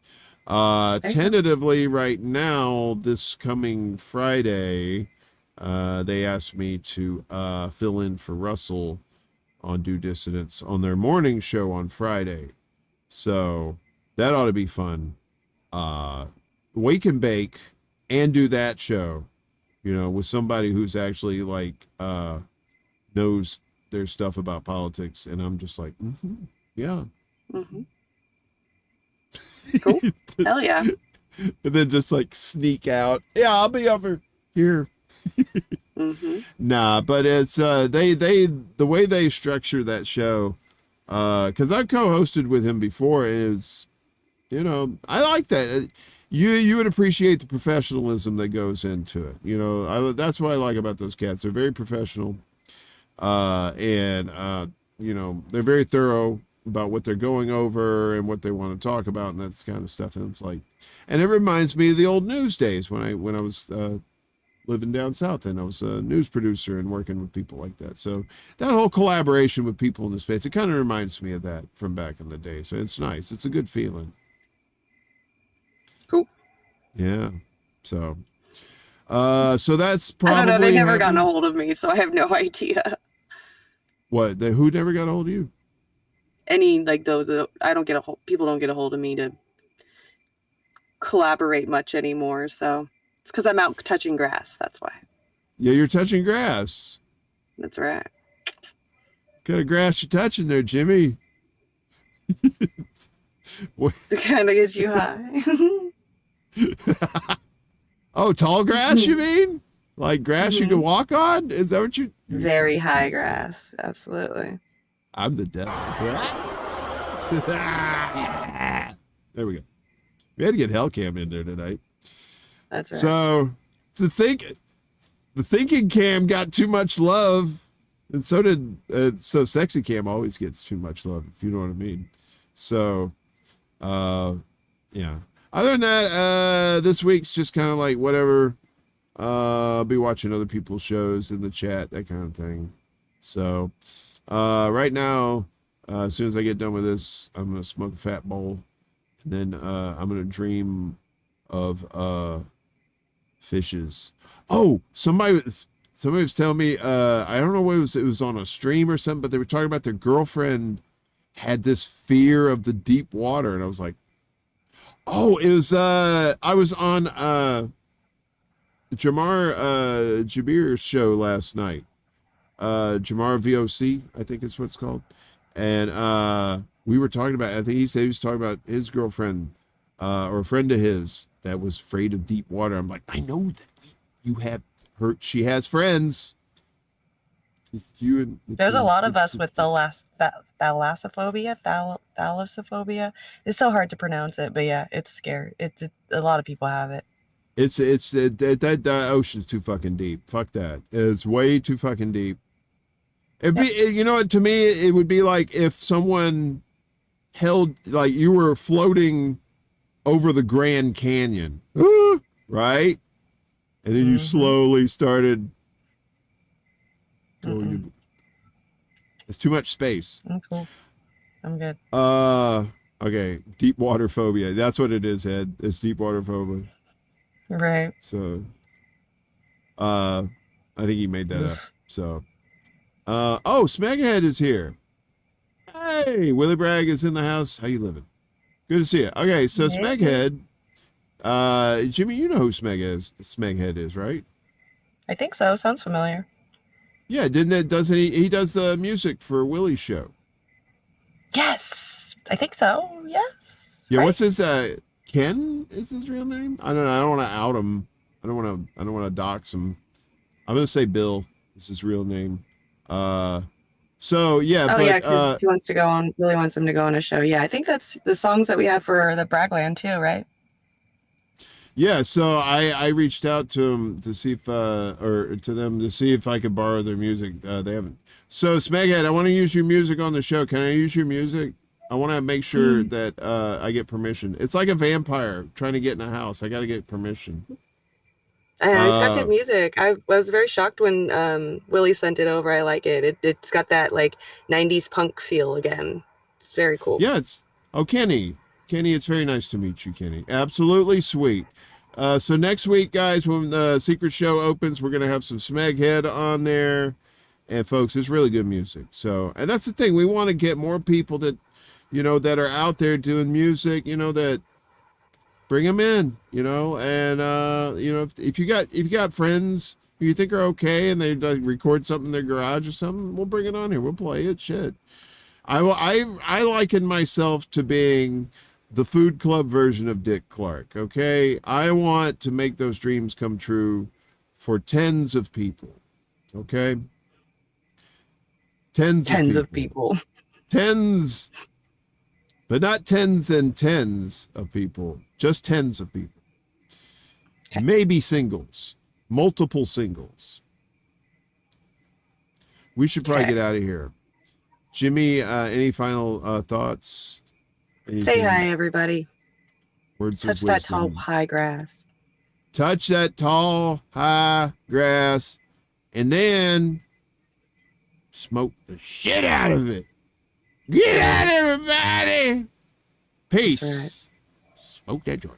tentatively right now, this coming Friday, they asked me to fill in for Russell on Do Dissidents on their morning show on Friday. So that ought to be fun. Wake and bake and do that show, you know, with somebody who's actually like knows their stuff about politics. And I'm just like, yeah. Cool. Hell yeah. And then just like sneak out. Yeah, I'll be over here. Nah, but it's the way they structure that show, because I've co-hosted with him before, is, you know, I like that. You would appreciate the professionalism that goes into it. You know, that's what I like about those cats. They're very professional, and you know, they're very thorough about what they're going over and what they want to talk about, and that's the kind of stuff. And it's like, and it reminds me of the old news days when I was living down south, and I was a news producer and working with people like that. So that whole collaboration with people in the space, it kind of reminds me of that from back in the day. So it's nice. It's a good feeling. Cool. Yeah. So that's probably. I don't know. They never gotten a hold of me, so I have no idea. What? Who never got a hold of you? Any like I don't get a hold. People don't get a hold of me to collaborate much anymore. So. It's because I'm out touching grass. That's why. Yeah, you're touching grass. That's right. What kind of grass you touching there, Jimmy? The kind that gets you high. Oh, tall grass, you mean? Like grass you can walk on? Is that what you? Very high grass. Absolutely. I'm the devil. There we go. We had to get Hellcam in there tonight. That's right. So the thinking cam got too much love, and so did so sexy cam always gets too much love, if you know what I mean. So yeah. Other than that, this week's just kind of like whatever. I'll be watching other people's shows in the chat, that kind of thing. So right now, as soon as I get done with this, I'm gonna smoke a fat bowl, and then I'm gonna dream of fishes. Oh, somebody was telling me, I don't know what it was on a stream or something, but they were talking about their girlfriend had this fear of the deep water, and I was like, oh, it was I was on Jamar Jabir's show last night. Jamar VOC, I think is what it's called. And we were talking about, I think he said he was talking about his girlfriend or a friend of his that was afraid of deep water. I'm like, I know that you have her, she has friends. There's a lot of us with thalassophobia. It's so hard to pronounce it, but yeah, it's scary. It's a lot of people have it. That ocean's too fucking deep. Fuck that. It's way too fucking deep. It'd be, you know, to me, it would be like if someone held, like you were floating over the Grand Canyon, right? And then you slowly started going. It's too much space. I'm cool. I'm good. Okay. Deep water phobia. That's what it is, Ed. It's deep water phobia. Right. So, I think he made that up. So, oh, Smeghead is here. Hey, Willie Bragg is in the house. How you living? Good to see you. Okay, so Smeghead, Jimmy, you know who Smeghead is, right? I think so. Sounds familiar. Yeah, doesn't he does the music for Willie's show. Yes, I think so. Yes. Yeah, right? What's his Ken is his real name? I don't know. I don't want to out him. I don't want to dox him. I'm gonna say Bill is his real name. So yeah, oh, yeah, because he wants to go on. Really wants him to go on a show. Yeah, I think that's the songs that we have for the Bragland too, right? Yeah, so I reached out to him to see if or to them to see if I could borrow their music. They haven't. So Smeghead, I want to use your music on the show. Can I use your music? I want to make sure that I get permission. It's like a vampire trying to get in a house. I got to get permission. I know, it's got good music. I was very shocked when Willie sent it over. I like it. It's got that like 90s punk feel again. It's very cool. Yeah, Kenny, it's very nice to meet you, Kenny. Absolutely sweet. So next week, guys, when the secret show opens, we're going to have some Smeghead on there. And folks, it's really good music. So, and that's the thing. We want to get more people that, you know, that are out there doing music, you know, that bring them in, you know, and, you know, if you got friends who you think are okay and they record something in their garage or something, we'll bring it on here. We'll play it. Shit. I liken myself to being the Food Club version of Dick Clark. Okay. I want to make those dreams come true for tens of people. Okay. Tens of people. Tens, but not tens and tens of people, just tens of people. Okay. Maybe singles, multiple singles. We should probably get out of here. Jimmy, any final thoughts? Anything? Say hi, everybody. Words Touch of wisdom. that tall, high grass. Touch that tall, high grass, and then smoke the shit out of it. Get out, everybody. Peace. Right. Smoke that joint.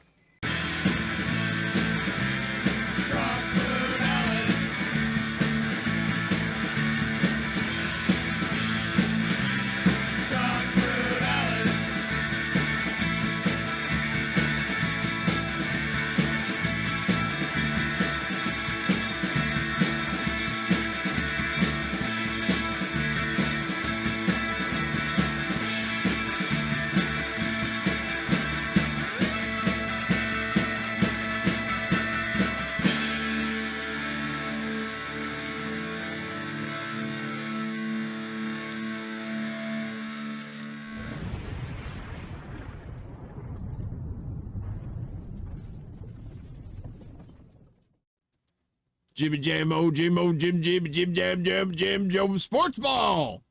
Jimmy Jam, Jim, Jim, Jam, Jim, Joe, Sports Ball.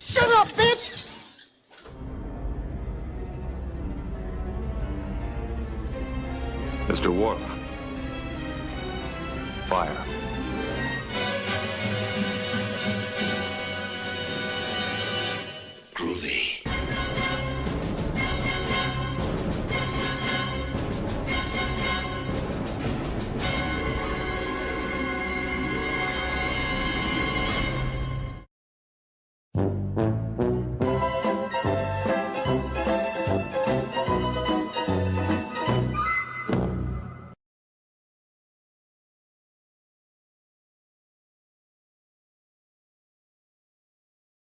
Shut up, bitch! Mr. Worf. Fire.